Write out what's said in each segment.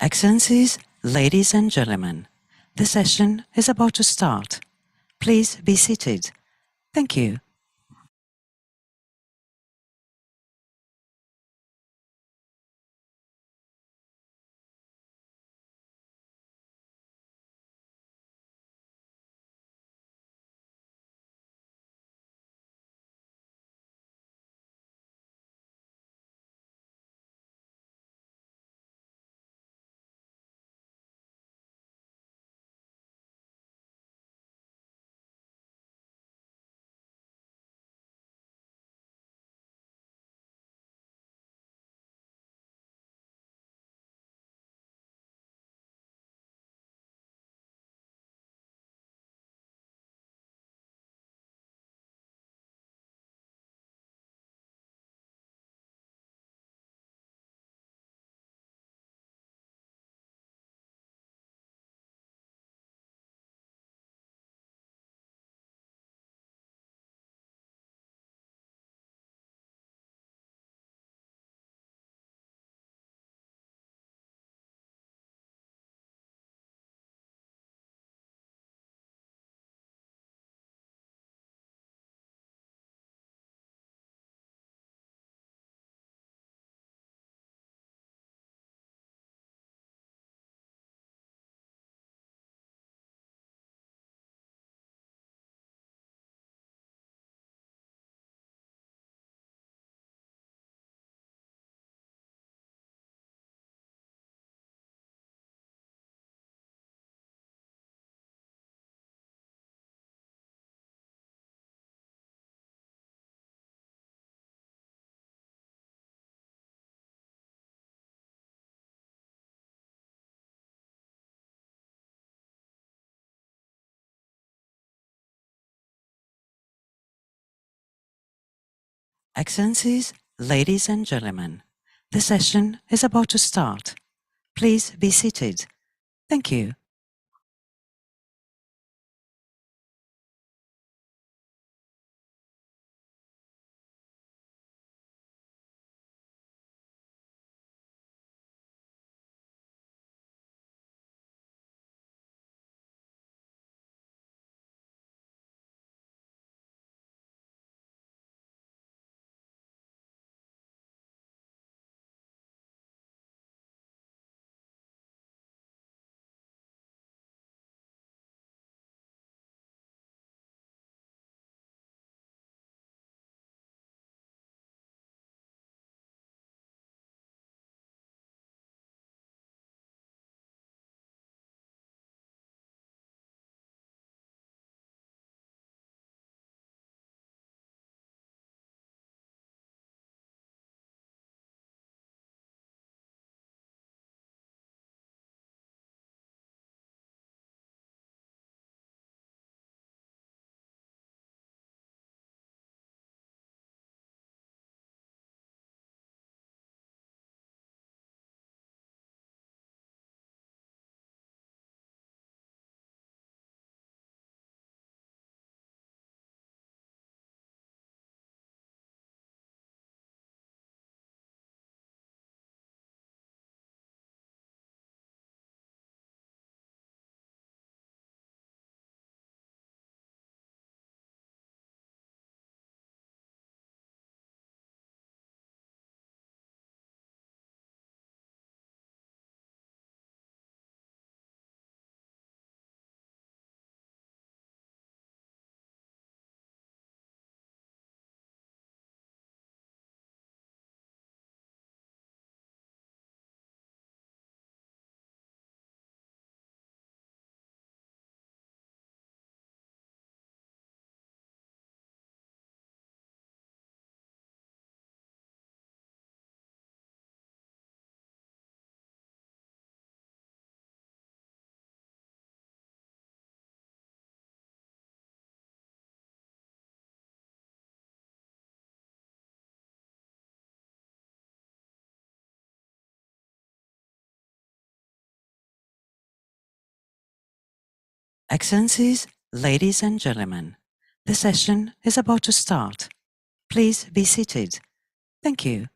Excellencies, ladies and gentlemen, the session is about to start. Please be seated. Thank you. Excellencies, ladies and gentlemen, the session is about to start. Please be seated. Thank you. Excellencies, ladies and gentlemen, the session is about to start. Please be seated. Thank you.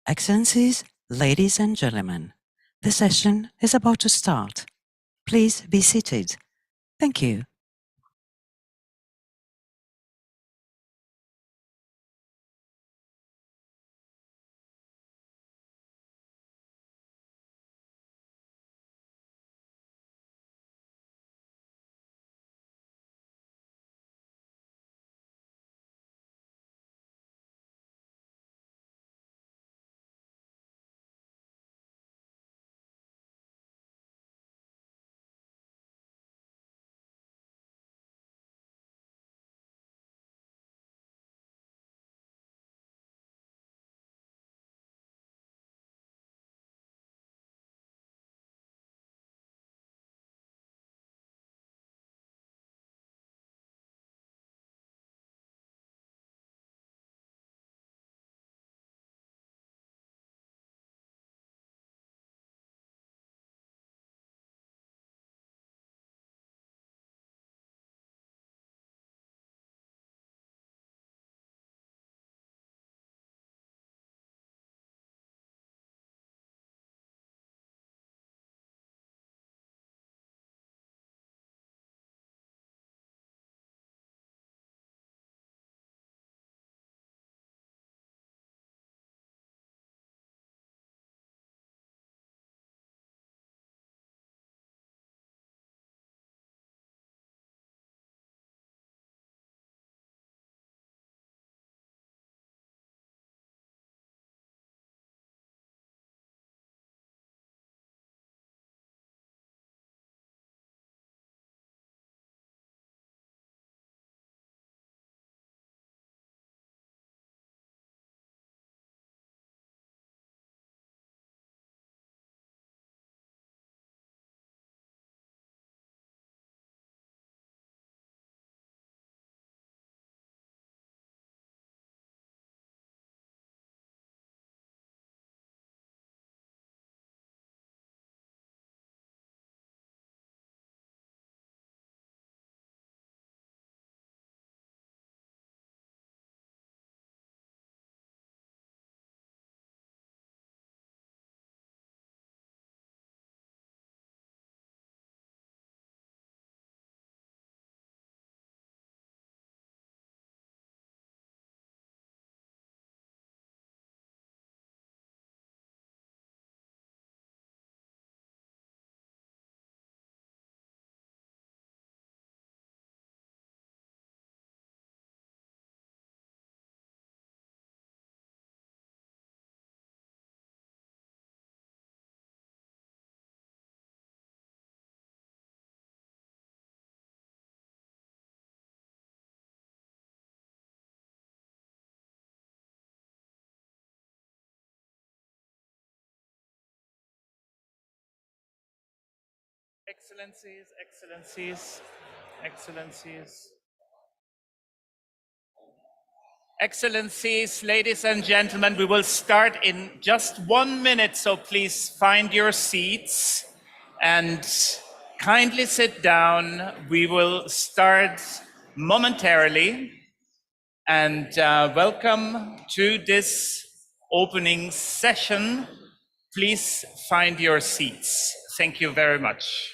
Excellencies, ladies and gentlemen, the session is about to start. Please be seated. Thank you. Excellencies, ladies and gentlemen, we will start in just 1 minute, so please find your seats and kindly sit down. We will start momentarily, and welcome to this opening session. Please find your seats. Thank you very much.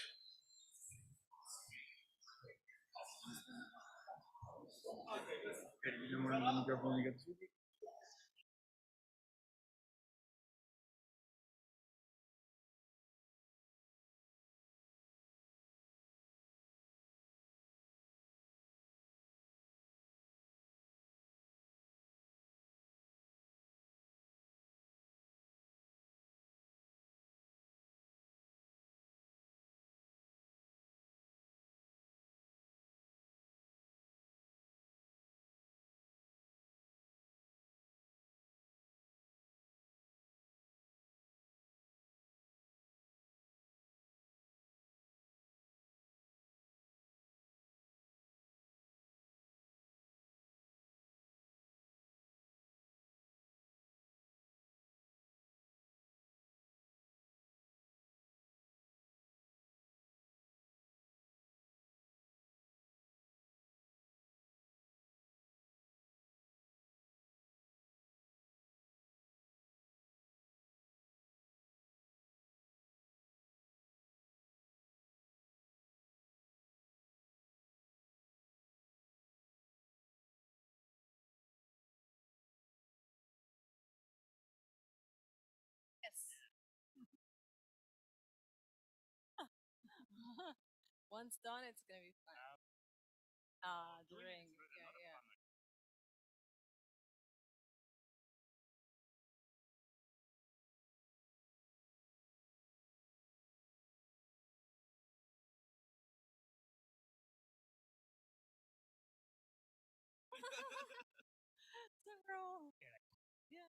once done, it's gonna be fun. The ring. Yeah. Girl. Yeah.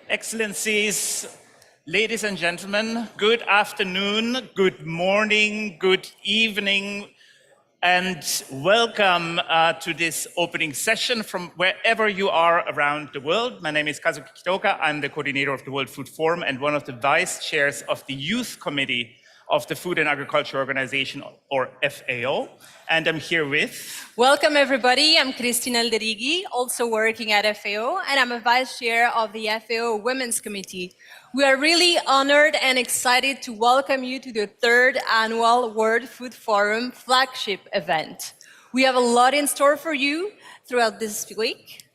Excellencies, ladies and gentlemen, good afternoon, good morning, good evening, and welcome to this opening session from wherever you are around the world. My name is Kazuki Kitoka. I'm the coordinator of the World Food Forum and one of the vice chairs of the Youth Committee of the Food and Agriculture Organization, or FAO. And I'm here with... Welcome, everybody. I'm Cristina Alderighi, also working at FAO, and I'm a vice chair of the FAO Women's Committee. We are really honored and excited to welcome you to the third annual World Food Forum flagship event. We have a lot in store for you throughout this week.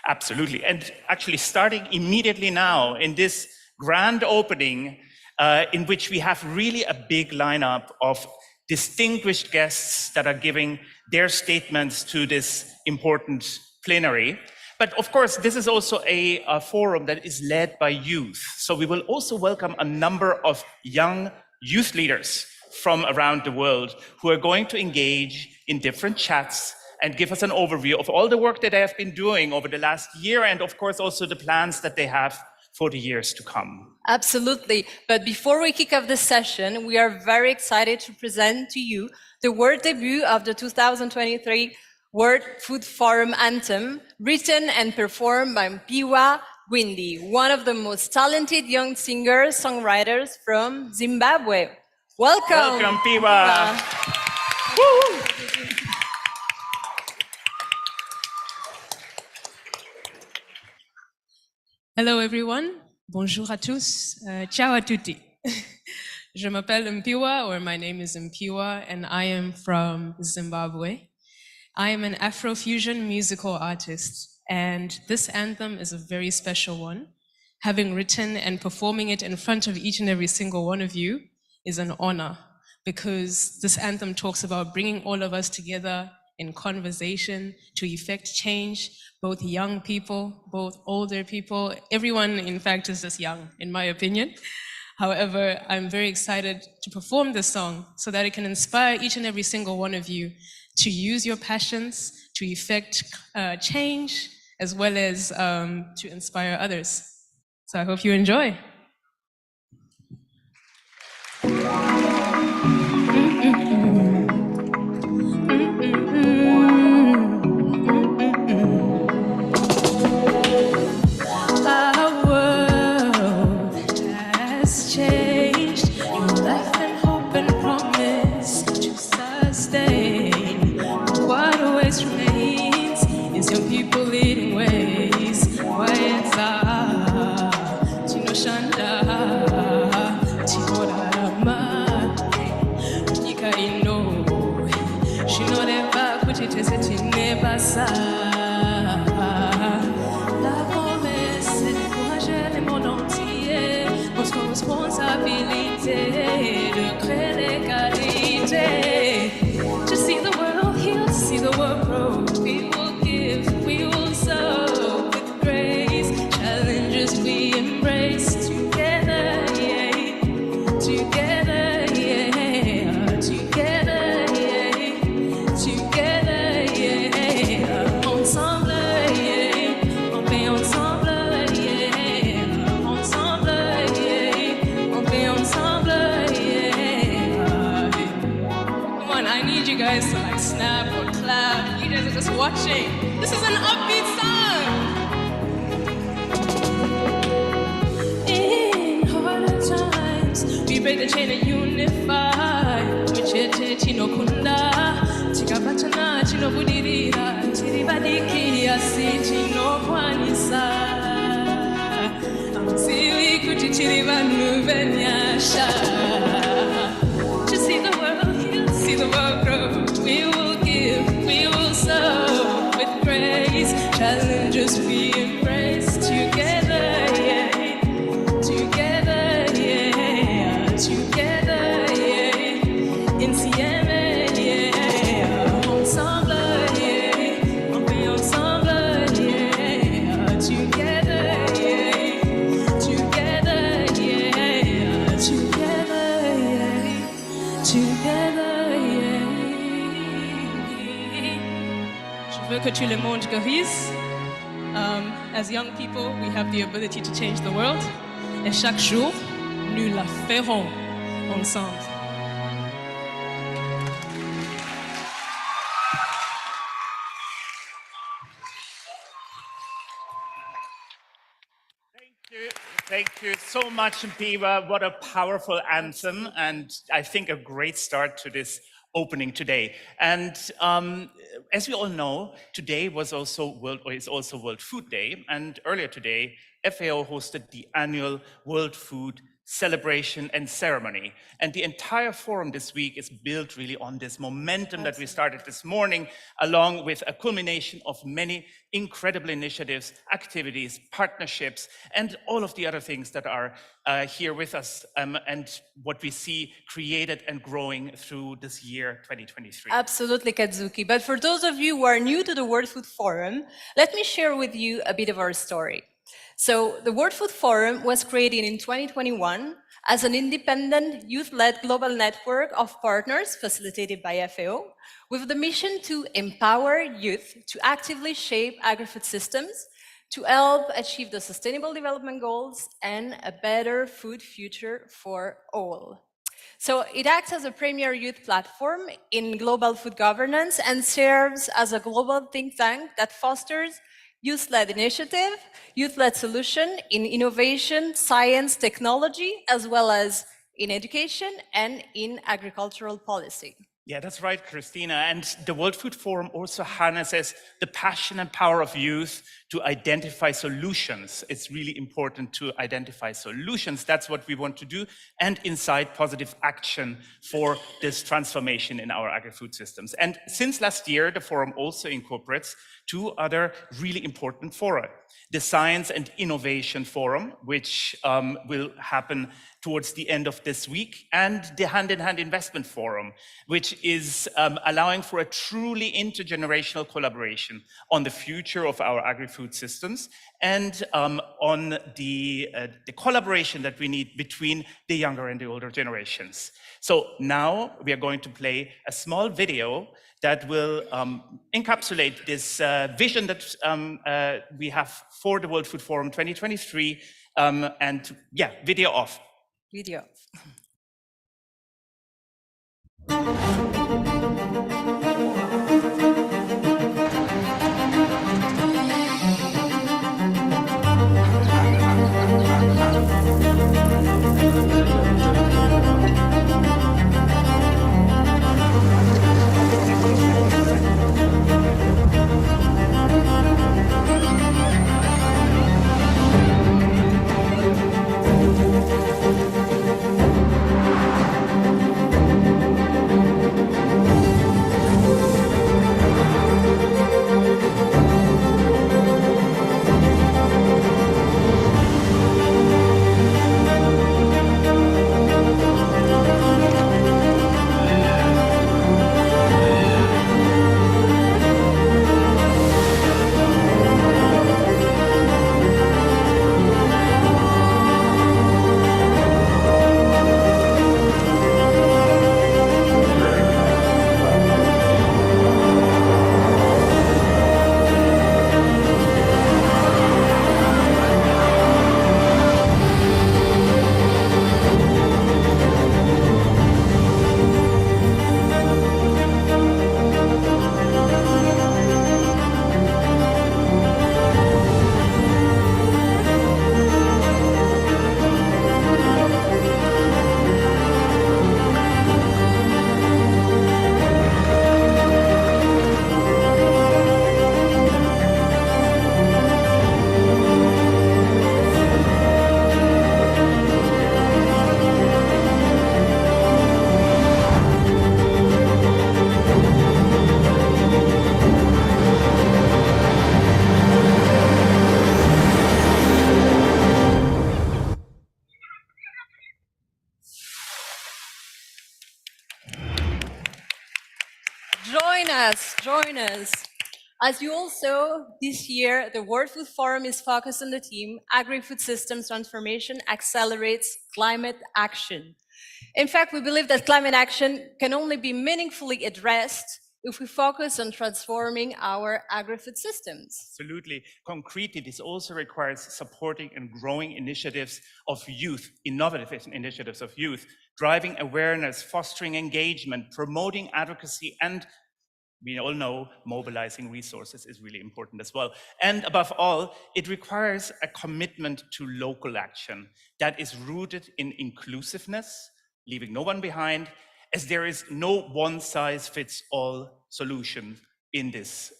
Absolutely. And actually starting immediately now in this grand opening, in which we have really a big lineup of distinguished guests that are giving their statements to this important plenary. But of course, this is also a forum that is led by youth. So we will also welcome a number of young youth leaders from around the world who are going to engage in different chats and give us an overview of all the work that they have been doing over the last year, and of course also the plans that they have for the years to come. Absolutely. But before we kick off the session, we are very excited to present to you the world debut of the 2023 World Food Forum Anthem, written and performed by Mpiwa Gwindi, one of the most talented young singers-songwriters from Zimbabwe. Welcome. Welcome, Mpiwa. Woo! Hello everyone, bonjour à tous, ciao à tutti. Je m'appelle Mpiwa, or my name is Mpiwa, and I am from Zimbabwe. I am an Afrofusion musical artist, and this anthem is a very special one. Having written and performing it in front of each and every single one of you is an honor, because this anthem talks about bringing all of us together in conversation to effect change, both young people, both older people. Everyone, in fact, is just young, in my opinion. However, I'm very excited to perform this song so that it can inspire each and every single one of you to use your passions to effect change, as well as to inspire others. So I hope you enjoy. ça. La promesse, c'est de courager le monde entier. Notre responsabilité de créer l'égalité. To see the world heal, to see the world grow. We will give, we will sow with grace. Challenges we embrace together, yeah. Together, yeah. Together, yeah. Together, yeah. Ensemble, yeah. On fait ensemble, yeah. Ensemble, yeah. On fait ensemble, yeah. Come on, I need you guys to like snap or clap. You guys are just watching. This is an upbeat song. In harder times, we break the chain and unify. Wichete chino kunda, chikapatana chino budirira, chiribadikia si chino kwanisa. Amsili kuti chiribanu benyasha. To see the world heal, see the world grow. We will give, we will sow with grace. Challenges we embrace together, yeah. Together, yeah. Together, yeah. Insieme, yeah. Ensemble, yeah. On fait ensemble, yeah. Together, yeah. Together, yeah. Together, yeah. Together, yeah. Je veux que tout le monde guérisse. As young people, we have the ability to change the world. Et chaque jour, nous la ferons ensemble. Thank you so much, Mpiwa. What a powerful anthem, and I think a great start to this opening today. And as we all know, today is also World Food Day, and earlier today, FAO hosted the annual World Food celebration and ceremony. And the entire forum this week is built really on this momentum that we started this morning, along with a culmination of many incredible initiatives, activities, partnerships, and all of the other things that are here with us and what we see created and growing through this year, 2023. Absolutely, Kazuki. But for those of you who are new to the World Food Forum, let me share with you a bit of our story. So the World Food Forum was created in 2021 as an independent youth-led global network of partners facilitated by FAO with the mission to empower youth to actively shape agri-food systems to help achieve the Sustainable Development Goals and a better food future for all. So it acts as a premier youth platform in global food governance and serves as a global think tank that fosters youth-led initiative, youth-led solution in innovation, science, technology, as well as in education and in agricultural policy. Yeah, that's right, Christina. And the World Food Forum also harnesses the passion and power of youth to identify solutions. It's really important to identify solutions. That's what we want to do, and incite positive action for this transformation in our agri-food systems. And since last year, the forum also incorporates two other really important fora. The Science and Innovation Forum, which will happen towards the end of this week, and the Hand-in-Hand Investment Forum, which is allowing for a truly intergenerational collaboration on the future of our agri-food systems and on the collaboration that we need between the younger and the older generations. So now we are going to play a small video that will encapsulate this vision that we have for the World Food Forum 2023. And yeah, video off. Video. join us, join us. As you all saw, this year, the World Food Forum is focused on the theme, Agri-Food Systems Transformation Accelerates Climate Action. In fact, we believe that climate action can only be meaningfully addressed if we focus on transforming our agri-food systems. Absolutely. Concretely, this also requires supporting and growing initiatives of youth, innovative initiatives of youth, driving awareness, fostering engagement, promoting advocacy, and we all know mobilizing resources is really important as well. And above all, it requires a commitment to local action that is rooted in inclusiveness, leaving no one behind, as there is no one-size-fits-all solution in this.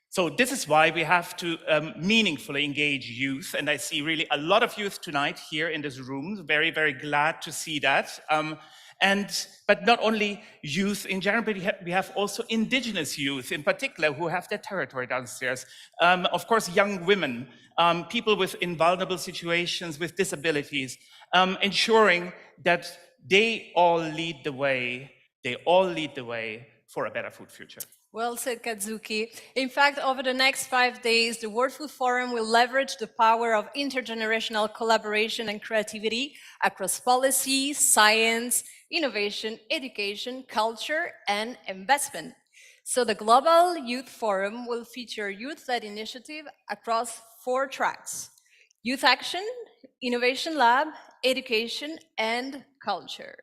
So this is why we have to meaningfully engage youth, and I see really a lot of youth tonight here in this room. Very, very glad to see that. But not only youth in general, but we have also indigenous youth in particular who have their territory downstairs. Of course, young women, people in vulnerable situations with disabilities, ensuring that they all lead the way for a better food future. Well said, Kazuki. In fact, over the next 5 days, the World Food Forum will leverage the power of intergenerational collaboration and creativity across policy, science, innovation, education, culture, and investment. So the Global Youth Forum will feature youth-led initiative across 4 tracks: youth action, innovation lab, education, and culture.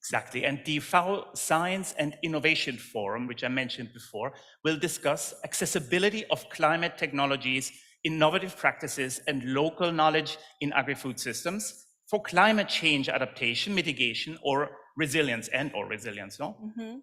Exactly, and the FAO Science and Innovation Forum, which I mentioned before, will discuss accessibility of climate technologies, innovative practices, and local knowledge in agri-food systems for climate change adaptation, mitigation, or resilience, no? Mm-hmm.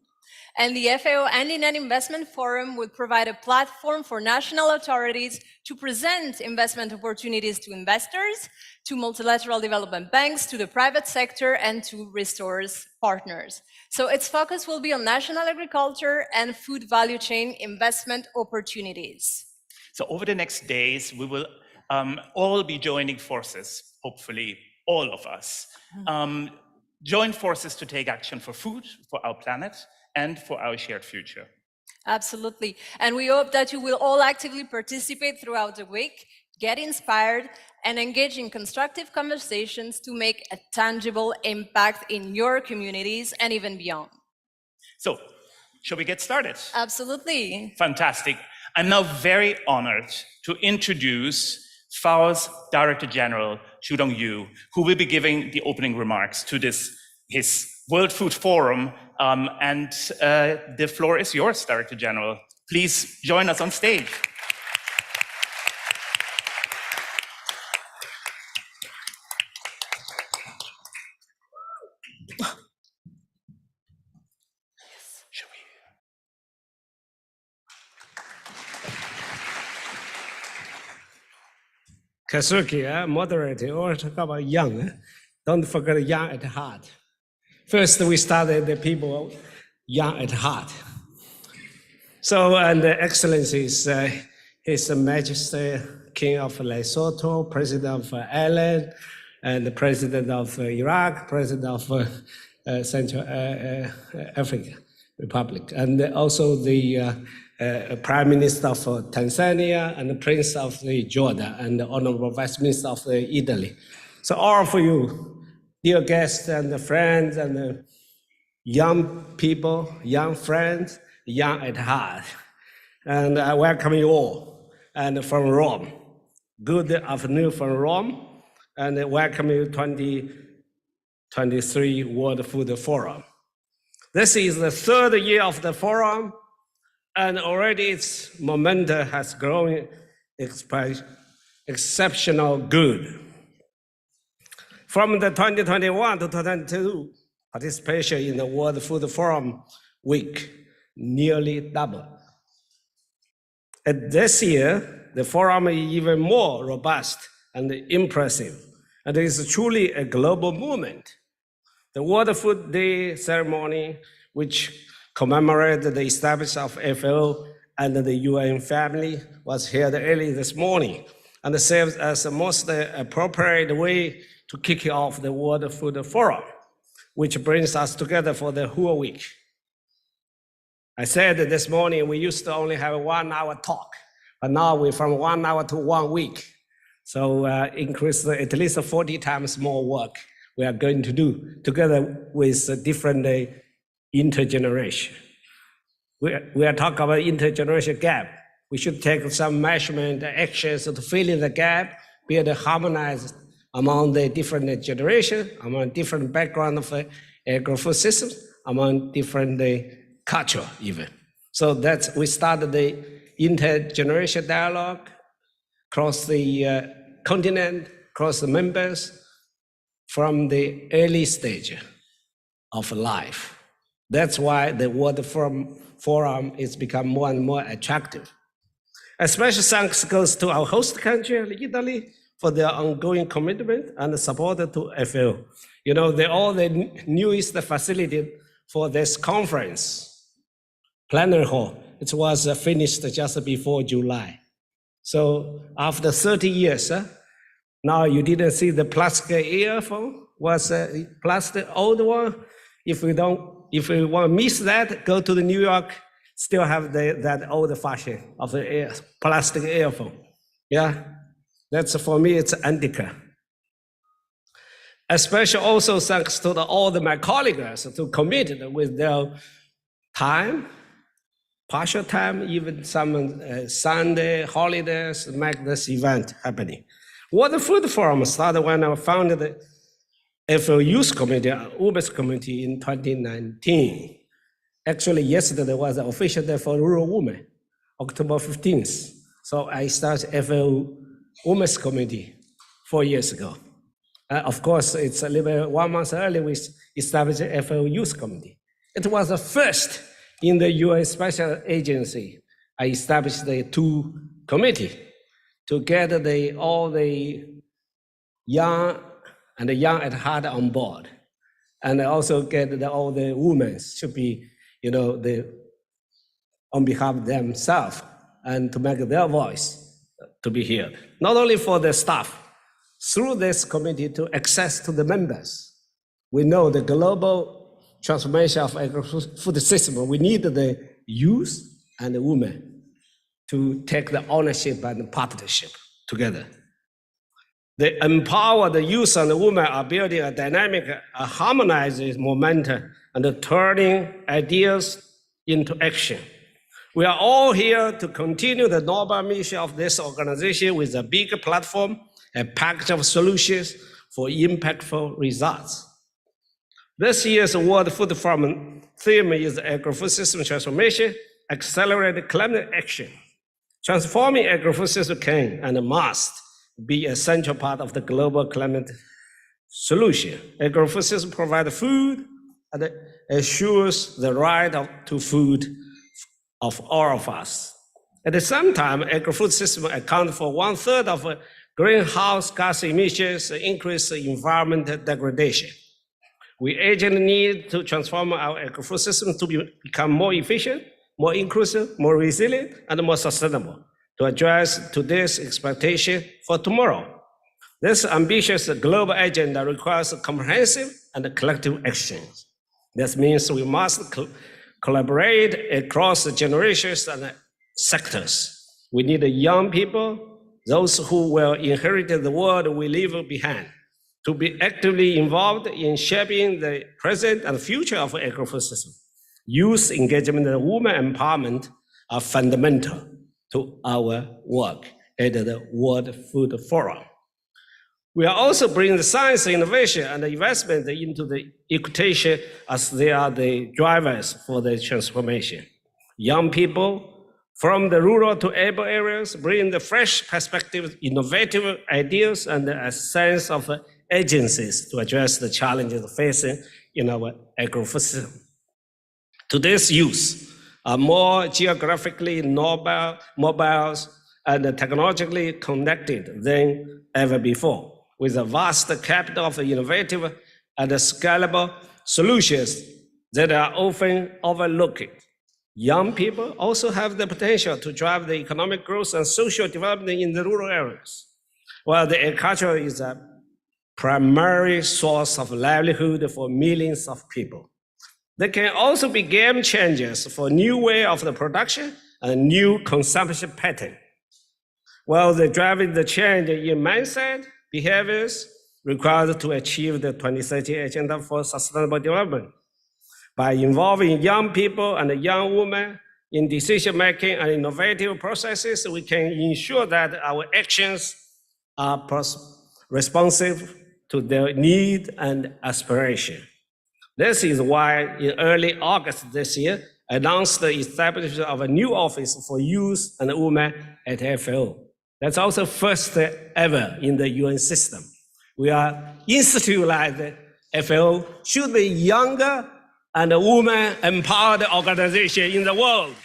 And the FAO Andean Investment Forum will provide a platform for national authorities to present investment opportunities to investors, to multilateral development banks, to the private sector, and to resource partners. So its focus will be on national agriculture and food value chain investment opportunities. So over the next days, we will all be joining forces, hopefully all of us, join forces to take action for food, for our planet, and for our shared future. Absolutely. And we hope that you will all actively participate throughout the week, get inspired, and engage in constructive conversations to make a tangible impact in your communities and even beyond. So, shall we get started? Absolutely. Fantastic. I'm now very honored to introduce FAO's Director General, Chu Dong-yu, who will be giving the opening remarks to his World Food Forum, and the floor is yours, Director General. Please join us on stage. Kazuki, moderator, or talk about young. Don't forget young at heart. First, we started the people young at heart. So, and the Excellencies, His Majesty King of Lesotho, President of Ireland, and the President of Iraq, President of Central African Republic, and also the Prime Minister of Tanzania, and the Prince of Jordan, and the Honorable Vice Minister of Italy. So all of you, dear guests and friends and young people, young friends, young at heart, and I welcome you all, and from Rome. Good afternoon from Rome, and I welcome you 2023 World Food Forum. This is the 3rd year of the forum, and already its momentum has grown exceptional good. From the 2021 to 2022, participation in the World Food Forum Week nearly doubled. And this year, the forum is even more robust and impressive, and it is truly a global movement. The World Food Day ceremony, which commemorated the establishment of FAO and the UN family, was held early this morning, and serves as the most appropriate way to kick off the World Food Forum, which brings us together for the whole week. I said this morning we used to only have a 1 hour talk, but now we're from 1 hour to 1 week. So increase at least 40 times more work we are going to do together with different intergeneration. We are talking about intergeneration gap. We should take some measurement actions to fill in the gap, build a harmonized among the different generations, among different background of agri-food systems, among different culture even. So we started the intergeneration dialogue across the continent, across the members, from the early stage of life. That's why the World Forum is become more and more attractive. Especially thanks goes to our host country, Italy, for their ongoing commitment and support to FAO. You know, all the newest facility for this conference, plenary hall, it was finished just before July. So after 30 years, now you didn't see the plastic earphone, was plastic old one. If we want to miss that, go to the New York, still have that old fashion of the plastic earphone. Yeah, that's for me, it's antique. Especially also thanks to all my colleagues who committed with their time, partial time, even some Sunday holidays, to make this event happening. World Food Forum started when I founded the FAO Youth Committee, UBIS Committee in 2019. Actually, yesterday there was an official day for rural women, October 15th. So I started FAO Women's Committee 4 years ago. Of course, it's a little bit 1 month early, we established the FAO Youth Committee. It was the first in the UN Special Agency. I established the 2 committees to get all the young and the young at heart on board, and also get all the women should be, on behalf of themselves and to make their voice to be heard. Not only for the staff, through this committee to access to the members. We know the global transformation of agri-food system, we need the youth and the women to take the ownership and the partnership together. They empower the youth and the women are building a dynamic, harmonized momentum and turning ideas into action. We are all here to continue the noble mission of this organization with a big platform, a package of solutions for impactful results. This year's World Food Forum theme is agri-food system transformation, accelerated climate action. Transforming agri-food system can and must be a central part of the global climate solution. Agri-food system provides food and assures the right to food of all of us. At the same time, agri-food system accounts for 1/3 of greenhouse gas emissions, increase environmental degradation. We urgently need to transform our agri-food system to become more efficient, more inclusive, more resilient, and more sustainable to address today's expectation for tomorrow. This ambitious global agenda requires comprehensive and collective actions. This means we must collaborate across the generations and sectors. We need young people, those who will inherit the world we leave behind, to be actively involved in shaping the present and future of the agri-food system. Youth engagement and women empowerment are fundamental to our work at the World Food Forum. We are also bringing the science, innovation, and investment into the equation as they are the drivers for the transformation. Young people from the rural to urban areas bring the fresh perspectives, innovative ideas, and a sense of agencies to address the challenges facing in our agri-food system. Today's youth are more geographically mobile and technologically connected than ever before, with a vast capital of innovative and scalable solutions that are often overlooked. Young people also have the potential to drive the economic growth and social development in the rural areas. While the agriculture is a primary source of livelihood for millions of people, They can also be game changers for new way of the production and new consumption pattern. While they're driving the change in mindset, behaviors required to achieve the 2030 Agenda for Sustainable Development. By involving young people and young women in decision-making and innovative processes, we can ensure that our actions are responsive to their need and aspiration. This is why in early August this year, I announced the establishment of a new office for youth and women at FAO. That's also first ever in the UN system. We are institutionalized FAO should be younger and a woman-empowered organization in the world.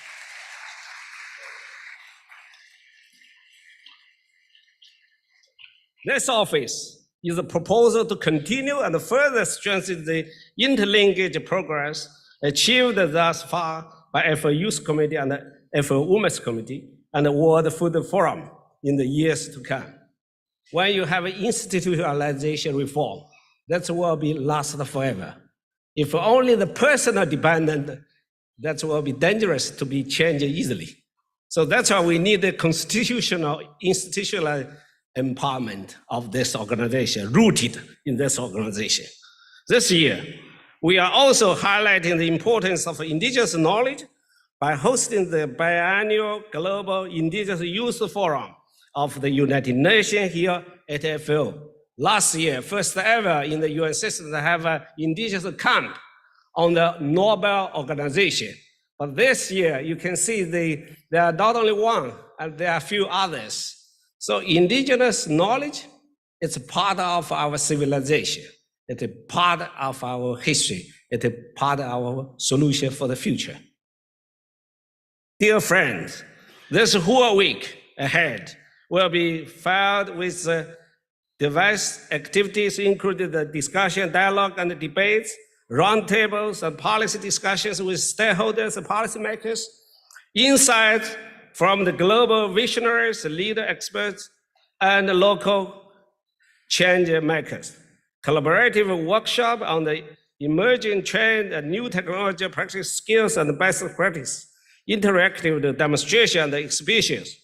This office is a proposal to continue and further strengthen the interlinkage progress achieved thus far by FAO Youth Committee and the FAO Women's Committee and the World Food Forum in the years to come. When you have institutionalization reform, that will be last forever. If only the personal dependent, that will be dangerous to be changed easily. So that's why we need the constitutional, institutional empowerment of this organization, rooted in this organization. This year, we are also highlighting the importance of indigenous knowledge by hosting the biannual Global Indigenous Youth Forum of the United Nations here at FAO. Last year, first ever in the UN system to have an indigenous camp on the Nobel Organization. But this year, you can see there are not only one, and there are a few others. So indigenous knowledge is part of our civilization. It's a part of our history. It's a part of our solution for the future. Dear friends, this whole week ahead will be filled with diverse activities, including the discussion, dialogue, and debates, roundtables, and policy discussions with stakeholders and policymakers, insights from the global visionaries, leader experts, and local change makers. Collaborative workshop on the emerging trend and new technology, practice skills, and best practice. Interactive demonstration and exhibitions,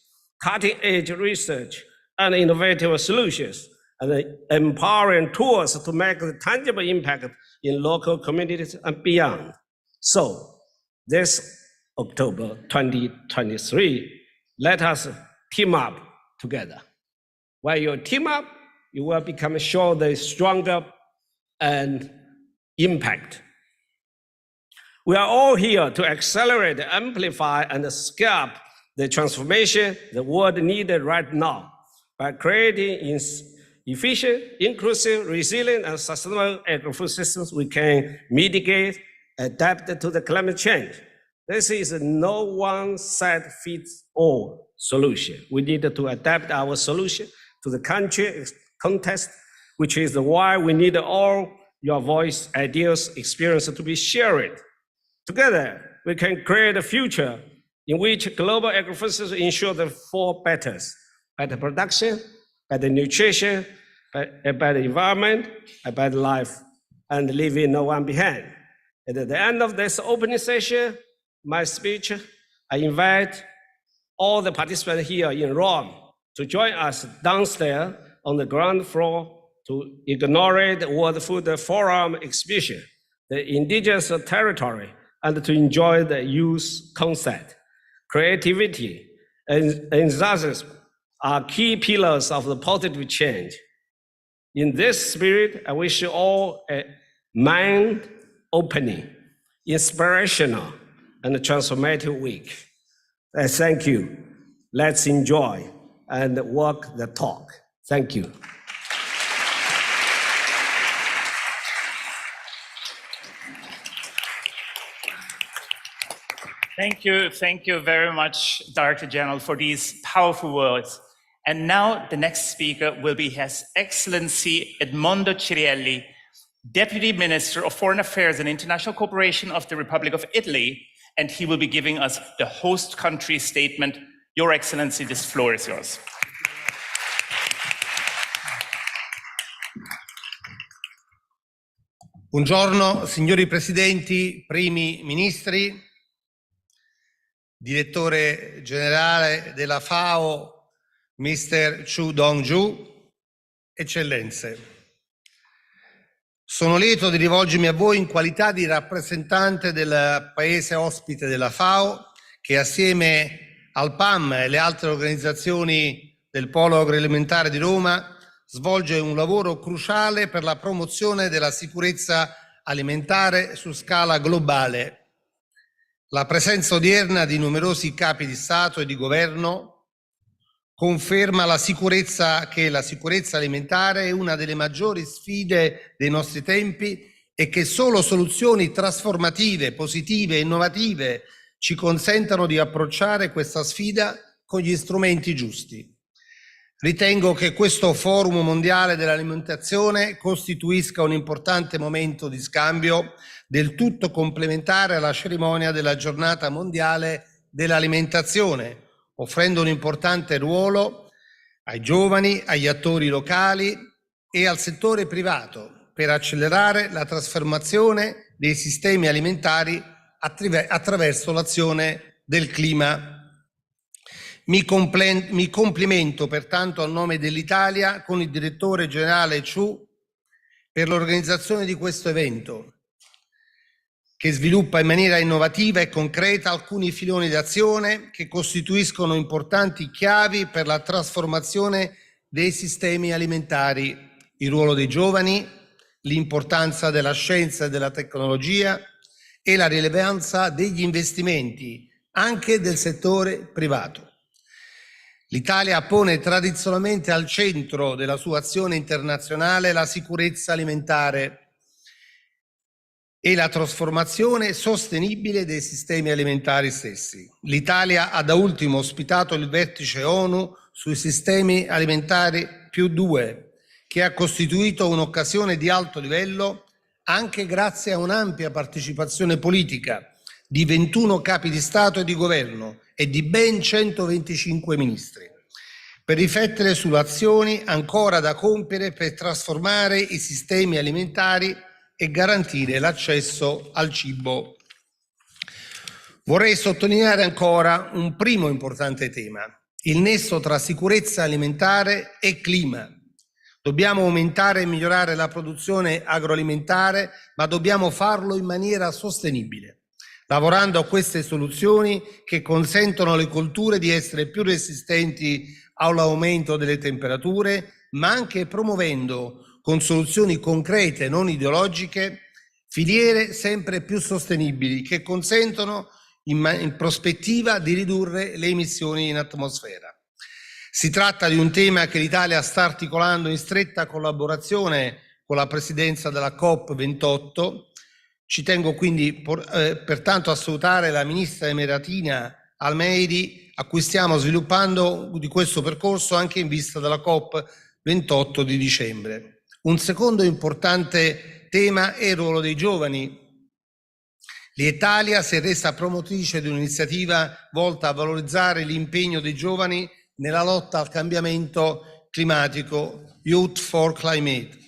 cutting-edge research, and innovative solutions, and empowering tools to make a tangible impact in local communities and beyond. So, this October 2023, let us team up together. When you team up, you will become sure the stronger and impact. We are all here to accelerate, amplify, and scale up the transformation the world needs right now by creating efficient, inclusive, resilient, and sustainable agri-food systems. We can mitigate, adapt to the climate change. This is a no one-size-fits-all solution. We need to adapt our solution to the country context, which is why we need all your voice, ideas, experience to be shared. Together, we can create a future in which global agri-food systems ensure the four betters: better production, better nutrition, better environment, better life, and leaving no one behind. And at the end of this opening session, my speech, I invite all the participants here in Rome to join us downstairs on the ground floor to inaugurate the World Food Forum exhibition, the Indigenous territory, and to enjoy the youth concert. Creativity and enthusiasm are key pillars of the positive change. In this spirit, I wish you all a mind-opening, inspirational, and transformative week. I thank you. Let's enjoy and walk the talk. Thank you. Thank you very much, Director General, for these powerful words. And now the next speaker will be His Excellency Edmondo Cirielli, Deputy Minister of Foreign Affairs and International Cooperation of the Republic of Italy, and he will be giving us the host country statement. Your Excellency, this floor is yours. Buongiorno, signori presidenti, primi ministri, direttore generale della FAO, Mr. Chu Dong-ju, eccellenze. Sono lieto di rivolgermi a voi in qualità di rappresentante del paese ospite della FAO, che assieme al PAM e le altre organizzazioni del Polo Agroalimentare di Roma svolge un lavoro cruciale per la promozione della sicurezza alimentare su scala globale. La presenza odierna di numerosi capi di Stato e di Governo conferma che la sicurezza alimentare è una delle maggiori sfide dei nostri tempi e che solo soluzioni trasformative, positive e innovative ci consentano di approcciare questa sfida con gli strumenti giusti. Ritengo che questo Forum mondiale dell'alimentazione costituisca un importante momento di scambio del tutto complementare alla cerimonia della Giornata mondiale dell'alimentazione, offrendo un importante ruolo ai giovani, agli attori locali e al settore privato per accelerare la trasformazione dei sistemi alimentari attraverso l'azione del clima. Mi complimento pertanto a nome dell'Italia con il direttore generale Chu per l'organizzazione di questo evento, che sviluppa in maniera innovativa e concreta alcuni filoni d'azione che costituiscono importanti chiavi per la trasformazione dei sistemi alimentari: il ruolo dei giovani, l'importanza della scienza e della tecnologia e la rilevanza degli investimenti anche del settore privato. L'Italia pone tradizionalmente al centro della sua azione internazionale la sicurezza alimentare e la trasformazione sostenibile dei sistemi alimentari stessi. L'Italia ha da ultimo ospitato il vertice ONU sui sistemi alimentari +2, che ha costituito un'occasione di alto livello anche grazie a un'ampia partecipazione politica di 21 capi di Stato e di Governo e di ben 125 ministri, per riflettere sulle azioni ancora da compiere per trasformare i sistemi alimentari e garantire l'accesso al cibo. Vorrei sottolineare ancora un primo importante tema: il nesso tra sicurezza alimentare e clima. Dobbiamo aumentare e migliorare la produzione agroalimentare, ma dobbiamo farlo in maniera sostenibile, lavorando a queste soluzioni che consentono alle colture di essere più resistenti all'aumento delle temperature, ma anche promuovendo con soluzioni concrete, non ideologiche, filiere sempre più sostenibili che consentono in prospettiva di ridurre le emissioni in atmosfera. Si tratta di un tema che l'Italia sta articolando in stretta collaborazione con la presidenza della COP28. Ci tengo quindi pertanto a salutare la ministra emiratina Al-Meiri, a cui stiamo sviluppando di questo percorso anche in vista della COP28 di dicembre. Un secondo importante tema è il ruolo dei giovani. L'Italia si è resa promotrice di un'iniziativa volta a valorizzare l'impegno dei giovani nella lotta al cambiamento climatico, Youth for Climate.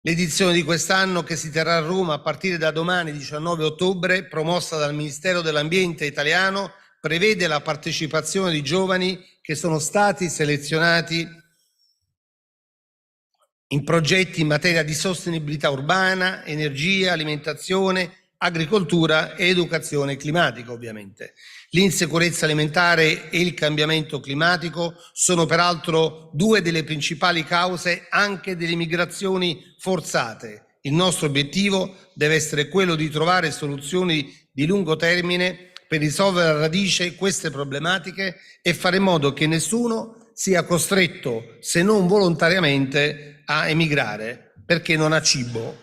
L'edizione di quest'anno, che si terrà a Roma a partire da domani 19 ottobre, promossa dal Ministero dell'Ambiente italiano, prevede la partecipazione di giovani che sono stati selezionati in progetti in materia di sostenibilità urbana, energia, alimentazione, agricoltura e educazione climatica, ovviamente. L'insicurezza alimentare e il cambiamento climatico sono peraltro due delle principali cause anche delle migrazioni forzate. Il nostro obiettivo deve essere quello di trovare soluzioni di lungo termine per risolvere alla radice queste problematiche e fare in modo che nessuno sia costretto, se non volontariamente, a emigrare perché non ha cibo.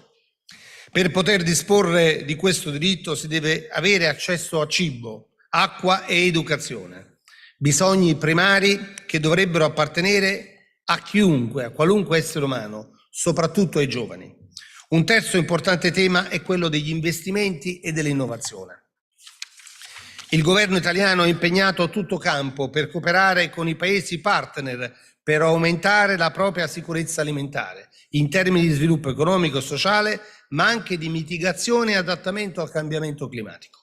Per poter disporre di questo diritto si deve avere accesso a cibo, acqua e educazione, bisogni primari che dovrebbero appartenere a chiunque, a qualunque essere umano, soprattutto ai giovani. Un terzo importante tema è quello degli investimenti e dell'innovazione. Il governo italiano è impegnato a tutto campo per cooperare con i paesi partner per aumentare la propria sicurezza alimentare in termini di sviluppo economico e sociale, ma anche di mitigazione e adattamento al cambiamento climatico.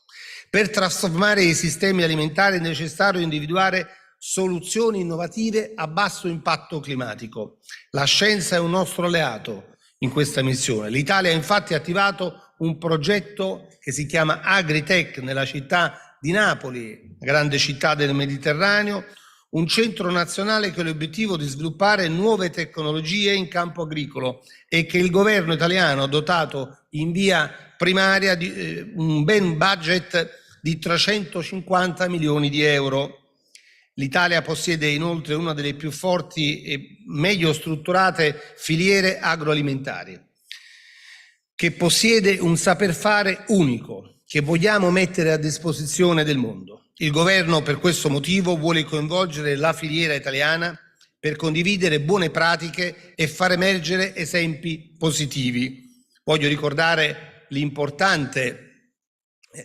Per trasformare i sistemi alimentari è necessario individuare soluzioni innovative a basso impatto climatico. La scienza è un nostro alleato in questa missione. L'Italia ha infatti attivato un progetto che si chiama Agritech nella città di Napoli, grande città del Mediterraneo, un centro nazionale che ha l'obiettivo di sviluppare nuove tecnologie in campo agricolo e che il governo italiano ha dotato in via primaria di un ben budget di 350 milioni di euro. L'Italia possiede inoltre una delle più forti e meglio strutturate filiere agroalimentari, che possiede un saper fare unico, che vogliamo mettere a disposizione del mondo. Il governo per questo motivo vuole coinvolgere la filiera italiana per condividere buone pratiche e far emergere esempi positivi. Voglio ricordare l'importante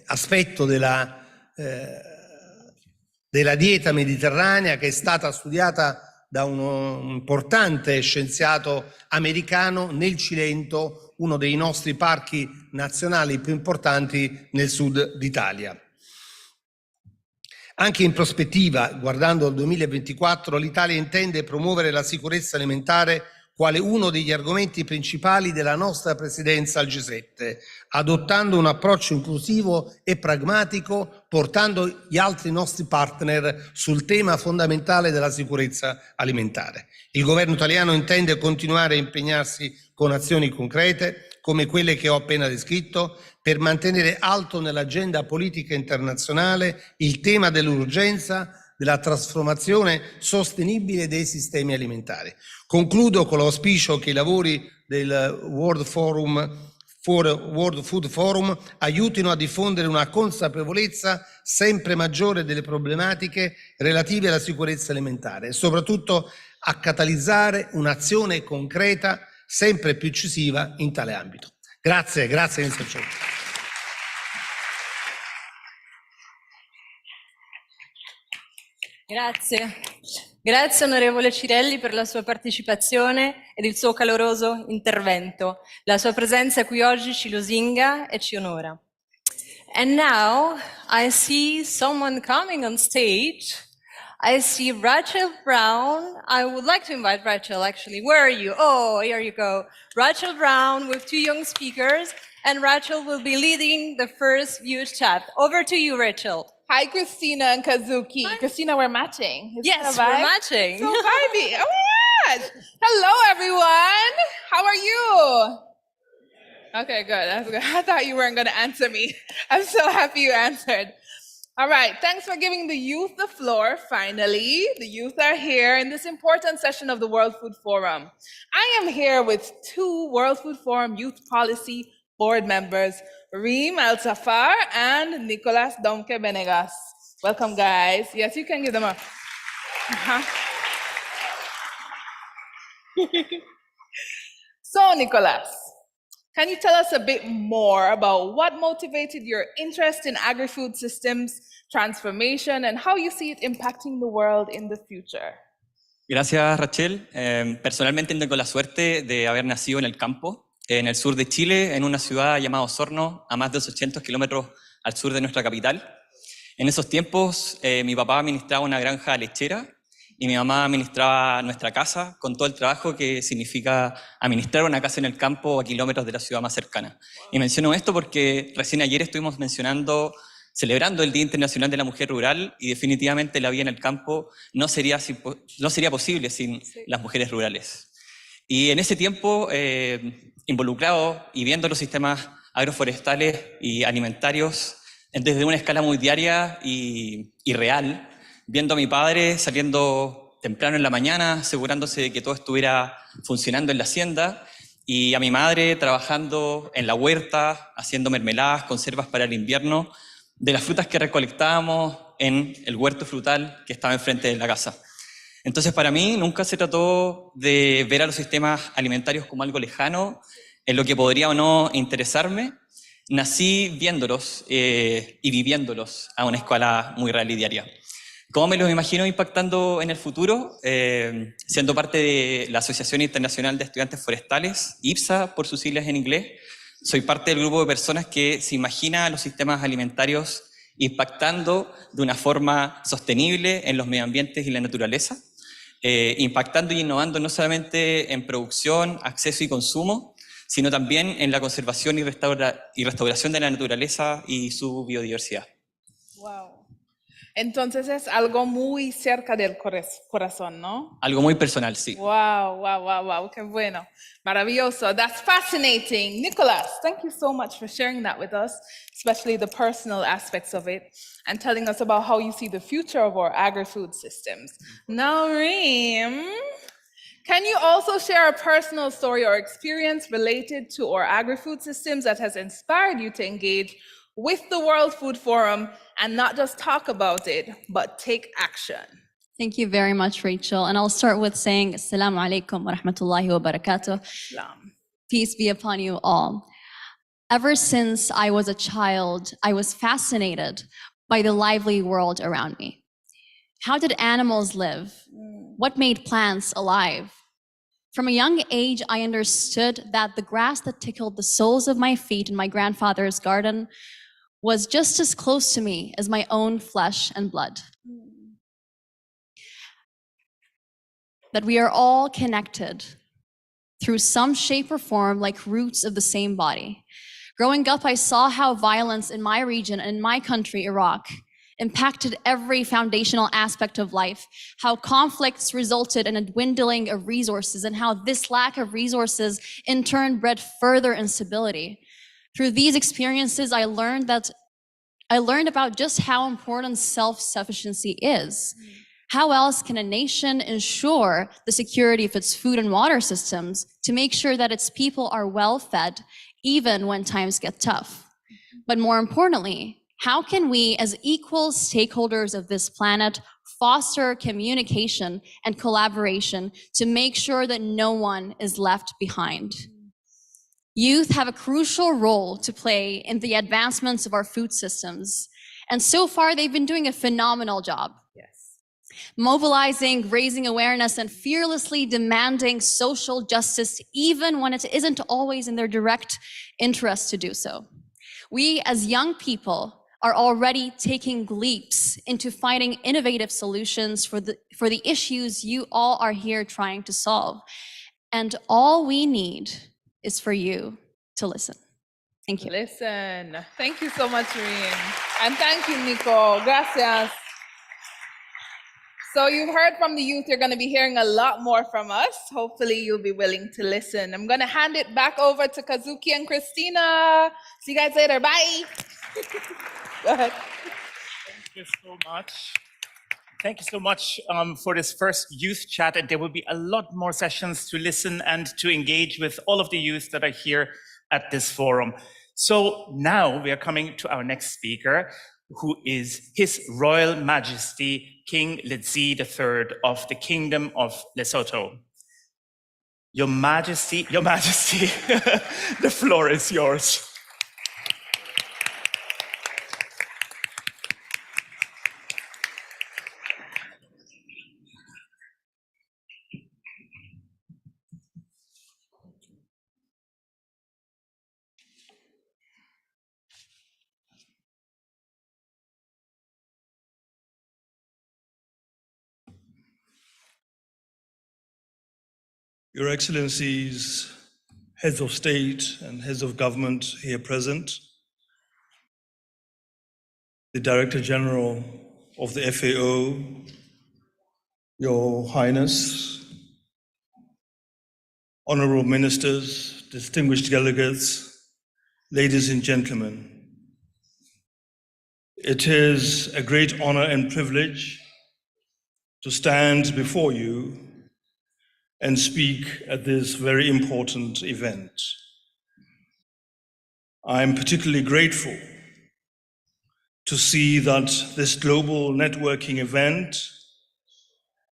aspetto della dieta mediterranea che è stata studiata da un importante scienziato americano nel Cilento, uno dei nostri parchi nazionali più importanti nel sud d'Italia. Anche in prospettiva, guardando al 2024, l'Italia intende promuovere la sicurezza alimentare quale uno degli argomenti principali della nostra presidenza al G7, adottando un approccio inclusivo e pragmatico, portando gli altri nostri partner sul tema fondamentale della sicurezza alimentare. Il governo italiano intende continuare a impegnarsi con azioni concrete, come quelle che ho appena descritto, per mantenere alto nell'agenda politica internazionale il tema dell'urgenza della trasformazione sostenibile dei sistemi alimentari. Concludo con l'auspicio che i lavori del World Food Forum aiutino a diffondere una consapevolezza sempre maggiore delle problematiche relative alla sicurezza alimentare e soprattutto a catalizzare un'azione concreta sempre più incisiva in tale ambito. Grazie, grazie Mr. Chair. Grazie. Grazie onorevole Cirelli per la sua partecipazione ed il suo caloroso intervento. La sua presenza qui oggi ci lusinga e ci onora. And now I see someone coming on stage. I see Rachel Brown. I would like to invite Rachel, actually. Where are you? Oh, here you go. Rachel Brown with two young speakers, and Rachel will be leading the first youth chat. Over to you, Rachel. Hi, Christina and Kazuki. Hi. Christina, we're matching. Yes, we're matching. So vibey. Oh my gosh. Hello, everyone. How are you? Okay, good. That's good. I thought you weren't going to answer me. I'm so happy you answered. All right. Thanks for giving the youth the floor. Finally, the youth are here in this important session of the World Food Forum. I am here with two World Food Forum Youth Policy Board members, Reem Al-Safar and Nicolas Domke Benegas. Welcome, guys. Yes, you can give them a... So, Nicolas, can you tell us a bit more about what motivated your interest in agri-food systems transformation and how you see it impacting the world in the future? Gracias, Rachel. Personalmente tengo la suerte de haber nacido en el campo, en el sur de Chile, en una ciudad llamada Osorno, a más de 800 kilómetros al sur de nuestra capital. En esos tiempos, mi papá administraba una granja lechera y mi mamá administraba nuestra casa con todo el trabajo que significa administrar una casa en el campo a kilómetros de la ciudad más cercana. Y menciono esto porque recién ayer estuvimos celebrando el Día Internacional de la Mujer Rural y definitivamente la vida en el campo no sería posible sin las mujeres rurales. Y en ese tiempo, involucrado y viendo los sistemas agroforestales y alimentarios desde una escala muy diaria y real, viendo a mi padre saliendo temprano en la mañana, asegurándose de que todo estuviera funcionando en la hacienda, y a mi madre trabajando en la huerta, haciendo mermeladas, conservas para el invierno, de las frutas que recolectábamos en el huerto frutal que estaba enfrente de la casa. Entonces, para mí nunca se trató de ver a los sistemas alimentarios como algo lejano, en lo que podría o no interesarme. Nací viéndolos y viviéndolos a una escala muy real y diaria. ¿Cómo me los imagino impactando en el futuro? Siendo parte de la Asociación Internacional de Estudiantes Forestales, IPSA por sus siglas en inglés, Soy parte del grupo de personas que se imagina a los sistemas alimentarios impactando de una forma sostenible en los medioambientes y la naturaleza, impactando y innovando no solamente en producción, acceso y consumo, sino también en la conservación y restauración de la naturaleza y su biodiversidad. Wow. Entonces es algo muy cerca del corazón, ¿no? Algo muy personal, sí. Wow, wow, wow, wow. Qué bueno. Maravilloso. That's fascinating. Nicholas, thank you so much for sharing that with us, especially the personal aspects of it, and telling us about how you see the future of our agri-food systems. Now, Reem, can you also share a personal story or experience related to our agri-food systems that has inspired you to engage with the World Food Forum and not just talk about it, but take action? Thank you very much, Rachel. And I'll start with saying, Assalamu alaikum wa rahmatullahi wa barakatuh. Peace be upon you all. Ever since I was a child, I was fascinated by the lively world around me. How did animals live? What made plants alive? From a young age, I understood that the grass that tickled the soles of my feet in my grandfather's garden was just as close to me as my own flesh and blood. That we are all connected through some shape or form, like roots of the same body. Growing up, I saw how violence in my region and in my country, Iraq, impacted every foundational aspect of life, how conflicts resulted in a dwindling of resources, and how this lack of resources in turn bred further instability. Through these experiences, I learned about just how important self-sufficiency is. How else can a nation ensure the security of its food and water systems to make sure that its people are well fed, even when times get tough? But more importantly, how can we, as equal stakeholders of this planet, foster communication and collaboration to make sure that no one is left behind? Youth have a crucial role to play in the advancements of our food systems. And so far, they've been doing a phenomenal job. Mobilizing, raising awareness, and fearlessly demanding social justice, even when it isn't always in their direct interest to do so. We, as young people, are already taking leaps into finding innovative solutions for the issues you all are here trying to solve. And all we need is for you to listen. Thank you. Listen. Thank you so much, Reem. And thank you, Nico. Gracias. So you've heard from the youth. You're going to be hearing a lot more from us. Hopefully you'll be willing to listen. I'm going to hand it back over to Kazuki and Christina. See you guys later. Bye. Go ahead. Thank you so much. Thank you so much for this first youth chat. And there will be a lot more sessions to listen and to engage with all of the youth that are here at this forum. So now we are coming to our next speaker, who is His Royal Majesty King Letsie III of the Kingdom of Lesotho. Your Majesty, the floor is yours. Your Excellencies, heads of state and heads of government here present, the Director General of the FAO, Your Highness, honorable ministers, distinguished delegates, ladies and gentlemen. It is a great honor and privilege to stand before you and speak at this very important event. I'm particularly grateful to see that this global networking event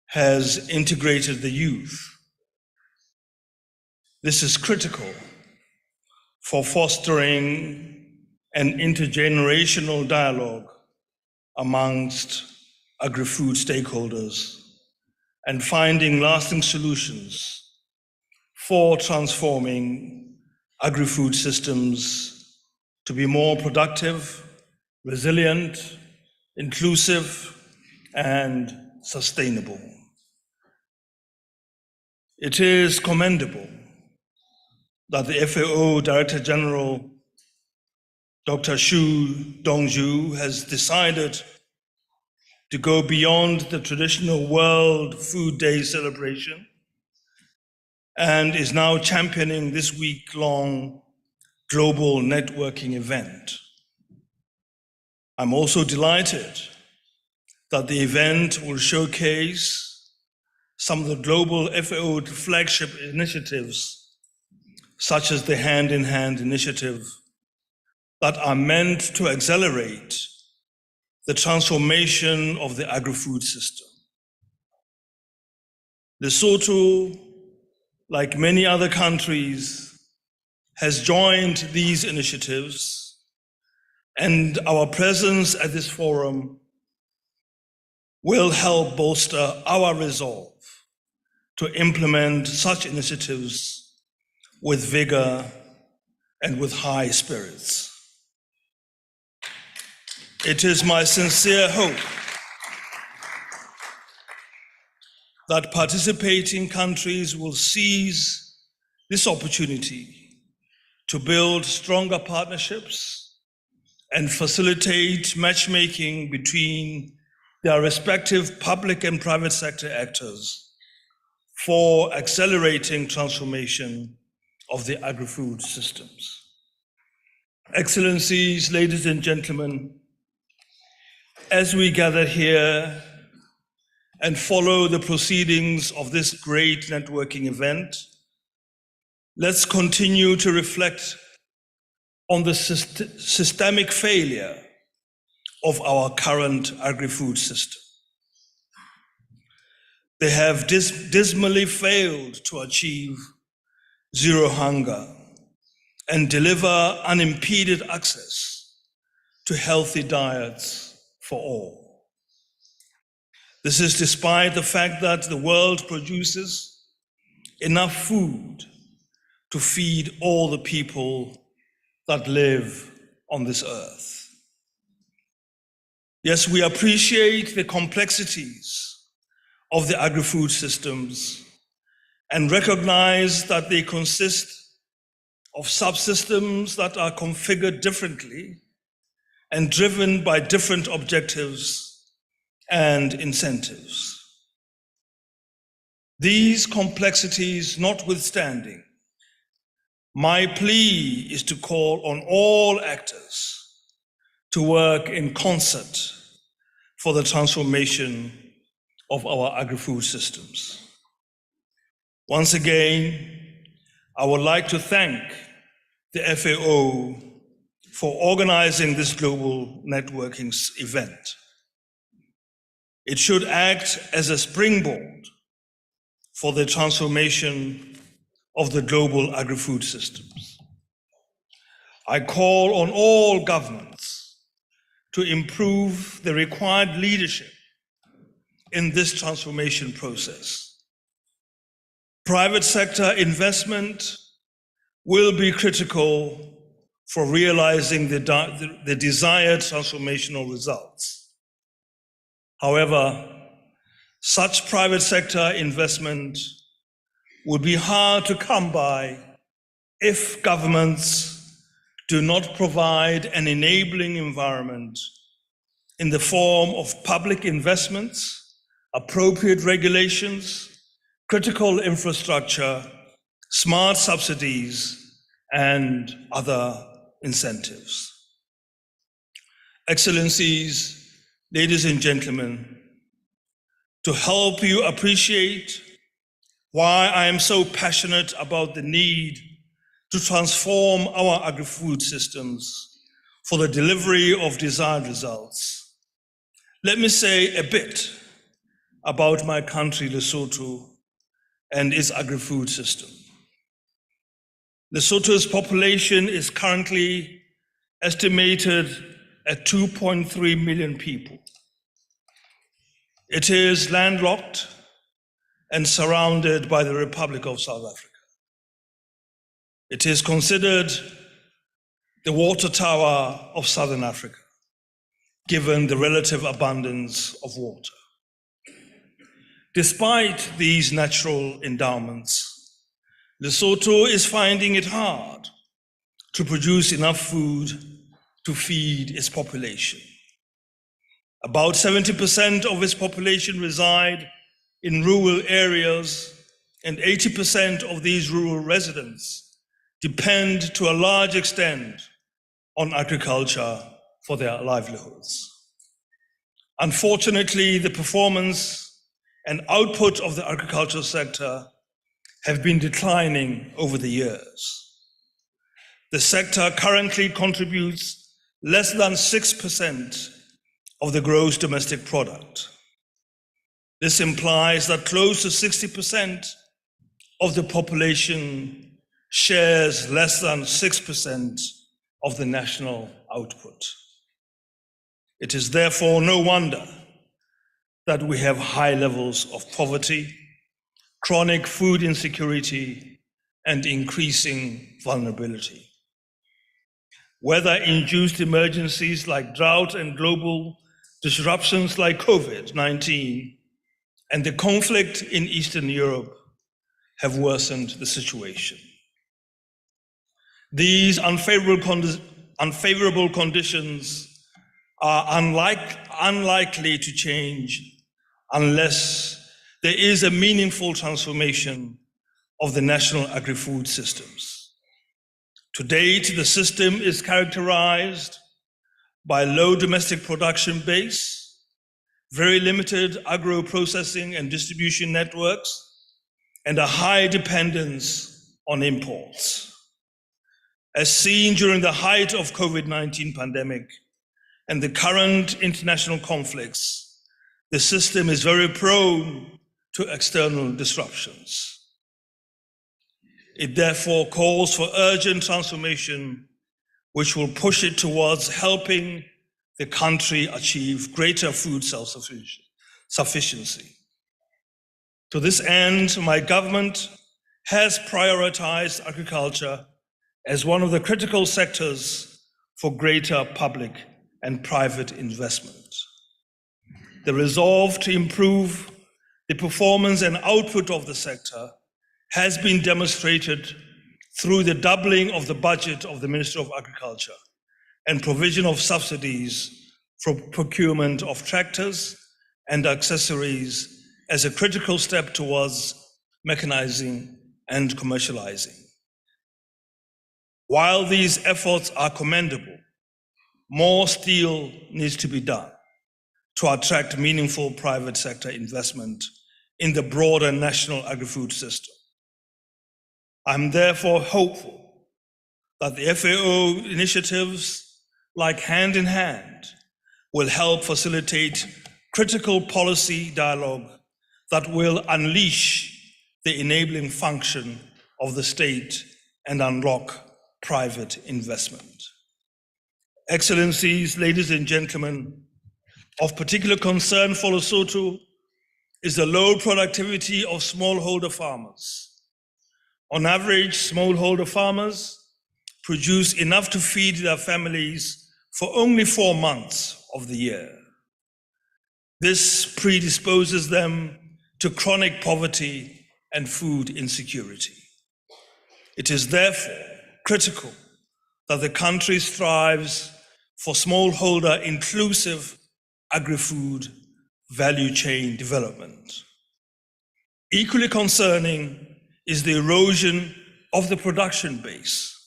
has integrated the youth. This is critical for fostering an intergenerational dialogue amongst agri-food stakeholders and finding lasting solutions for transforming agri-food systems to be more productive, resilient, inclusive, and sustainable. It is commendable that the FAO Director General, Dr. Xu Dongzhu, has decided to go beyond the traditional World Food Day celebration and is now championing this week-long global networking event. I'm also delighted that the event will showcase some of the global FAO flagship initiatives, such as the Hand in Hand initiative, that are meant to accelerate the transformation of the agri-food system. Lesotho, like many other countries, has joined these initiatives, and our presence at this forum will help bolster our resolve to implement such initiatives with vigor and with high spirits. It is my sincere hope that participating countries will seize this opportunity to build stronger partnerships and facilitate matchmaking between their respective public and private sector actors for accelerating transformation of the agri-food systems. Excellencies, ladies and gentlemen, as we gather here and follow the proceedings of this great networking event, let's continue to reflect on the systemic failure of our current agri-food system. They have dismally failed to achieve zero hunger and deliver unimpeded access to healthy diets for all. This is despite the fact that the world produces enough food to feed all the people that live on this earth. Yes, we appreciate the complexities of the agri-food systems and recognize that they consist of subsystems that are configured differently and driven by different objectives and incentives. These complexities notwithstanding, my plea is to call on all actors to work in concert for the transformation of our agri-food systems. Once again, I would like to thank the FAO for organizing this global networking event. It should act as a springboard for the transformation of the global agri-food systems. I call on all governments to improve the required leadership in this transformation process. Private sector investment will be critical for realizing the desired transformational results. However, such private sector investment would be hard to come by if governments do not provide an enabling environment in the form of public investments, appropriate regulations, critical infrastructure, smart subsidies, and other incentives. Excellencies, ladies and gentlemen, to help you appreciate why I am so passionate about the need to transform our agri-food systems for the delivery of desired results, let me say a bit about my country, Lesotho, and its agri-food system. Lesotho's population is currently estimated at 2.3 million people. It is landlocked and surrounded by the Republic of South Africa. It is considered the water tower of Southern Africa, given the relative abundance of water. Despite these natural endowments, Lesotho is finding it hard to produce enough food to feed its population. About 70% of its population reside in rural areas, and 80% of these rural residents depend to a large extent on agriculture for their livelihoods. Unfortunately, the performance and output of the agricultural sector have been declining over the years. The sector currently contributes less than 6% of the gross domestic product. This implies that close to 60% of the population shares less than 6% of the national output. It is therefore no wonder that we have high levels of poverty, chronic food insecurity, and increasing vulnerability. Weather-induced emergencies like drought and global disruptions like COVID-19 and the conflict in Eastern Europe have worsened the situation. These unfavorable conditions are unlikely to change unless there is a meaningful transformation of the national agri-food systems. To date, the system is characterized by low domestic production base, very limited agro-processing and distribution networks, and a high dependence on imports. As seen during the height of COVID-19 pandemic and the current international conflicts, the system is very prone to external disruptions. It therefore calls for urgent transformation, which will push it towards helping the country achieve greater food self-sufficiency. To this end, my government has prioritized agriculture as one of the critical sectors for greater public and private investment. The resolve to improve the performance and output of the sector has been demonstrated through the doubling of the budget of the Ministry of Agriculture and provision of subsidies for procurement of tractors and accessories as a critical step towards mechanizing and commercializing. While these efforts are commendable, more still needs to be done to attract meaningful private sector investment in the broader national agri-food system. I'm therefore hopeful that the FAO initiatives like Hand in Hand will help facilitate critical policy dialogue that will unleash the enabling function of the state and unlock private investment. Excellencies, ladies and gentlemen, of particular concern for Lesotho is the low productivity of smallholder farmers. On average, smallholder farmers produce enough to feed their families for only 4 months of the year. This predisposes them to chronic poverty and food insecurity. It is therefore critical that the country strives for smallholder inclusive agri-food value chain development. Equally concerning is the erosion of the production base.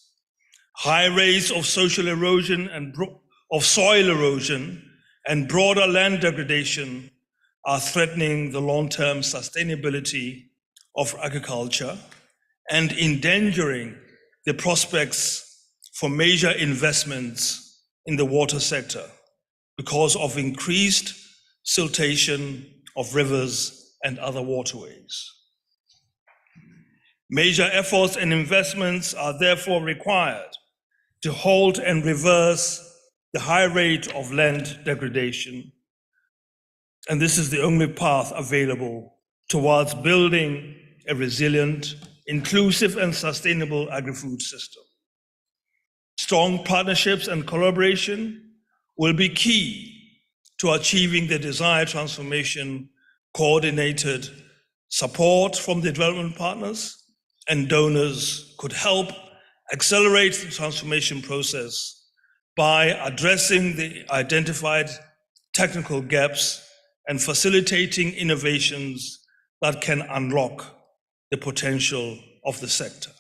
High rates of social erosion and of soil erosion and broader land degradation are threatening the long-term sustainability of agriculture and endangering the prospects for major investments in the water sector because of increased siltation of rivers and other waterways. Major efforts and investments are therefore required to halt and reverse the high rate of land degradation. And this is the only path available towards building a resilient inclusive and sustainable agri-food system. Strong partnerships and collaboration will be key to achieving the desired transformation. Coordinated support from the development partners and donors could help accelerate the transformation process by addressing the identified technical gaps and facilitating innovations that can unlock the potential of the sector.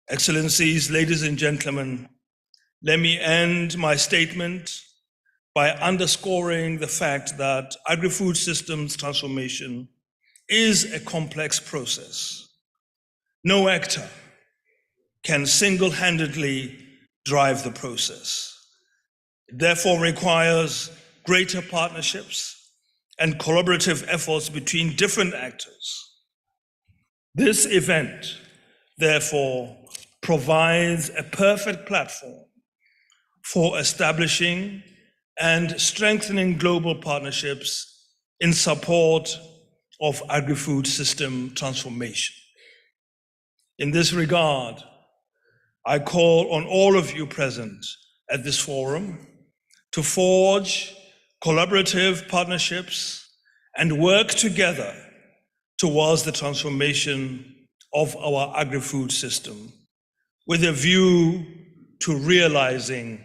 Excellencies, ladies and gentlemen, let me end my statement by underscoring the fact that agri-food systems transformation is a complex process. No actor can single-handedly drive the process. It therefore requires greater partnerships and collaborative efforts between different actors. This event, therefore, provides a perfect platform for establishing and strengthening global partnerships in support of agri-food system transformation. In this regard, I call on all of you present at this forum to forge collaborative partnerships and work together towards the transformation of our agri-food system with a view to realizing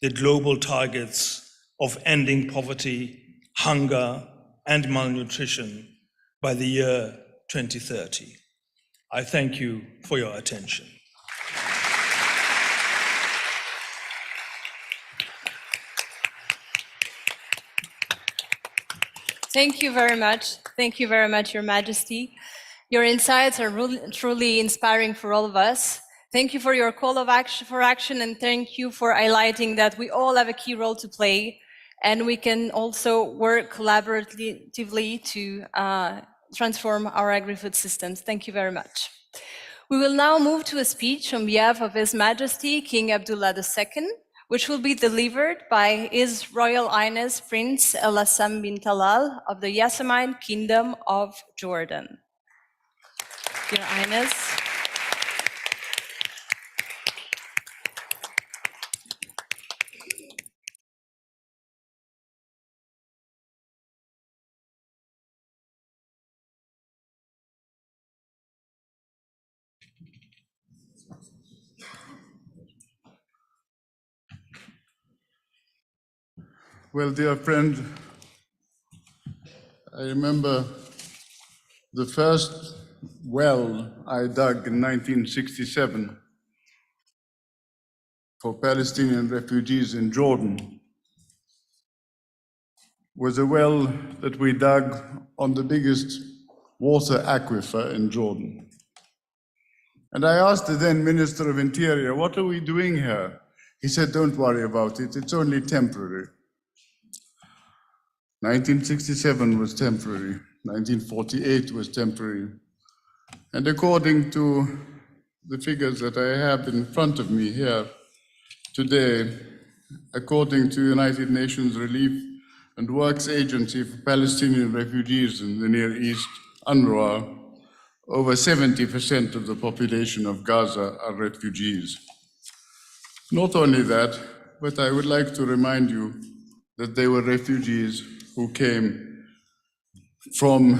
the global targets of ending poverty, hunger, and malnutrition by the year 2030. I thank you for your attention. Thank you very much. Thank you very much, Your Majesty. Your insights are truly inspiring for all of us. Thank you for your call of action, and thank you for highlighting that we all have a key role to play, and we can also work collaboratively to transform our agri-food systems. Thank you very much. We will now move to a speech on behalf of His Majesty King Abdullah II, which will be delivered by His Royal Highness Prince El Hassan bin Talal of the Yassamine Kingdom of Jordan. Your Highness. Well, dear friend, I remember the first well I dug in 1967 for Palestinian refugees in Jordan was a well that we dug on the biggest water aquifer in Jordan. And I asked the then Minister of Interior, what are we doing here? He said, don't worry about it, it's only temporary. 1967 was temporary, 1948 was temporary. And according to the figures that I have in front of me here today, according to United Nations Relief and Works Agency for Palestinian Refugees in the Near East, UNRWA, over 70% of the population of Gaza are refugees. Not only that, but I would like to remind you that they were refugees who came from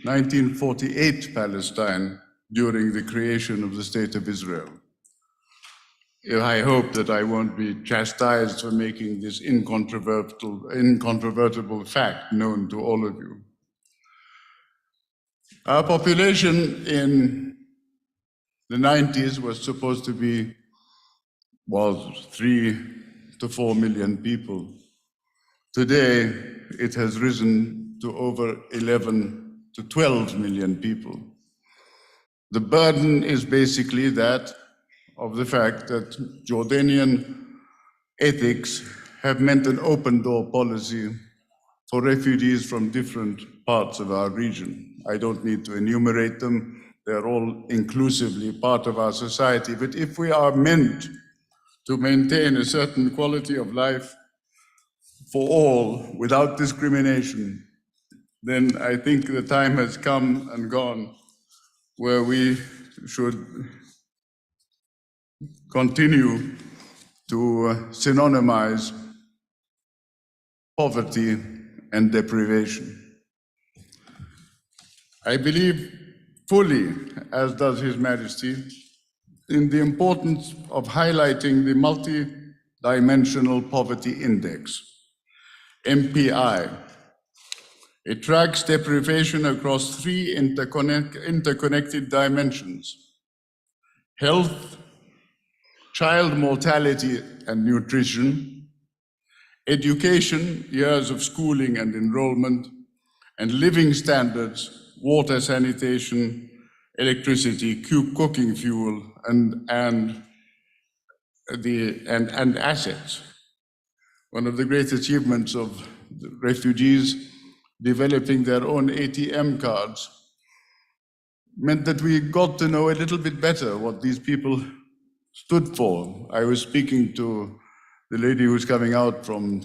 1948 Palestine during the creation of the State of Israel. I hope that I won't be chastised for making this incontrovertible fact known to all of you. Our population in the 90s was supposed to be 3 to 4 million people. Today, it has risen to over 11 to 12 million people. The burden is basically that of the fact that Jordanian ethics have meant an open door policy for refugees from different parts of our region. I don't need to enumerate them. They're all inclusively part of our society. But if we are meant to maintain a certain quality of life for all without discrimination, then I think the time has come and gone where we should continue to synonymize poverty and deprivation. I believe fully, as does His Majesty, in the importance of highlighting the Multi-Dimensional Poverty Index, MPI. It tracks deprivation across three interconnected dimensions: health, child mortality and nutrition, education, years of schooling and enrollment, and living standards, water, sanitation, electricity, cooking fuel, and assets. One of the great achievements of the refugees developing their own ATM cards meant that we got to know a little bit better what these people stood for. I was speaking to the lady who's coming out from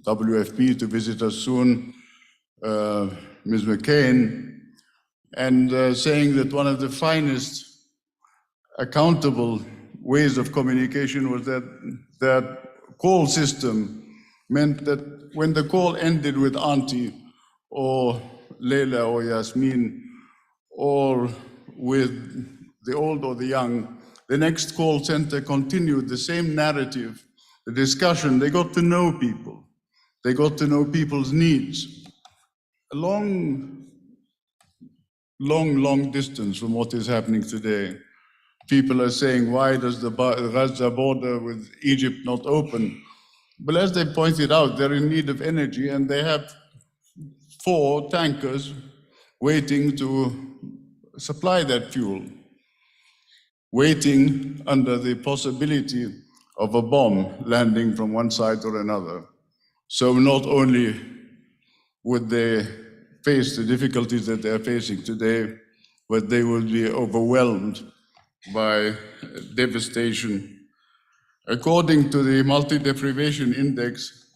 WFP to visit us soon, Ms. McCain, and saying that one of the finest accountable ways of communication was that call system meant that when the call ended with Auntie or Leila or Yasmin or with the old or the young, the next call center continued the same narrative, the discussion. They got to know people. They got to know people's needs. A long distance from what is happening today. People are saying, why does the Gaza border with Egypt not open? But as they pointed out, they're in need of energy, and they have 4 tankers waiting to supply that fuel, waiting under the possibility of a bomb landing from one side or another. So not only would they face the difficulties that they're facing today, but they will be overwhelmed by devastation. According to the Multi-Deprivation Index,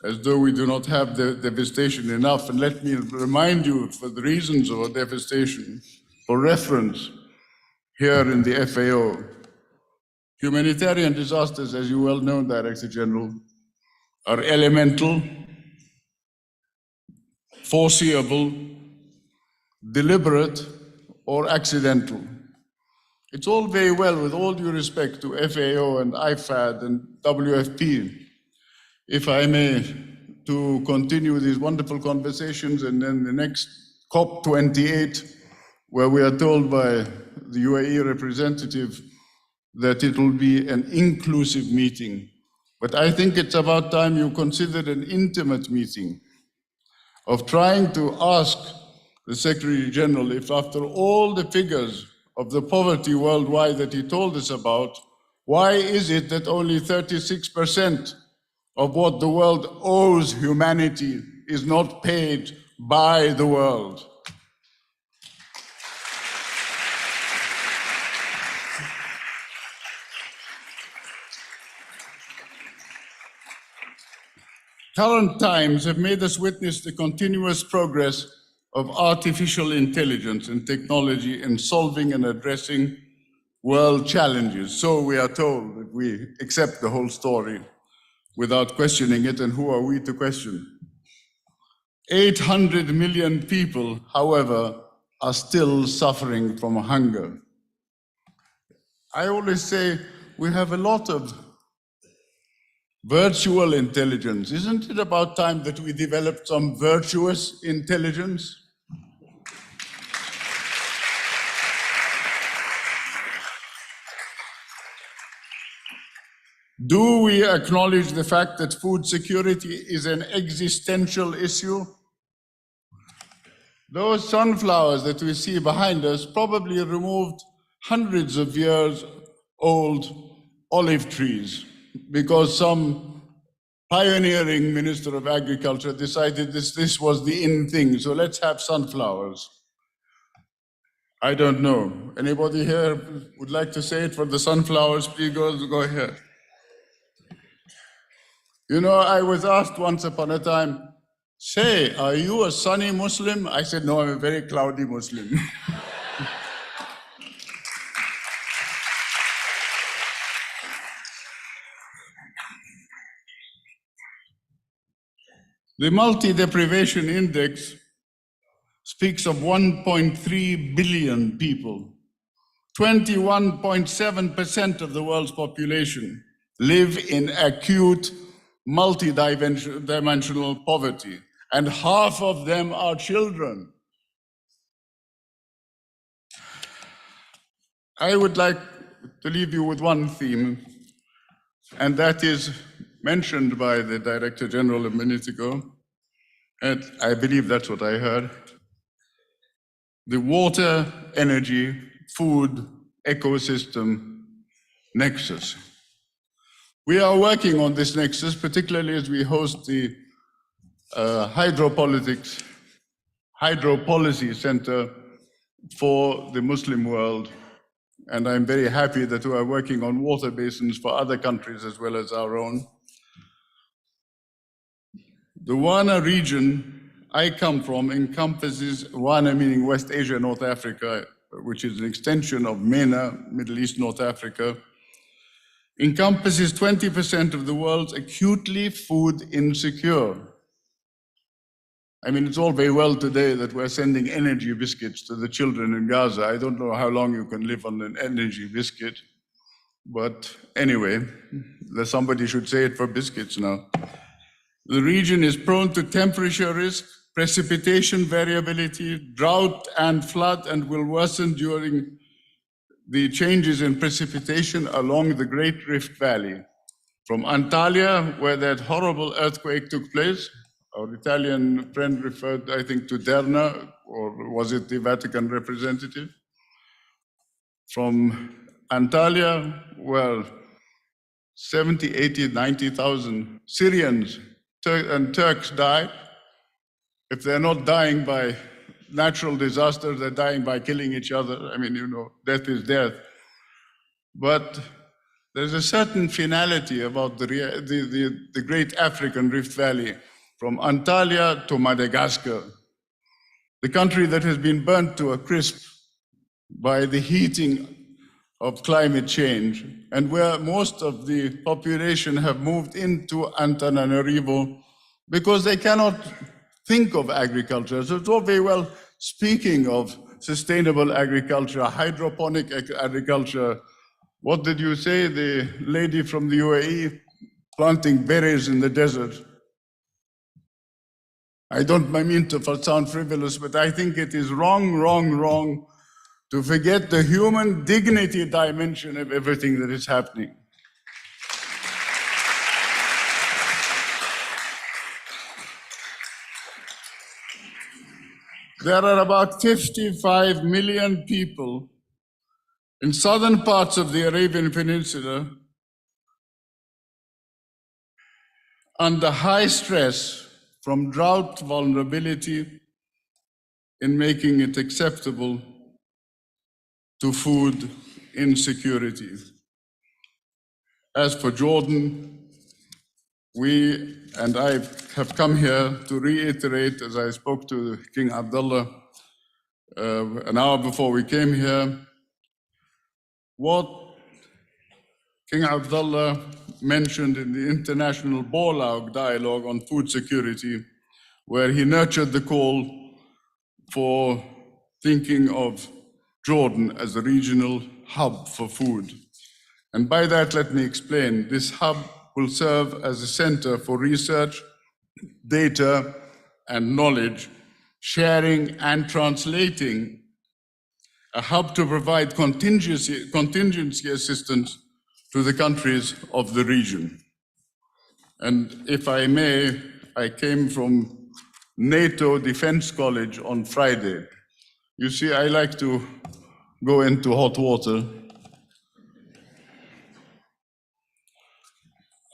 as though we do not have the devastation enough, and let me remind you for the reasons of devastation, for reference, here in the FAO, humanitarian disasters, as you well know, Director General, are elemental, foreseeable, deliberate, or accidental. It's all very well, with all due respect to FAO and IFAD and WFP, if I may, to continue these wonderful conversations, and then the next COP28, where we are told by the UAE representative that it will be an inclusive meeting. But I think it's about time you considered an intimate meeting of trying to ask the Secretary General if, after all the figures of the poverty worldwide that he told us about, why is it that only 36% of what the world owes humanity is not paid by the world? Current times have made us witness the continuous progress of artificial intelligence and technology in solving and addressing world challenges. So we are told, that we accept the whole story without questioning it, and who are we to question? 800 million people, however, are still suffering from hunger. I always say we have a lot of virtual intelligence. Isn't it about time that we developed some virtuous intelligence? Do we acknowledge the fact that food security is an existential issue? Those sunflowers that we see behind us probably removed hundreds of years old olive trees because some pioneering Minister of Agriculture decided this was the in thing, so let's have sunflowers. I don't know. Anybody here would like to say it for the sunflowers? Please go ahead. You know, I was asked once upon a time, say, are you a sunny Muslim? I said, no, I'm a very cloudy Muslim. The multi-deprivation index speaks of 1.3 billion people. 21.7% of the world's population live in acute multi-dimensional poverty, and half of them are children. I would like to leave you with one theme, and that is mentioned by the Director General a minute ago, and I believe that's what I heard. The water, energy, food, ecosystem nexus. We are working on this nexus, particularly as we host the Hydropolicy Center for the Muslim world. And I'm very happy that we are working on water basins for other countries as well as our own. The Wana region I come from encompasses, Wana meaning West Asia, North Africa, which is an extension of MENA, Middle East, North Africa, encompasses 20% of the world's acutely food insecure. I mean, it's all very well today that we're sending energy biscuits to the children in Gaza. I don't know how long you can live on an energy biscuit, but anyway, somebody should say it for biscuits now. The region is prone to temperature risk, precipitation variability, drought and flood, and will worsen during the changes in precipitation along the Great Rift Valley. From Antalya, where that horrible earthquake took place, our Italian friend referred, I think, to Derna, or was it the Vatican representative? From Antalya, well, 70, 80, 90,000 Syrians and Turks died. If they're not dying by natural disasters, they're dying by killing each other. I mean, you know, death is death. But there's a certain finality about the great African Rift Valley, from Antalya to Madagascar, the country that has been burnt to a crisp by the heating of climate change, and where most of the population have moved into Antananarivo because they cannot think of agriculture. So it's all very well speaking of sustainable agriculture, hydroponic agriculture. What did you say, the lady from the UAE planting berries in the desert? I don't mean to sound frivolous, but I think it is wrong to forget the human dignity dimension of everything that is happening. There are about 55 million people in southern parts of the Arabian Peninsula under high stress from drought vulnerability in making it acceptable to food insecurity. As for Jordan, we and I have come here to reiterate, as I spoke to King Abdullah an hour before we came here, what King Abdullah mentioned in the International Borlaug Dialogue on Food Security, where he nurtured the call for thinking of Jordan as a regional hub for food. And by that, let me explain. This hub will serve as a center for research, data, and knowledge, sharing and translating, a hub to provide contingency assistance to the countries of the region. And if I may, I came from NATO Defense College on Friday. You see, I like to go into hot water.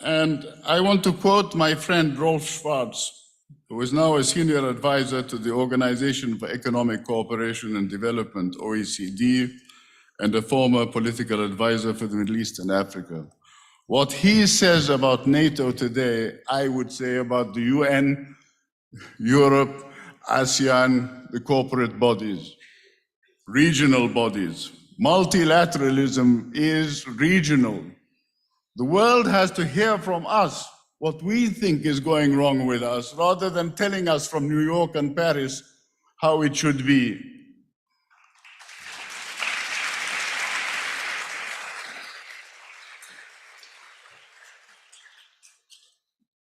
And I want to quote my friend Rolf Schwarz, who is now a senior advisor to the Organization for Economic Cooperation and Development, OECD, and a former political advisor for the Middle East and Africa. What he says about NATO today, I would say about the UN, Europe, ASEAN, the corporate bodies, regional bodies. Multilateralism is regional. The world has to hear from us what we think is going wrong with us, rather than telling us from New York and Paris how it should be.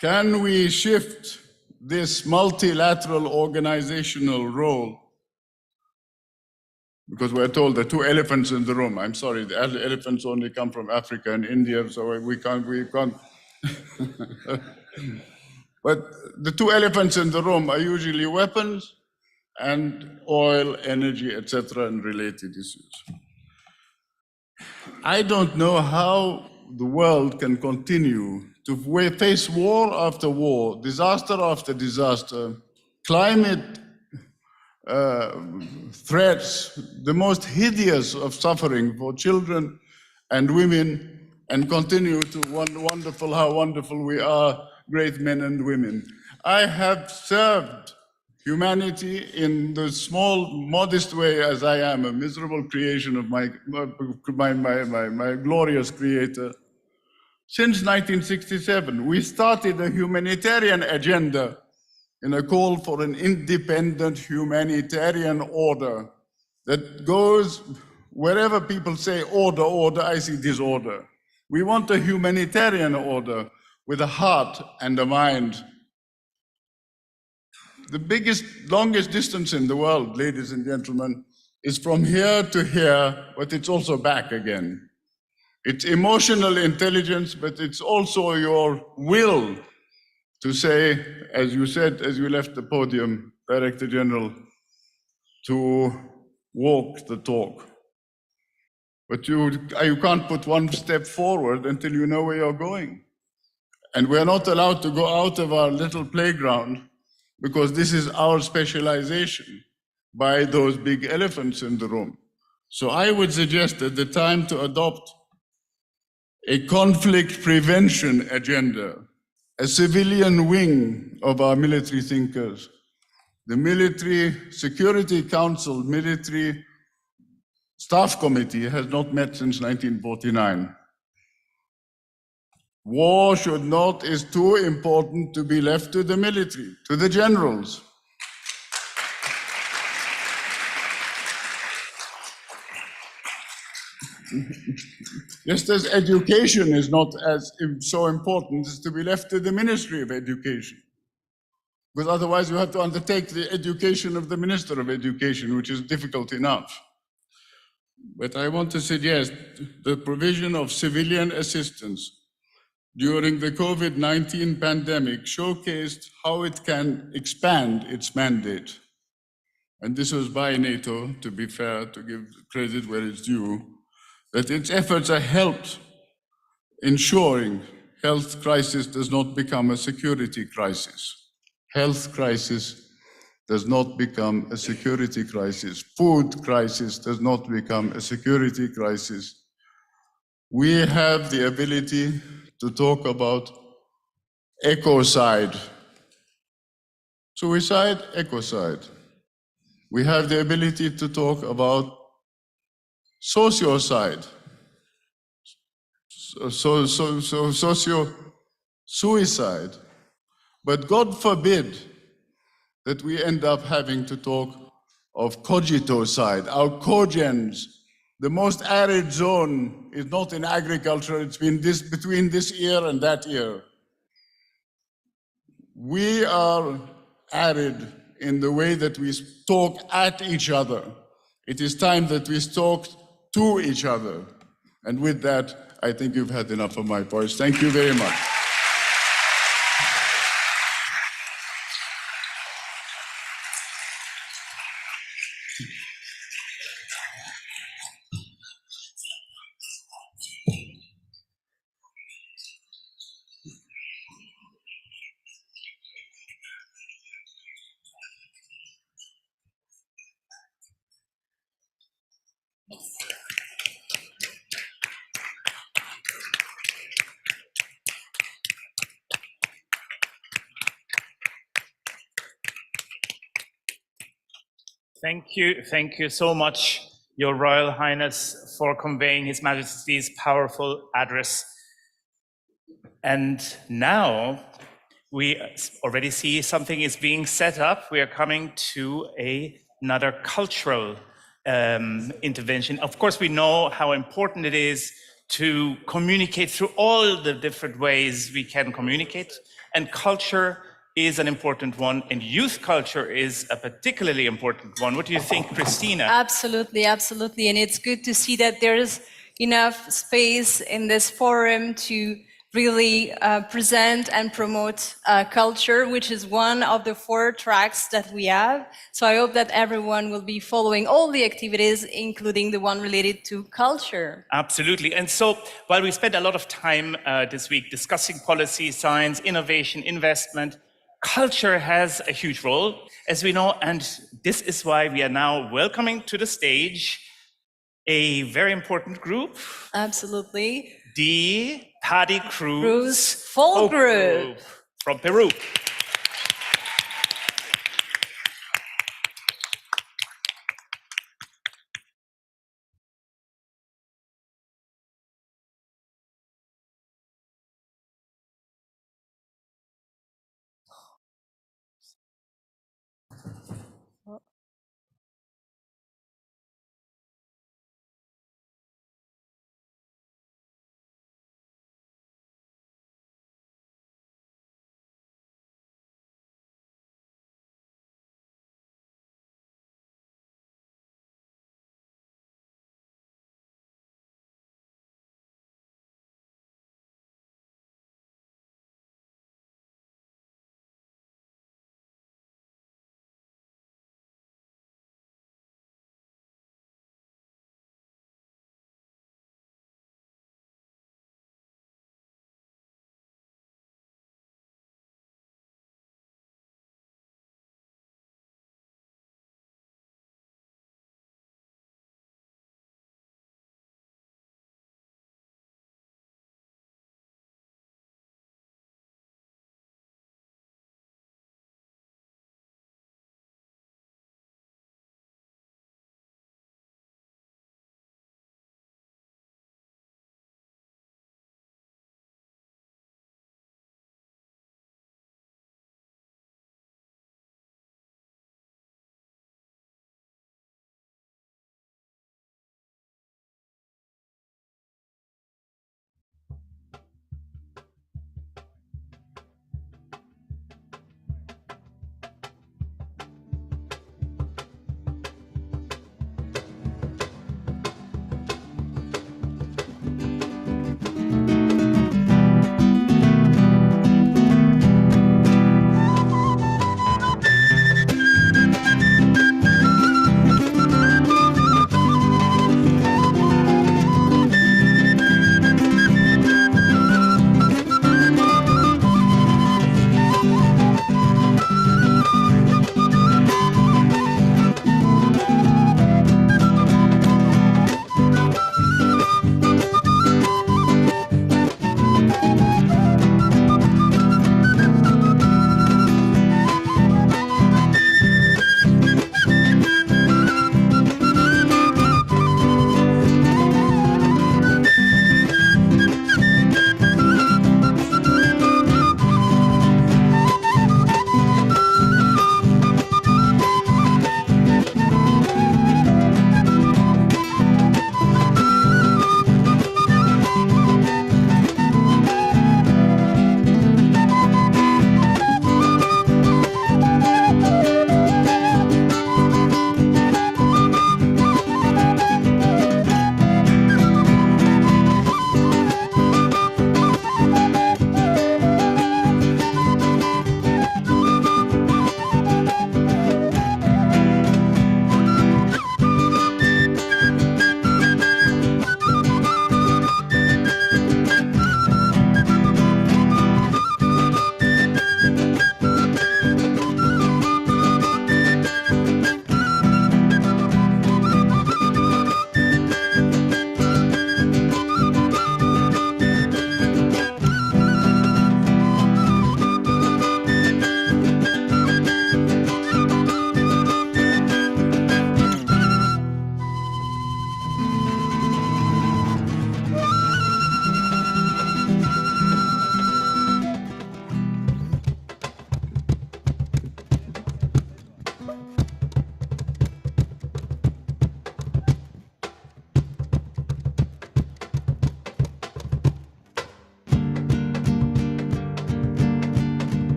Can we shift this multilateral organizational role? Because we're told there are two elephants in the room. I'm sorry, the elephants only come from Africa and India, so we can't. But the two elephants in the room are usually weapons and oil, energy, etc., and related issues. I don't know how the world can continue to face war after war, disaster after disaster, climate threats, the most hideous of suffering for children and women, and continue to wonderful, how wonderful we are, great men and women. I have served humanity in the small, modest way as I am, a miserable creation of my glorious creator. Since 1967, we started a humanitarian agenda in a call for an independent humanitarian order that goes wherever people say order, order, I see disorder. We want a humanitarian order with a heart and a mind. The biggest, longest distance in the world, ladies and gentlemen, is from here to here, but it's also back again. It's emotional intelligence, but it's also your will to say, as you said, as you left the podium, Director General, to walk the talk. But you can't put one step forward until you know where you're going. And we're not allowed to go out of our little playground because this is our specialization by those big elephants in the room. So I would suggest at the time to adopt a conflict prevention agenda, a civilian wing of our military thinkers. The Military Security Council, Military Staff Committee has not met since 1949. War is too important to be left to the military, to the generals. Just as education is not as so important as to be left to the Ministry of Education. Because otherwise you have to undertake the education of the Minister of Education, which is difficult enough. But I want to suggest the provision of civilian assistance during the COVID-19 pandemic showcased how it can expand its mandate. And this was by NATO, to be fair, to give credit where it's due, that its efforts are helped ensuring health crisis does not become a security crisis. Health crisis does not become a security crisis. Food crisis does not become a security crisis. We have the ability to talk about ecocide. Suicide, ecocide. We have the ability to talk about sociocide. Suicide. But God forbid that we end up having to talk of cogitocide, our cogens. The most arid zone is not in agriculture, it's been between this ear and that ear. We are arid in the way that we talk at each other. It is time that we talk to each other. And with that, I think you've had enough of my voice. Thank you very much. Thank you so much, Your Royal Highness, for conveying His Majesty's powerful address. And now we already see something is being set up. We are coming to another cultural intervention. Of course, we know how important it is to communicate through all the different ways we can communicate. And culture is an important one, and youth culture is a particularly important one. What do you think, Christina? Absolutely, absolutely. And it's good to see that there's enough space in this forum to really present and promote culture, which is one of the 4 tracks that we have. So I hope that everyone will be following all the activities, including the one related to culture. Absolutely. And so while we spent a lot of time this week discussing policy, science, innovation, investment, culture has a huge role, as we know, and this is why we are now welcoming to the stage a very important group. Absolutely. The Paddy Cruz Cruz Folk Group from Peru.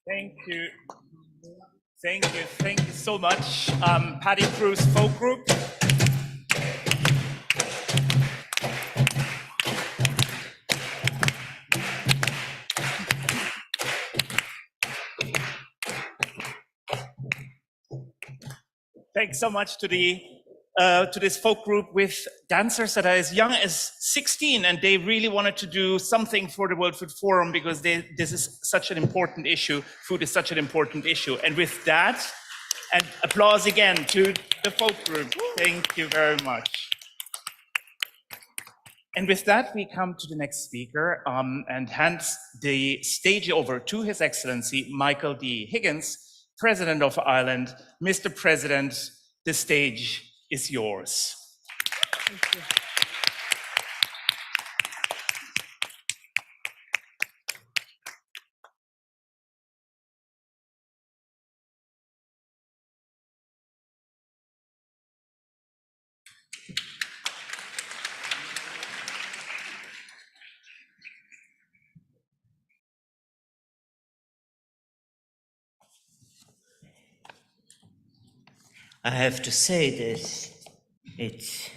Thank you. Thank you so much. Paddy Cruz Folk Group. Thanks so much to this folk group with dancers that are as young as 16, and they really wanted to do something for the World Food Forum because this is such an important issue. Food is such an important issue. And with that, and applause again to the folk group. Thank you very much. And with that, we come to the next speaker and hands the stage over to His Excellency Michael D. Higgins, President of Ireland. Mr. President, the stage is yours. Thank you. I have to say that it's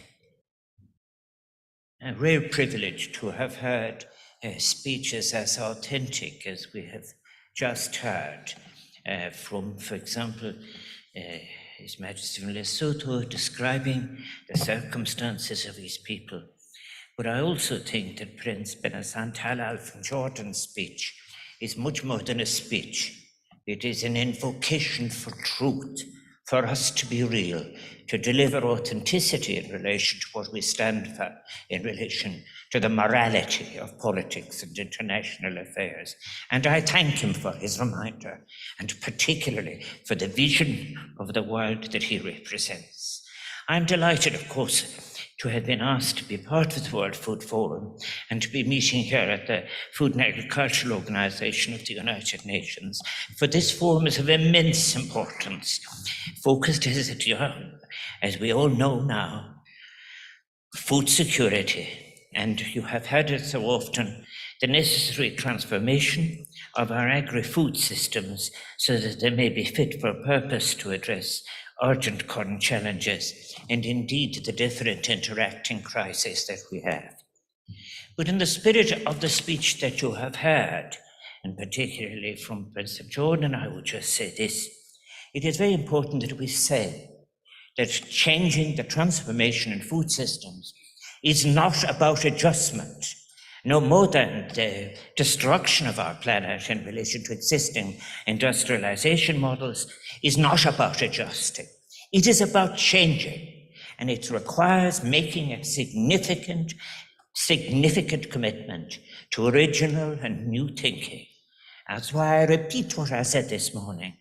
a rare privilege to have heard speeches as authentic as we have just heard from, for example, His Majesty from Lesotho describing the circumstances of his people. But I also think that Prince Benazant Halal from Jordan's speech is much more than a speech. It is an invocation for truth, for us to be real, to deliver authenticity in relation to what we stand for, in relation to the morality of politics and international affairs. And I thank him for his reminder, and particularly for the vision of the world that he represents. I'm delighted, of course, to have been asked to be part of the World Food Forum and to be meeting here at the Food and Agricultural Organization of the United Nations. For this forum is of immense importance, focused as we all know now, food security, and you have heard it so often, the necessary transformation of our agri-food systems so that they may be fit for purpose to address urgent current challenges, and indeed the different interacting crises that we have. But in the spirit of the speech that you have heard, and particularly from Prince of Jordan, I would just say this. It is very important that we say that changing the transformation in food systems is not about adjustment, no more than the destruction of our planet in relation to existing industrialization models is not about adjusting. It is about changing, and it requires making a significant commitment to original and new thinking. That's why I repeat what I said this morning.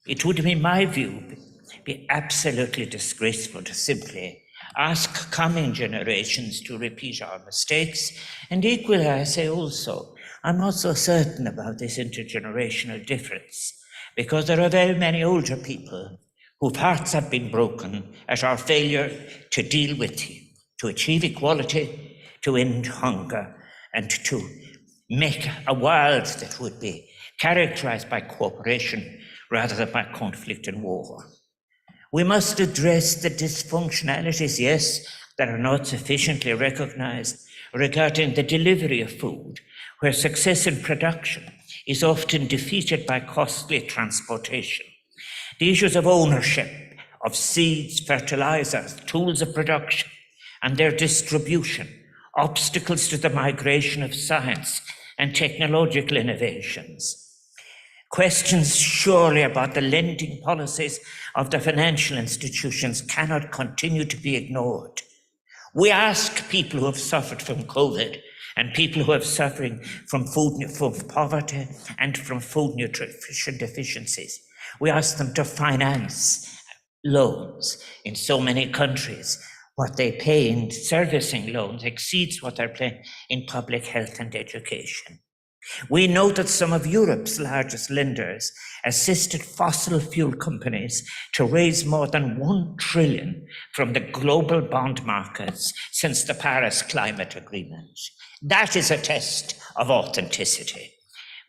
It would, in my view, be absolutely disgraceful to simply ask coming generations to repeat our mistakes. And equally, I say also, I'm not so certain about this intergenerational difference, because there are very many older people whose hearts have been broken at our failure to deal with, to achieve equality, to end hunger, and to make a world that would be characterized by cooperation rather than by conflict and war. We must address the dysfunctionalities, yes, that are not sufficiently recognized regarding the delivery of food, where success in production is often defeated by costly transportation. The issues of ownership of seeds, fertilizers, tools of production, and their distribution, obstacles to the migration of science and technological innovations. Questions surely about the lending policies of the financial institutions cannot continue to be ignored. We ask people who have suffered from COVID and people who are suffering from poverty and from food nutrition deficiencies, we ask them to finance loans. In so many countries, what they pay in servicing loans exceeds what they're paying in public health and education. We know that some of Europe's largest lenders assisted fossil fuel companies to raise more than 1 trillion from the global bond markets since the Paris Climate Agreement. That is a test of authenticity.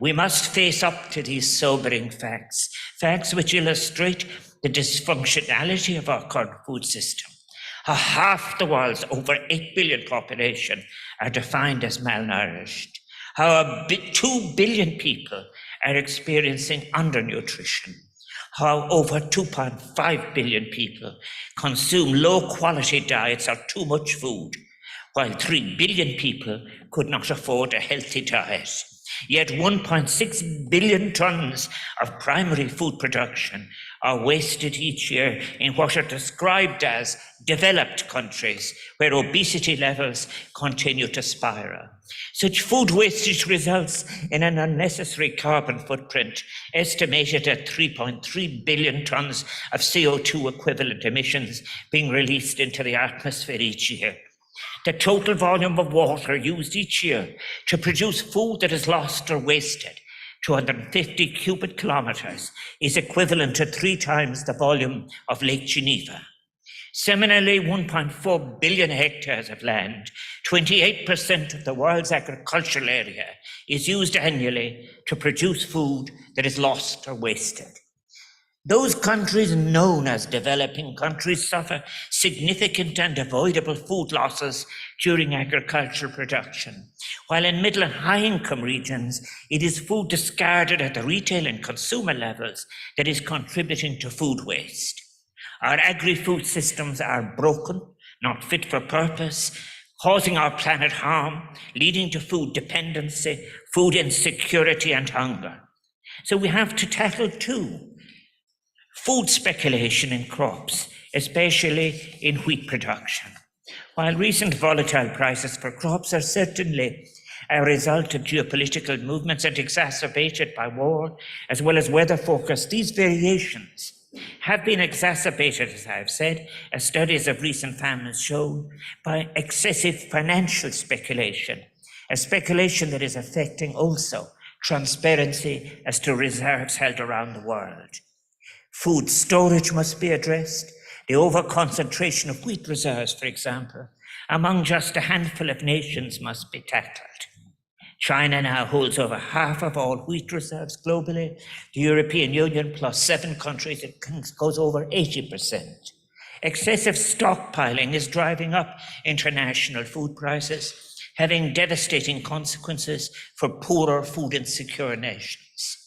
We must face up to these sobering facts, facts which illustrate the dysfunctionality of our current food system. How half the world's over 8 billion population are defined as malnourished. How 2 billion people are experiencing undernutrition. How over 2.5 billion people consume low-quality diets or too much food, while 3 billion people could not afford a healthy diet. Yet 1.6 billion tons of primary food production are wasted each year in what are described as developed countries, where obesity levels continue to spiral. Such food wastage results in an unnecessary carbon footprint estimated at 3.3 billion tons of CO2 equivalent emissions being released into the atmosphere each year. The total volume of water used each year to produce food that is lost or wasted, 250 cubic kilometers, is equivalent to 3 times the volume of Lake Geneva. Similarly, 1.4 billion hectares of land, 28% of the world's agricultural area, is used annually to produce food that is lost or wasted. Those countries known as developing countries suffer significant and avoidable food losses during agricultural production, while in middle and high-income regions, it is food discarded at the retail and consumer levels that is contributing to food waste. Our agri-food systems are broken, not fit for purpose, causing our planet harm, leading to food dependency, food insecurity, and hunger. So we have to tackle two: food speculation in crops, especially in wheat production. While recent volatile prices for crops are certainly a result of geopolitical movements and exacerbated by war, as well as weather forecasts, these variations have been exacerbated, as I have said, as studies of recent famines show, by excessive financial speculation, a speculation that is affecting also transparency as to reserves held around the world. Food storage must be addressed. The overconcentration of wheat reserves, for example, among just a handful of nations must be tackled. China now holds over half of all wheat reserves globally. The European Union plus 7 countries, it goes over 80%. Excessive stockpiling is driving up international food prices, having devastating consequences for poorer, food insecure nations.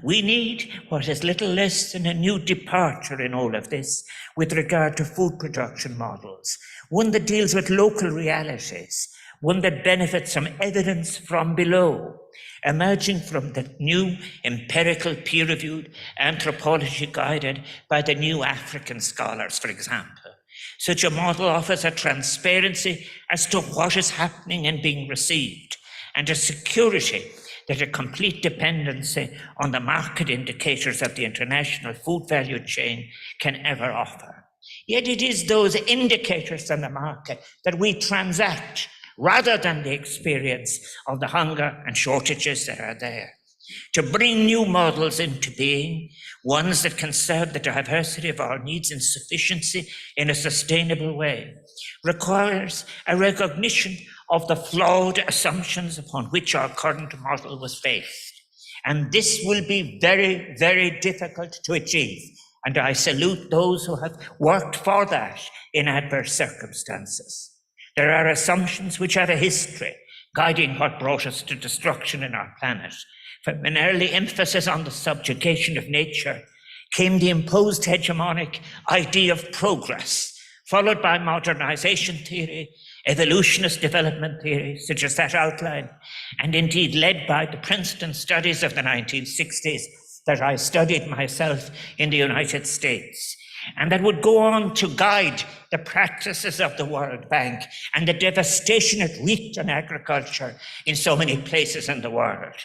We need what is little less than a new departure in all of this with regard to food production models, one that deals with local realities, one that benefits from evidence from below, emerging from the new empirical peer-reviewed anthropology guided by the new African scholars, for example. Such a model offers a transparency as to what is happening and being received, and a security that a complete dependency on the market indicators of the international food value chain can ever offer. Yet it is those indicators on the market that we transact, rather than the experience of the hunger and shortages that are there. To bring new models into being, ones that can serve the diversity of our needs and sufficiency in a sustainable way, requires a recognition of the flawed assumptions upon which our current model was based. And this will be very, very difficult to achieve. And I salute those who have worked for that in adverse circumstances. There are assumptions which have a history guiding what brought us to destruction in our planet. From an early emphasis on the subjugation of nature came the imposed hegemonic idea of progress, followed by modernization theory, evolutionist development theory, such as that outline, and indeed led by the Princeton studies of the 1960s that I studied myself in the United States. And that would go on to guide the practices of the World Bank and the devastation it wreaked on agriculture in so many places in the world.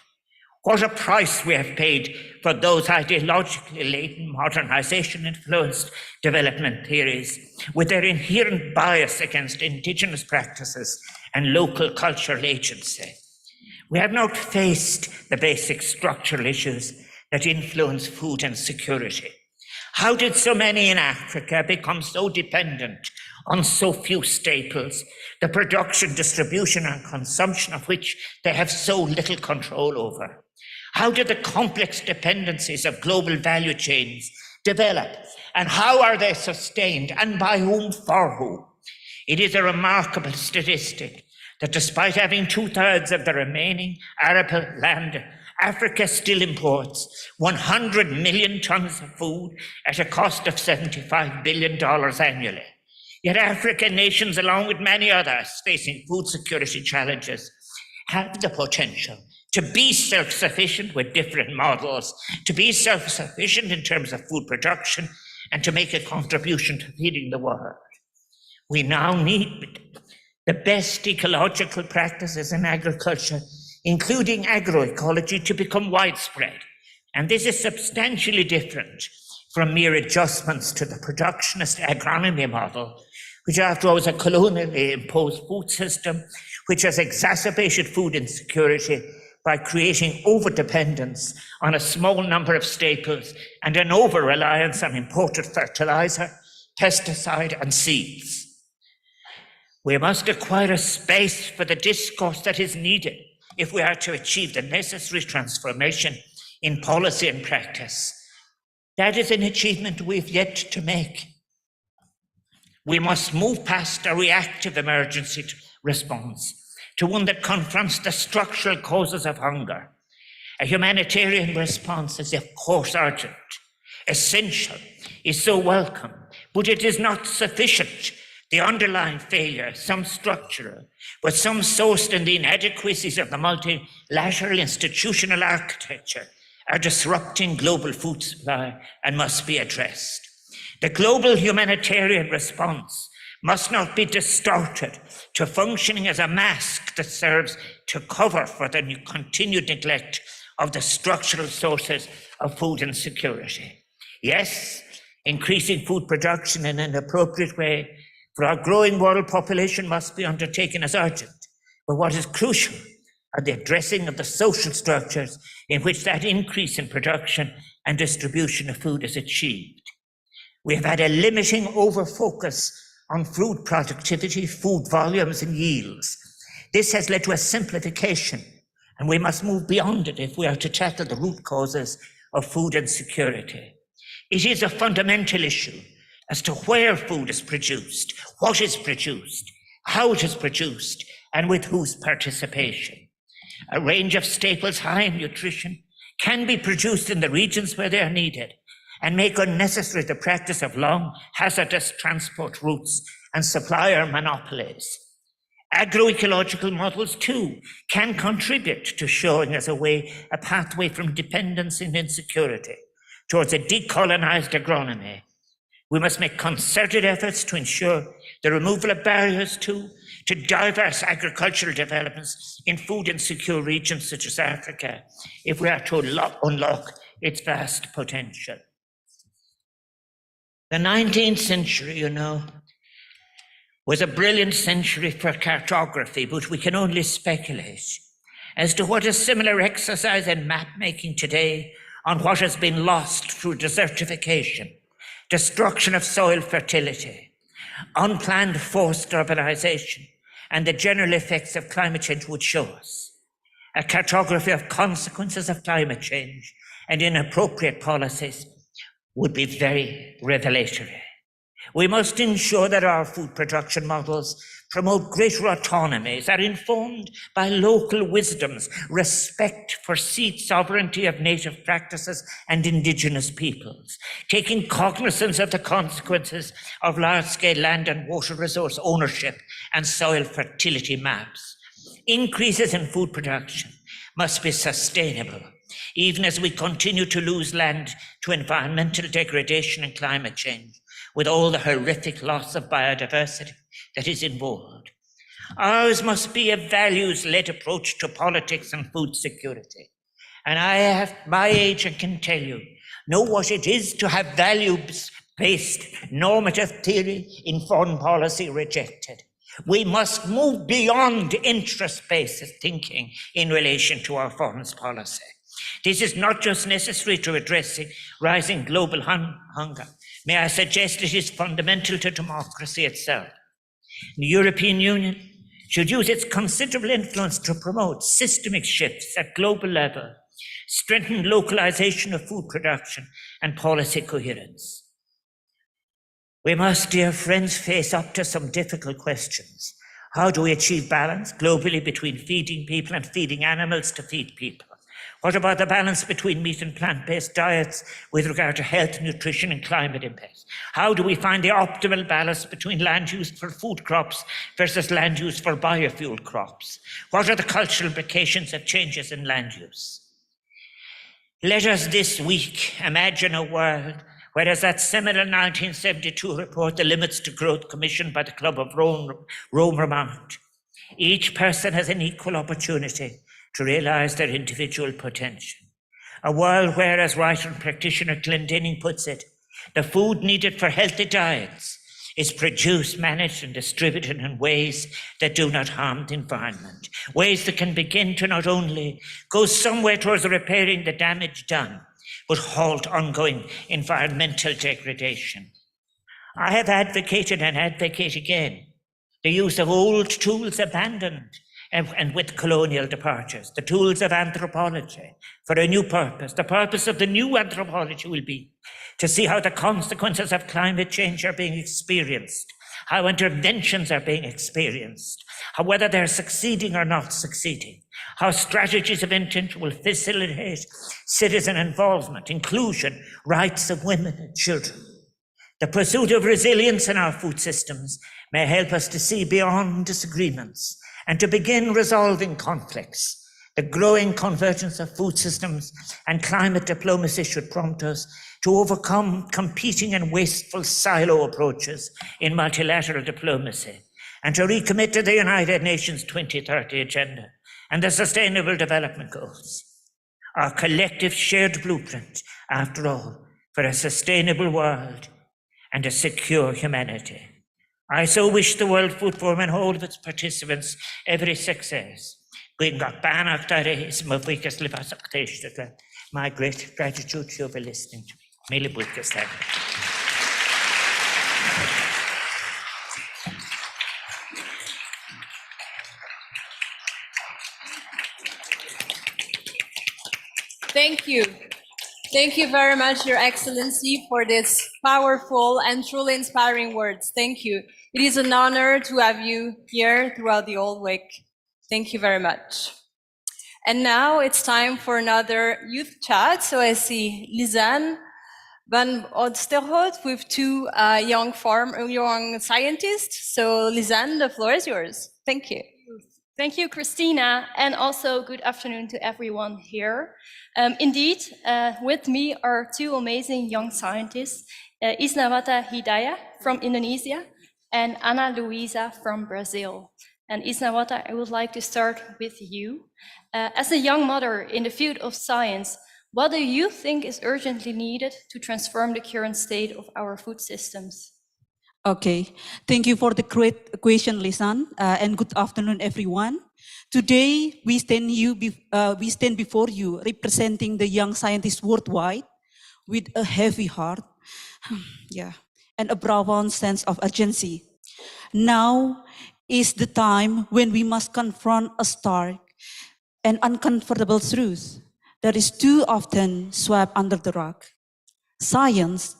What a price we have paid for those ideologically laden modernization-influenced development theories, with their inherent bias against indigenous practices and local cultural agency. We have not faced the basic structural issues that influence food insecurity. How did so many in Africa become so dependent on so few staples, the production, distribution, and consumption of which they have so little control over? How do the complex dependencies of global value chains develop, and how are they sustained, and by whom, for whom? It is a remarkable statistic that despite having 2/3 of the remaining arable land, Africa still imports 100 million tons of food at a cost of $75 billion annually. Yet African nations, along with many others facing food security challenges, have the potential to be self-sufficient with different models, to be self-sufficient in terms of food production, and to make a contribution to feeding the world. We now need the best ecological practices in agriculture, including agroecology, to become widespread. And this is substantially different from mere adjustments to the productionist agronomy model, which after all was a colonially imposed food system, which has exacerbated food insecurity by creating overdependence on a small number of staples and an over-reliance on imported fertilizer, pesticide, and seeds. We must acquire a space for the discourse that is needed if we are to achieve the necessary transformation in policy and practice. That is an achievement we've yet to make. We must move past a reactive emergency response to one that confronts the structural causes of hunger. A humanitarian response is, of course, urgent, essential, is so welcome, but it is not sufficient. The underlying failure, some structural, but some sourced in the inadequacies of the multilateral institutional architecture, are disrupting global food supply and must be addressed. The global humanitarian response must not be distorted to functioning as a mask that serves to cover for the continued neglect of the structural sources of food insecurity. Yes, increasing food production in an appropriate way for our growing world population must be undertaken as urgent. But what is crucial are the addressing of the social structures in which that increase in production and distribution of food is achieved. We have had a limiting over-focus on food productivity, food volumes, and yields. This has led to a simplification, and we must move beyond it if we are to tackle the root causes of food insecurity. It is a fundamental issue as to where food is produced, what is produced, how it is produced, and with whose participation. A range of staples high in nutrition can be produced in the regions where they are needed and make unnecessary the practice of long, hazardous transport routes and supplier monopolies. Agroecological models, too, can contribute to showing us a pathway from dependence and insecurity towards a decolonized agronomy. We must make concerted efforts to ensure the removal of barriers to diverse agricultural developments in food insecure regions such as Africa, if we are to unlock its vast potential. The 19th century, was a brilliant century for cartography, but we can only speculate as to what a similar exercise in map making today on what has been lost through desertification, destruction of soil fertility, unplanned forced urbanization, and the general effects of climate change would show us. A cartography of consequences of climate change and inappropriate policies would be very revelatory. We must ensure that our food production models promote greater autonomies, are informed by local wisdoms, respect for seed sovereignty of native practices and indigenous peoples, taking cognizance of the consequences of large-scale land and water resource ownership and soil fertility maps. Increases in food production must be sustainable, even as we continue to lose land to environmental degradation and climate change, with all the horrific loss of biodiversity that is involved. Ours must be a values-led approach to politics and food security. And I have my age and can tell you, know what it is to have values-based normative theory in foreign policy rejected. We must move beyond interest-based thinking in relation to our foreign policy. This is not just necessary to addressing rising global hunger. May I suggest it is fundamental to democracy itself. The European Union should use its considerable influence to promote systemic shifts at global level strengthen localization of food production, and policy coherence. We must, dear friends, face up to some difficult questions. How do we achieve balance globally between feeding people and feeding animals to feed people? What about the balance between meat and plant-based diets with regard to health, nutrition, and climate impact? How do we find the optimal balance between land use for food crops versus land use for biofuel crops? What are the cultural implications of changes in land use? Let us this week imagine a world where, as that seminal 1972 report, The Limits to Growth, commissioned by the Club of Rome remarked, each person has an equal opportunity to realize their individual potential. A world where, as writer and practitioner Glendinning puts it, the food needed for healthy diets is produced, managed, and distributed in ways that do not harm the environment, ways that can begin to not only go somewhere towards repairing the damage done, but halt ongoing environmental degradation. I have advocated and advocate again the use of old tools abandoned and with colonial departures, the tools of anthropology for a new purpose. The purpose of the new anthropology will be to see how the consequences of climate change are being experienced, how interventions are being experienced, how whether they're succeeding or not succeeding, how strategies of intent will facilitate citizen involvement, inclusion, rights of women and children. The pursuit of resilience in our food systems may help us to see beyond disagreements and to begin resolving conflicts. The growing convergence of food systems and climate diplomacy should prompt us to overcome competing and wasteful silo approaches in multilateral diplomacy and to recommit to the United Nations 2030 Agenda and the Sustainable Development Goals. Our collective shared blueprint, after all, for a sustainable world and a secure humanity. I so wish the World Food Forum and all of its participants every success. My great gratitude to you for listening to me. Mille buikas thank you. Thank you. Thank you very much, Your Excellency, for this powerful and truly inspiring words. Thank you. It is an honor to have you here throughout the whole week. Thank you very much. And now it's time for another youth chat. So I see Lisanne van Odsterhout with two young scientists. So Lisanne, the floor is yours. Thank you. Thank you, Christina, and also good afternoon to everyone here. Indeed, with me are two amazing young scientists, Isnawata Hidayah from Indonesia and Ana Luisa from Brazil. And Isnawata, I would like to start with you. As a young mother in the field of science, what do you think is urgently needed to transform the current state of our food systems? Okay, thank you for the great question, Lisanne, and good afternoon, everyone. Today, we stand before you representing the young scientists worldwide with a heavy heart, and a profound sense of urgency. Now is the time when we must confront a stark and uncomfortable truth that is too often swept under the rug. Science,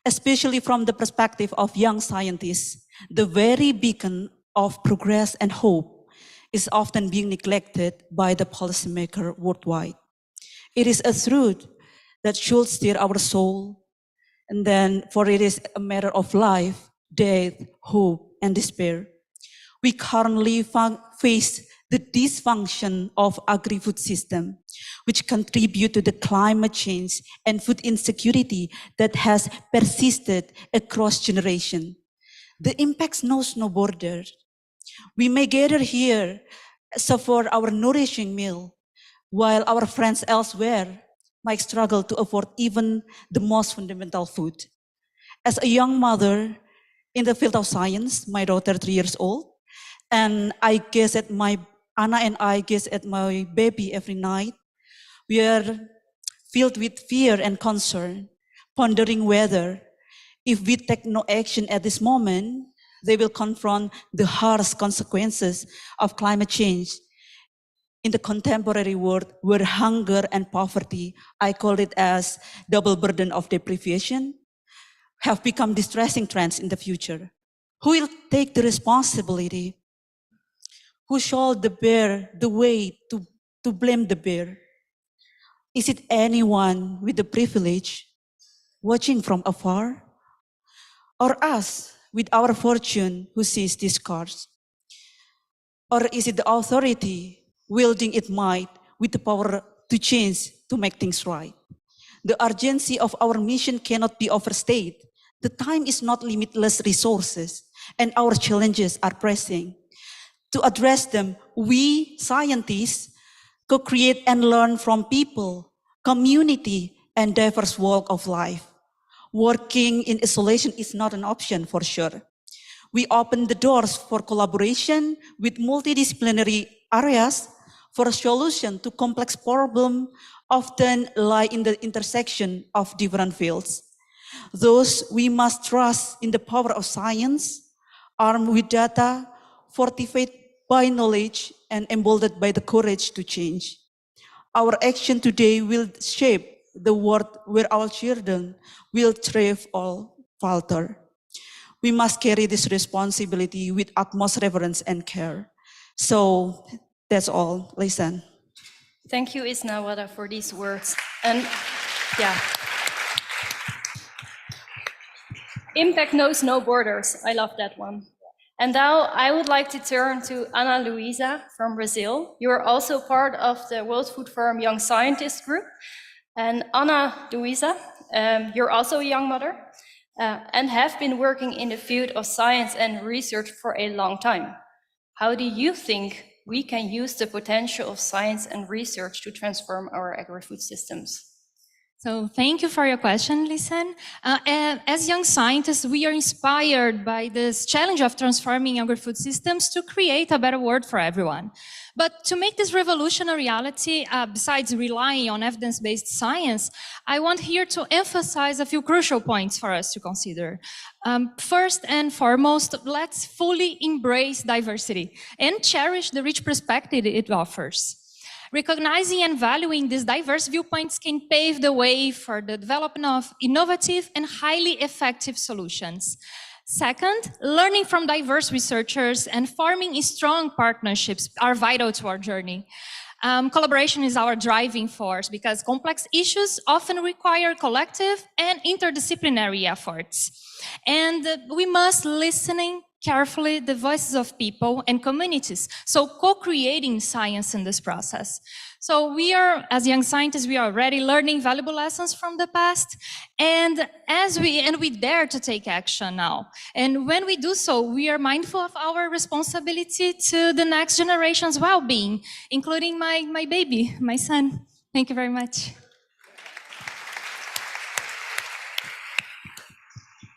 especially from the perspective of young scientists, the very beacon of progress and hope, is often being neglected by the policymaker worldwide. It is a truth that should stir our soul, and then for it is a matter of life, death, hope, and despair. We currently face the dysfunction of agri-food system, which contribute to the climate change and food insecurity that has persisted across generations. The impacts knows no border. We may gather here for our nourishing meal, while our friends elsewhere might struggle to afford even the most fundamental food. As a young mother in the field of science, my daughter 3 years old, and Anna and I gaze at my baby every night. We are filled with fear and concern, pondering whether, if we take no action at this moment, they will confront the harsh consequences of climate change in the contemporary world where hunger and poverty, I call it as double burden of deprivation, have become distressing trends in the future. Who will take the responsibility? Who shall bear the weight to blame the bear? Is it anyone with the privilege watching from afar? Or us with our fortune who sees these scars? Or is it the authority wielding its might with the power to change, to make things right? The urgency of our mission cannot be overstated. The time is not limitless resources, and our challenges are pressing. To address them, we scientists co-create and learn from people, community, and diverse walk of life. Working in isolation is not an option for sure. We open the doors for collaboration with multidisciplinary areas for a solution to complex problems often lie in the intersection of different fields. Thus, we must trust in the power of science, armed with data, fortified by knowledge, and emboldened by the courage to change. Our action today will shape the world where our children will thrive or falter. We must carry this responsibility with utmost reverence and care. So that's all. Listen. Thank you, Isnawata, for these words. And yeah. Impact knows no borders. I love that one. And now I would like to turn to Ana Luisa from Brazil. You are also part of the World Food Forum Young Scientists group. And Ana Luisa, you're also a young mother and have been working in the field of science and research for a long time. How do you think we can use the potential of science and research to transform our agri-food systems? So thank you for your question, Lisan. As young scientists, we are inspired by this challenge of transforming agri-food systems to create a better world for everyone. But to make this revolution a reality, besides relying on evidence-based science, I want here to emphasize a few crucial points for us to consider. First and foremost, let's fully embrace diversity and cherish the rich perspective it offers. Recognizing and valuing these diverse viewpoints can pave the way for the development of innovative and highly effective solutions. Second, learning from diverse researchers and forming strong partnerships are vital to our journey. Collaboration is our driving force because complex issues often require collective and interdisciplinary efforts. And we must listen carefully the voices of people and communities, so co-creating science in this process. So we are, as young scientists, we are already learning valuable lessons from the past, and we dare to take action now. And when we do so, we are mindful of our responsibility to the next generation's well-being, including my baby, my son. Thank you very much.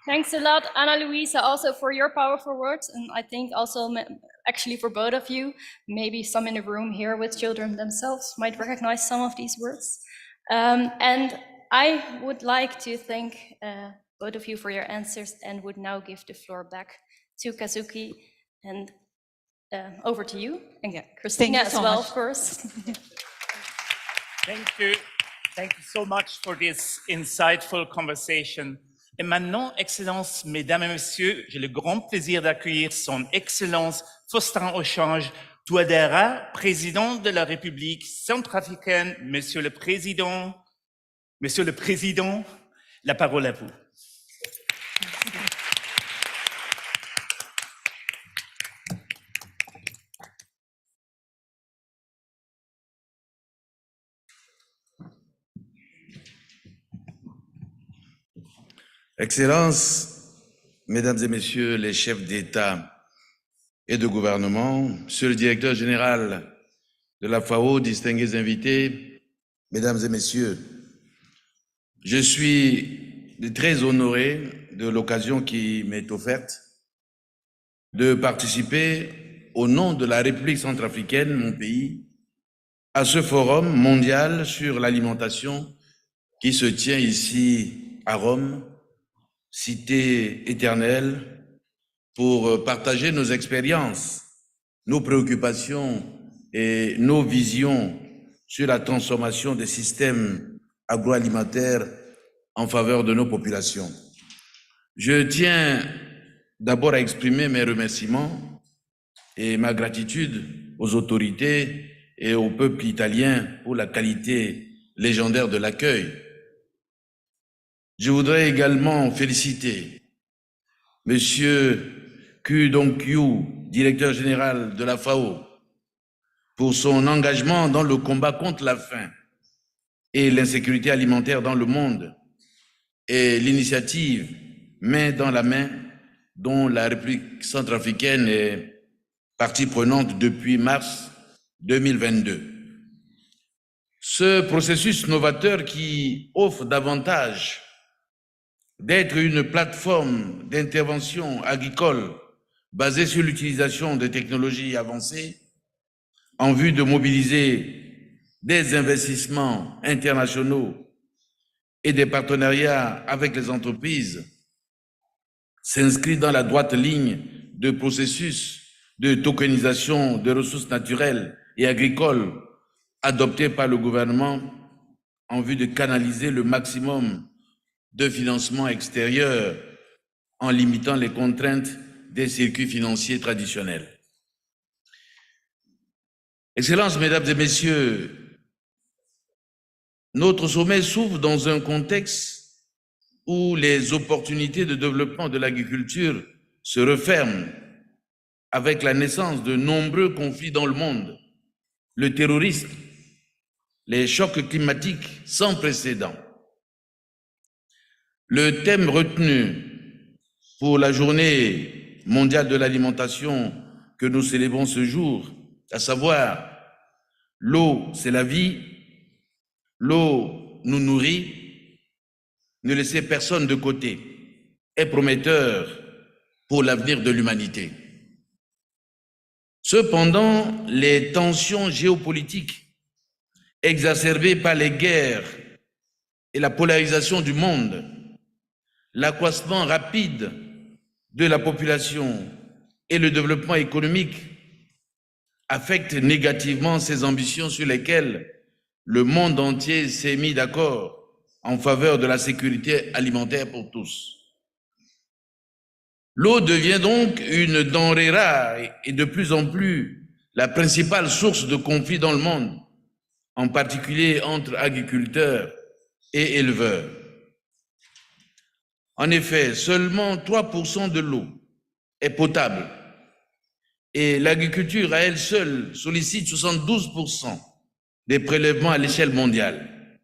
Thanks a lot, Ana Luisa, also for your powerful words, and I think also actually for both of you, maybe some in the room here with children themselves might recognize some of these words. And I would like to thank both of you for your answers and would now give the floor back to Kazuki, and over to you, and yeah, Christina as well, of course. Thank you. Thank you so much for this insightful conversation. Et maintenant, Excellences, Mesdames et Messieurs, j'ai le grand plaisir d'accueillir Son Excellence Faustin Ochange Touadéra, président de la République centrafricaine. Monsieur le Président, la parole à vous. Excellences, Mesdames et Messieurs les chefs d'État et de gouvernement, Monsieur le Directeur général de la FAO, distingués invités, Mesdames et Messieurs, je suis très honoré de l'occasion qui m'est offerte de participer au nom de la République centrafricaine, mon pays, à ce forum mondial sur l'alimentation qui se tient ici à Rome, cité éternelle, pour partager nos expériences, nos préoccupations et nos visions sur la transformation des systèmes agroalimentaires en faveur de nos populations. Je tiens d'abord à exprimer mes remerciements et ma gratitude aux autorités et au peuple italien pour la qualité légendaire de l'accueil. Je voudrais également féliciter Monsieur Ku Dong-kyu, directeur général de la FAO, pour son engagement dans le combat contre la faim et l'insécurité alimentaire dans le monde et l'initiative Main dans la main dont la République centrafricaine est partie prenante depuis mars 2022. Ce processus novateur qui offre davantage d'être une plateforme d'intervention agricole basée sur l'utilisation de technologies avancées en vue de mobiliser des investissements internationaux et des partenariats avec les entreprises s'inscrit dans la droite ligne de processus de tokenisation des ressources naturelles et agricoles adoptés par le gouvernement en vue de canaliser le maximum de financement extérieur en limitant les contraintes des circuits financiers traditionnels. Excellences, Mesdames et Messieurs, notre sommet s'ouvre dans un contexte où les opportunités de développement de l'agriculture se referment avec la naissance de nombreux conflits dans le monde, le terrorisme, les chocs climatiques sans précédent. Le thème retenu pour la journée mondiale de l'alimentation que nous célébrons ce jour, à savoir « L'eau, c'est la vie, l'eau nous nourrit », ne laisser personne de côté, est prometteur pour l'avenir de l'humanité. Cependant, les tensions géopolitiques exacerbées par les guerres et la polarisation du monde, l'accroissement rapide de la population et le développement économique affectent négativement ces ambitions sur lesquelles le monde entier s'est mis d'accord en faveur de la sécurité alimentaire pour tous. L'eau devient donc une denrée rare et de plus en plus la principale source de conflits dans le monde, en particulier entre agriculteurs et éleveurs. En effet, seulement 3% de l'eau est potable et l'agriculture à elle seule sollicite 72% des prélèvements à l'échelle mondiale.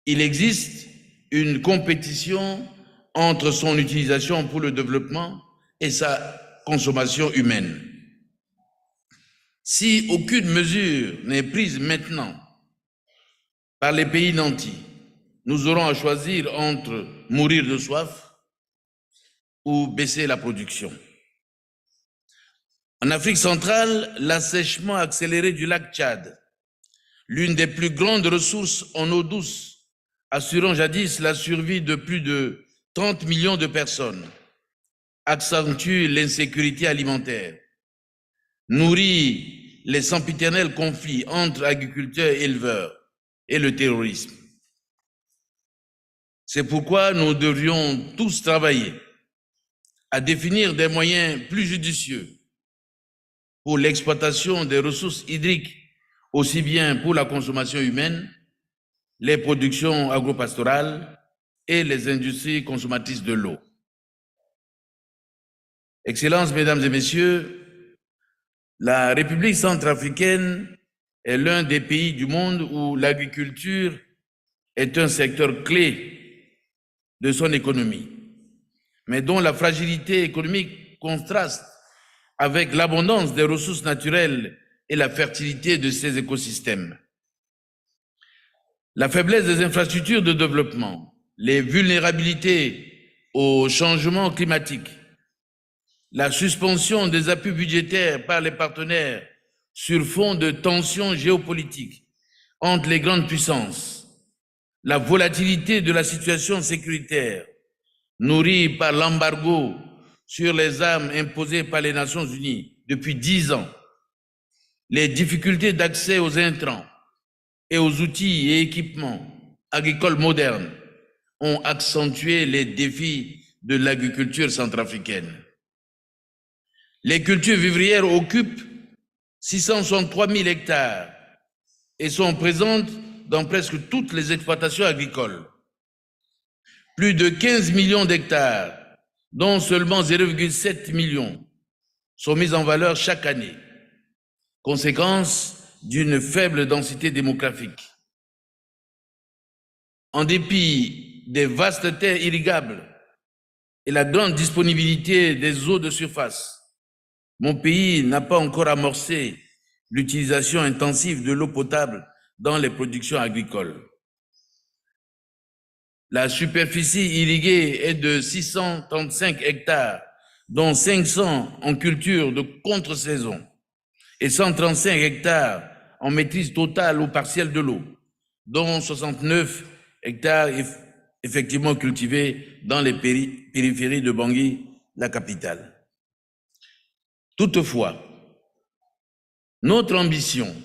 Il existe une compétition entre son utilisation pour le développement et sa consommation humaine. Si aucune mesure n'est prise maintenant par les pays nantis, nous aurons à choisir entre mourir de soif ou baisser la production. En Afrique centrale, l'assèchement accéléré du lac Tchad, l'une des plus grandes ressources en eau douce, assurant jadis la survie de plus de 30 millions de personnes, accentue l'insécurité alimentaire, nourrit les sempiternels conflits entre agriculteurs et éleveurs et le terrorisme. C'est pourquoi nous devrions tous travailler à définir des moyens plus judicieux pour l'exploitation des ressources hydriques, aussi bien pour la consommation humaine, les productions agropastorales et les industries consommatrices de l'eau. Excellences, Mesdames et Messieurs, la République centrafricaine est l'un des pays du monde où l'agriculture est un secteur clé de son économie, mais dont la fragilité économique contraste avec l'abondance des ressources naturelles et la fertilité de ses écosystèmes. La faiblesse des infrastructures de développement, les vulnérabilités au changement climatique, la suspension des appuis budgétaires par les partenaires sur fond de tensions géopolitiques entre les grandes puissances, la volatilité de la situation sécuritaire nourrie par l'embargo sur les armes imposé par les Nations Unies depuis 10 ans, Les difficultés d'accès aux intrants et aux outils et équipements agricoles modernes ont accentué les défis de l'agriculture centrafricaine. Les cultures vivrières occupent 663 000 hectares et sont présentes dans presque toutes les exploitations agricoles. Plus de 15 millions d'hectares, dont seulement 0,7 millions, sont mis en valeur chaque année, conséquence d'une faible densité démographique. En dépit des vastes terres irrigables et la grande disponibilité des eaux de surface, mon pays n'a pas encore amorcé l'utilisation intensive de l'eau potable dans les productions agricoles. La superficie irriguée est de 635 hectares, dont 500 en culture de contre-saison et 135 hectares en maîtrise totale ou partielle de l'eau, dont 69 hectares effectivement cultivés dans les périphéries de Bangui, la capitale. Toutefois, notre ambition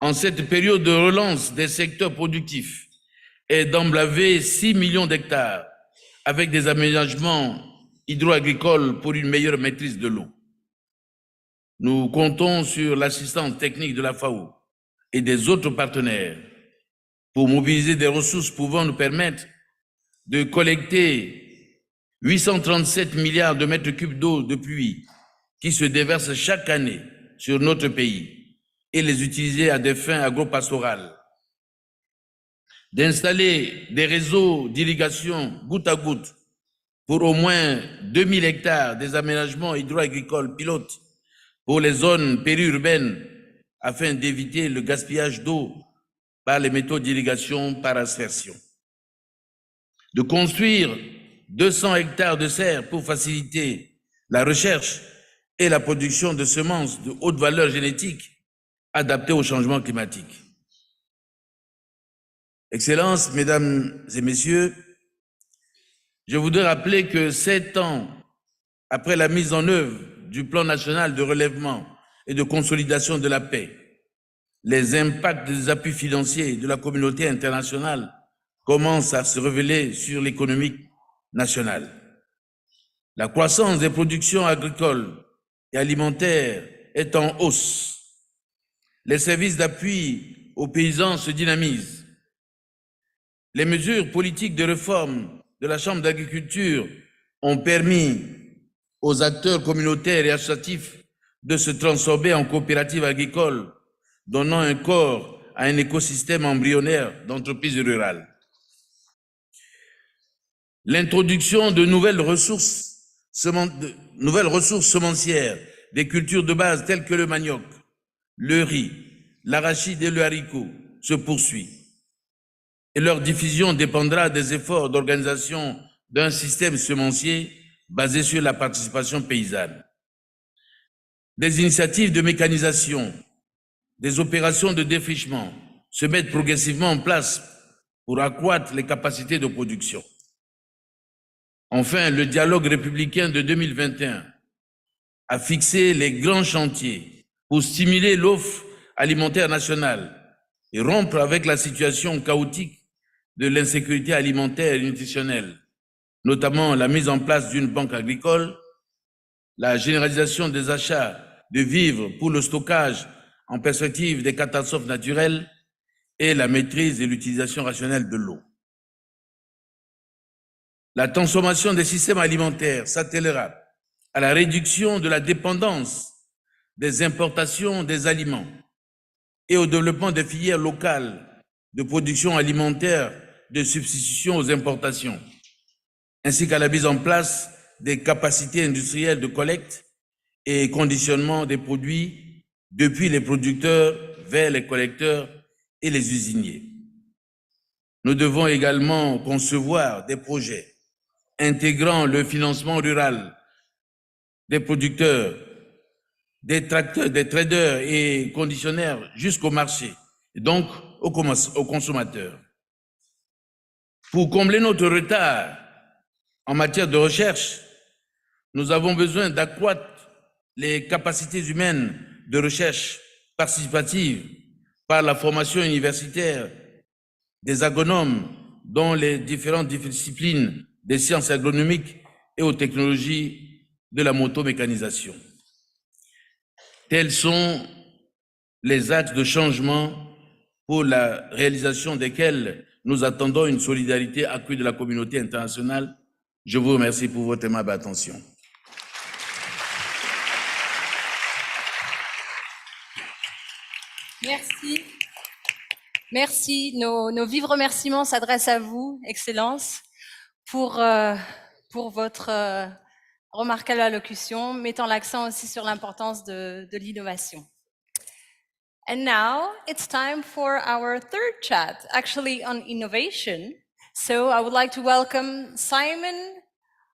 en cette période de relance des secteurs productifs est d'emblaver 6 millions d'hectares avec des aménagements hydro-agricoles pour une meilleure maîtrise de l'eau. Nous comptons sur l'assistance technique de la FAO et des autres partenaires pour mobiliser des ressources pouvant nous permettre de collecter 837 milliards de mètres cubes d'eau de pluie qui se déversent chaque année sur notre pays et les utiliser à des fins agro-pastorales, d'installer des réseaux d'irrigation goutte à goutte pour au moins 2000 hectares des aménagements hydro-agricoles pilotes pour les zones périurbaines afin d'éviter le gaspillage d'eau par les méthodes d'irrigation par aspersion, de construire 200 hectares de serres pour faciliter la recherche et la production de semences de haute valeur génétique adaptées au changement climatique. Excellences, Mesdames et Messieurs, je voudrais rappeler que 7 ans après la mise en œuvre du plan national de relèvement et de consolidation de la paix, les impacts des appuis financiers de la communauté internationale commencent à se révéler sur l'économie nationale. La croissance des productions agricoles et alimentaires est en hausse. Les services d'appui aux paysans se dynamisent. Les mesures politiques de réforme de la Chambre d'agriculture ont permis aux acteurs communautaires et associatifs de se transformer en coopératives agricoles, donnant un corps à un écosystème embryonnaire d'entreprises rurales. L'introduction de nouvelles ressources semencières des cultures de base telles que le manioc, le riz, l'arachide et le haricot se poursuit. Et leur diffusion dépendra des efforts d'organisation d'un système semencier basé sur la participation paysanne. Des initiatives de mécanisation, des opérations de défrichement se mettent progressivement en place pour accroître les capacités de production. Enfin, le dialogue républicain de 2021 a fixé les grands chantiers pour stimuler l'offre alimentaire nationale et rompre avec la situation chaotique de l'insécurité alimentaire et nutritionnelle, notamment la mise en place d'une banque agricole, la généralisation des achats de vivres pour le stockage en perspective des catastrophes naturelles et la maîtrise et l'utilisation rationnelle de l'eau. La transformation des systèmes alimentaires s'attellera à la réduction de la dépendance des importations des aliments et au développement des filières locales de production alimentaire de substitution aux importations, ainsi qu'à la mise en place des capacités industrielles de collecte et conditionnement des produits depuis les producteurs vers les collecteurs et les usiniers. Nous devons également concevoir des projets intégrant le financement rural des producteurs, des tracteurs, des traders et conditionnaires jusqu'au marché, et donc aux consommateurs. Pour combler notre retard en matière de recherche, nous avons besoin d'accroître les capacités humaines de recherche participative par la formation universitaire des agronomes dans les différentes disciplines des sciences agronomiques et aux technologies de la motomécanisation. Tels sont les axes de changement pour la réalisation desquels nous attendons une solidarité accrue de la communauté internationale. Je vous remercie pour votre aimable attention. Merci. Merci. Nos vifs remerciements s'adressent à vous, Excellence, pour votre remarquable allocution, mettant l'accent aussi sur l'importance de l'innovation. And now it's time for our third chat, actually on innovation. So I would like to welcome Simon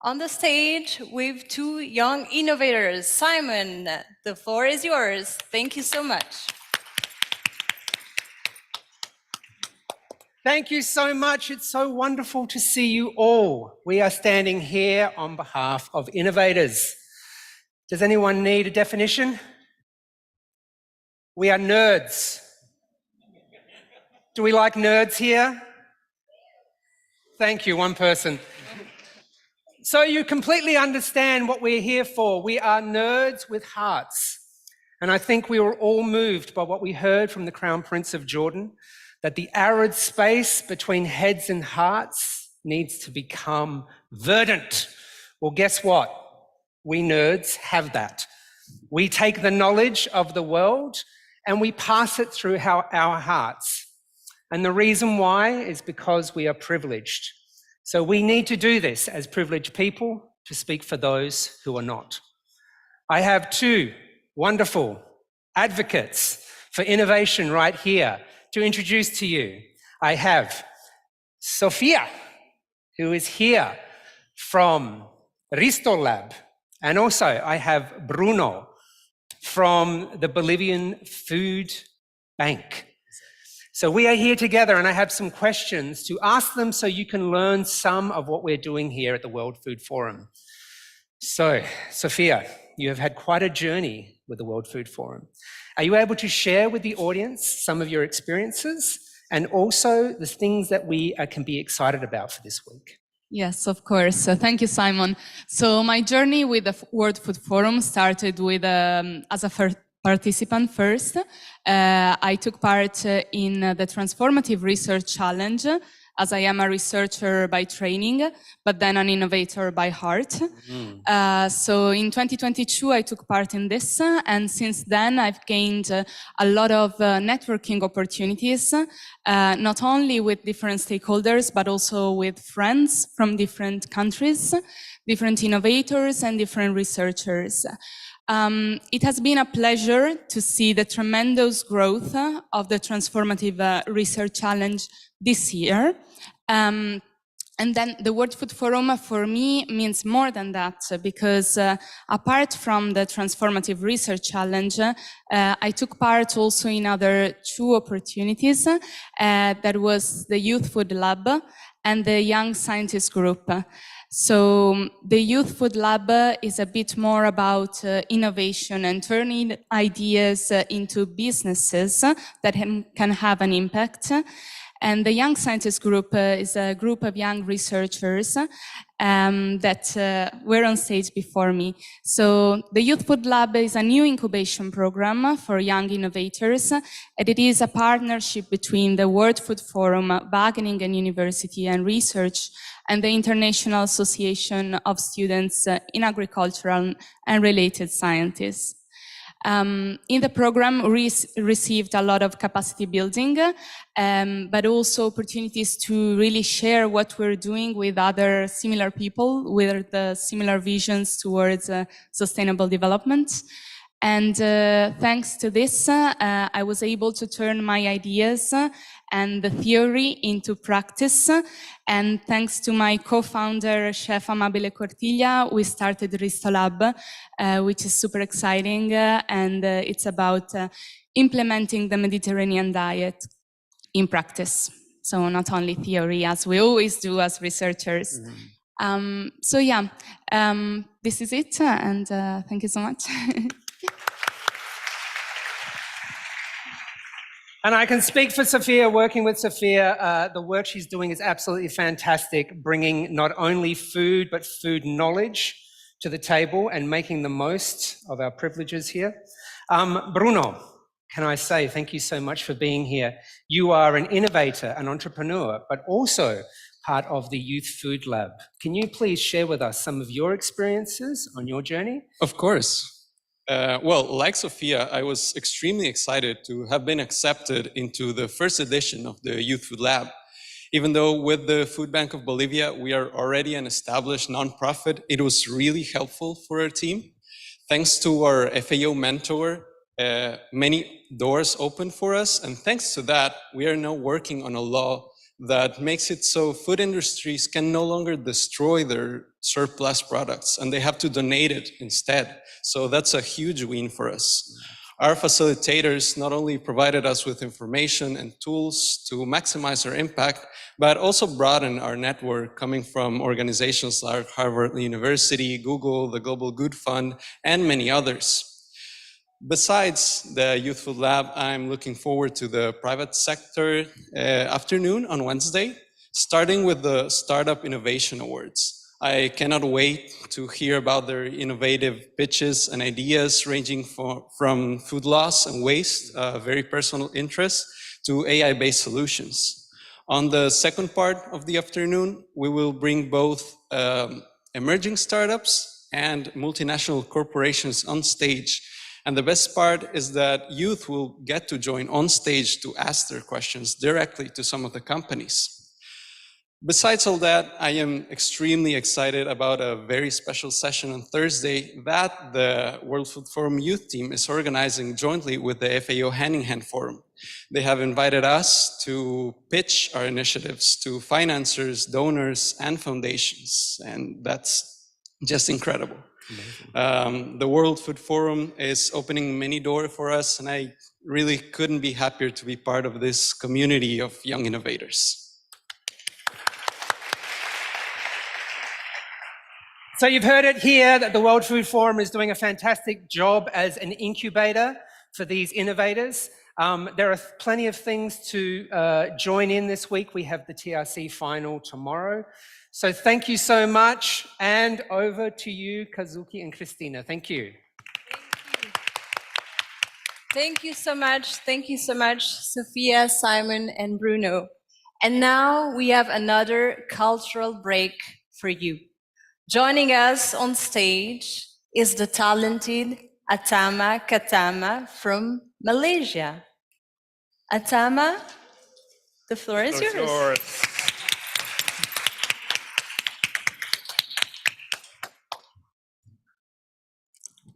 on the stage with two young innovators. Simon, the floor is yours. Thank you so much. Thank you so much. It's so wonderful to see you all. We are standing here on behalf of innovators. Does anyone need a definition? We are nerds. Do we like nerds here? Thank you, one person. So you completely understand what we're here for. We are nerds with hearts. And I think we were all moved by what we heard from the Crown Prince of Jordan, that the arid space between heads and hearts needs to become verdant. Well, guess what? We nerds have that. We take the knowledge of the world and we pass it through our hearts. And the reason why is because we are privileged. So we need to do this as privileged people to speak for those who are not. I have two wonderful advocates for innovation right here to introduce to you. I have Sofia, who is here from Risto Lab, and also I have Bruno from the Bolivian Food Bank. So we are here together, and I have some questions to ask them so you can learn some of what we're doing here at the World Food Forum. So, Sofia, you have had quite a journey with the World Food Forum. Are you able to share with the audience some of your experiences and also the things that we can be excited about for this week? Yes, of course. Thank you, Simon. So my journey with the World Food Forum started with as a participant first. I took part in the Transformative Research Challenge, as I am a researcher by training, but then an innovator by heart. So in 2022, I took part in this, and since then I've gained a lot of networking opportunities, not only with different stakeholders, but also with friends from different countries, different innovators and different researchers. It has been a pleasure to see the tremendous growth of the Transformative Research Challenge this year. And then the World Food Forum for me means more than that, because apart from the Transformative Research Challenge, I took part also in other two opportunities. That was the Youth Food Lab and the Young Scientist Group. So the Youth Food Lab is a bit more about innovation and turning ideas into businesses that can have an impact. And the Young Scientist Group is a group of young researchers that were on stage before me. So the Youth Food Lab is a new incubation program for young innovators, and it is a partnership between the World Food Forum, Wageningen University and Research, and the International Association of Students in Agricultural and Related Sciences. In the program, we received a lot of capacity building, but also opportunities to really share what we're doing with other similar people with similar visions towards sustainable development. And thanks to this, I was able to turn my ideas and the theory into practice. And thanks to my co-founder, Chef Amabile Cortiglia, we started Risto Lab, which is super exciting. And it's about implementing the Mediterranean diet in practice. So not only theory, as we always do as researchers. So yeah, this is it. And thank you so much. And I can speak for Sophia, working with Sophia, the work she's doing is absolutely fantastic, bringing not only food, but food knowledge to the table and making the most of our privileges here. Bruno, can I say thank you so much for being here. You are an innovator, an entrepreneur, but also part of the Youth Food Lab. Can you please share with us some of your experiences on your journey? Of course. Well, like Sophia, I was extremely excited to have been accepted into the first edition of the Youth Food Lab. Even though with the Food Bank of Bolivia, we are already an established nonprofit, it was really helpful for our team. Thanks to our FAO mentor, many doors opened for us. And thanks to that, we are now working on a law that makes it so food industries can no longer destroy their surplus products and they have to donate it instead. So that's a huge win for us. Our facilitators not only provided us with information and tools to maximize our impact, but also broaden our network coming from organizations like Harvard University, Google, the Global Good Fund, and many others. Besides the Youth Food Lab, I'm looking forward to the private sector afternoon on Wednesday, starting with the Startup Innovation Awards. I cannot wait to hear about their innovative pitches and ideas ranging from food loss and waste, very personal interest, to AI-based solutions. On the second part of the afternoon, we will bring both emerging startups and multinational corporations on stage. And the best part is that youth will get to join on stage to ask their questions directly to some of the companies. Besides all that, I am extremely excited about a very special session on Thursday that the World Food Forum Youth Team is organizing jointly with the FAO Hand in Hand Forum. They have invited us to pitch our initiatives to financiers, donors, and foundations, and that's just incredible. The World Food Forum is opening many doors for us, and I really couldn't be happier to be part of this community of young innovators. So you've heard it here that the World Food Forum is doing a fantastic job as an incubator for these innovators. There are plenty of things to join in this week. We have the TRC final tomorrow. So thank you so much, and over to you, Kazuki and Christina. Thank you. Thank you so much. Thank you so much, Sophia, Simon, and Bruno. And now we have another cultural break for you. Joining us on stage is the talented Atama Katama from Malaysia. Atama, the floor is yours.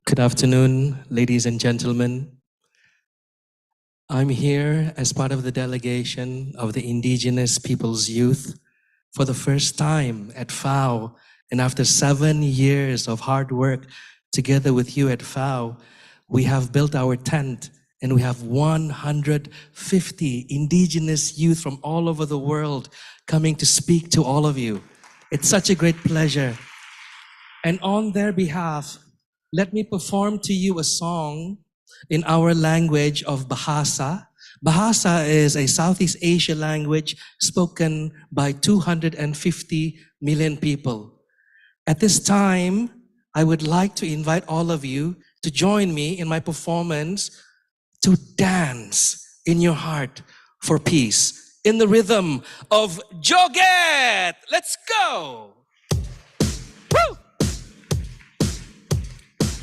Good afternoon, ladies and gentlemen. I'm here as part of the delegation of the Indigenous Peoples Youth for the first time at FAO. And after 7 years of hard work together with you at FAO, we have built our tent and we have 150 Indigenous youth from all over the world coming to speak to all of you. It's such a great pleasure. And on their behalf, let me perform to you a song in our language of Bahasa. Bahasa is a Southeast Asia language spoken by 250 million people. At this time, I would like to invite all of you to join me in my performance to dance in your heart for peace in the rhythm of Joget. Let's go! Woo!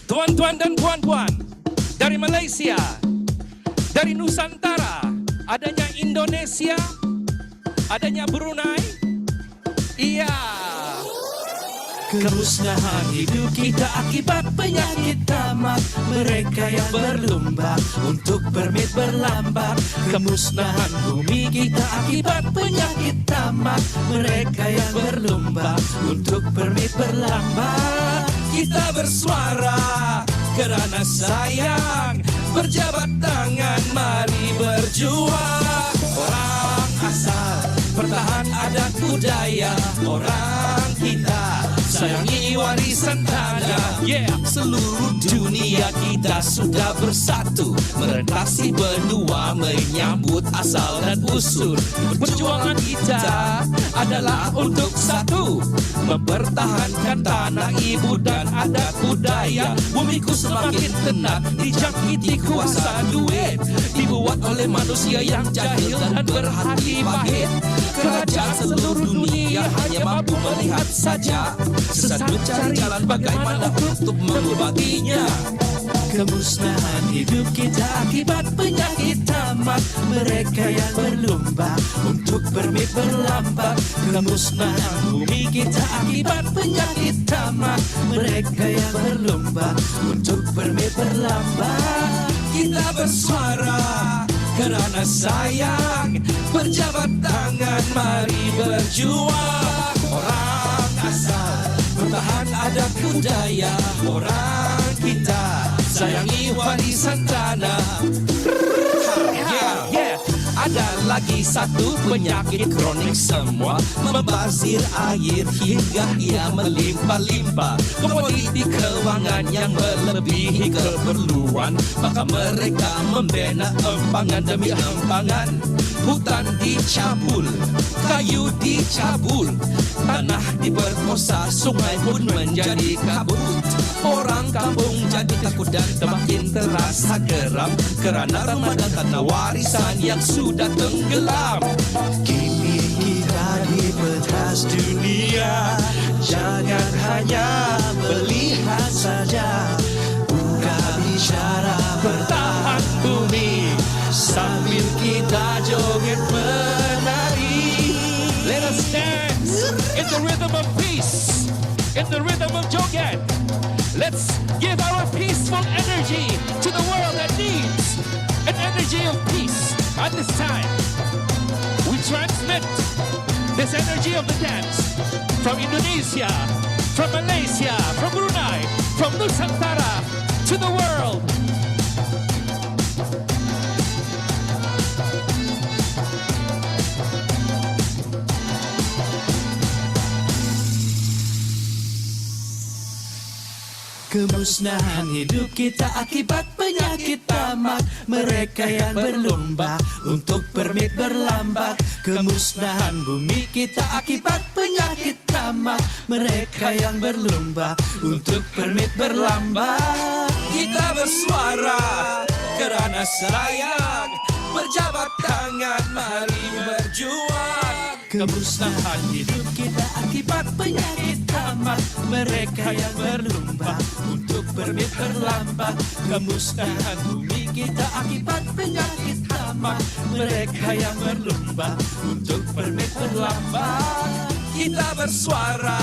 Tuan-tuan dan puan-puan, dari Malaysia, dari Nusantara, adanya Indonesia, adanya Brunei, iya. Kemusnahan hidup kita akibat penyakit tamak. Mereka yang berlomba untuk permit berlambat. Kemusnahan bumi kita akibat penyakit tamak. Mereka yang berlomba untuk permit berlambat. Kita bersuara kerana sayang, berjabat tangan, mari berjuang. Orang asal bertahan adat budaya, orang kita sayangi warisan tanah. Seluruh dunia kita sudah bersatu, merentasi benua menyambut asal dan usul. Perjuangan kita adalah untuk satu, mempertahankan tanah ibu dan adat budaya. Bumiku semakin tenang dijangkiti kuasa duit, dibuat oleh manusia yang jahil dan berhati pahit. Kerajaan seluruh dunia hanya mampu melihat saja, sesat mencari jalan bagaimana untuk mengobatinya. Kemusnahan hidup kita akibat penyakit tamak, mereka yang berlomba untuk berlambak. Kemusnahan bumi kita akibat penyakit tamak, mereka yang berlomba untuk berlambak. Kita bersuara karena sayang, berjabat tangan mari berjuang. Orang asal bertahan adat budaya, orang kita sayangi warisan tanah. Ada lagi satu penyakit kronik semua, membazir air hingga ia melimpah-limpah. Komoditi keuangan yang melebihi keperluan, maka mereka membina empangan demi empangan. Hutan dicabul, kayu dicabul, tanah diperkosa, sungai pun menjadi kabut. Orang kampung jadi takut dan semakin terasa geram, karena Ramadan karena warisan yang sudah tenggelam. Kini kita di pentas dunia, jangan hanya melihat saja, buka bicara bertahan bumi, sambil kita joget menari. Let us dance in the rhythm of peace, in the rhythm of joget. Let's give our peaceful energy to the world that needs an energy of peace. At this time, we transmit this energy of the dance from Indonesia, from Malaysia, from Brunei, from Nusantara to the world. Kemusnahan hidup kita akibat penyakit tamak, mereka yang berlomba untuk berlambak. Kemusnahan bumi kita akibat penyakit tamak, mereka yang berlomba untuk berlambak. Kita bersuara karena sayang, berjabat tangan mari berjuang. Kemusnahan hidup kita akibat penyakit tamak, mereka yang berlomba untuk berlambak. Kemusnahan bumi kita akibat penyakit tamak, mereka yang berlomba untuk berlambak. Kita bersuara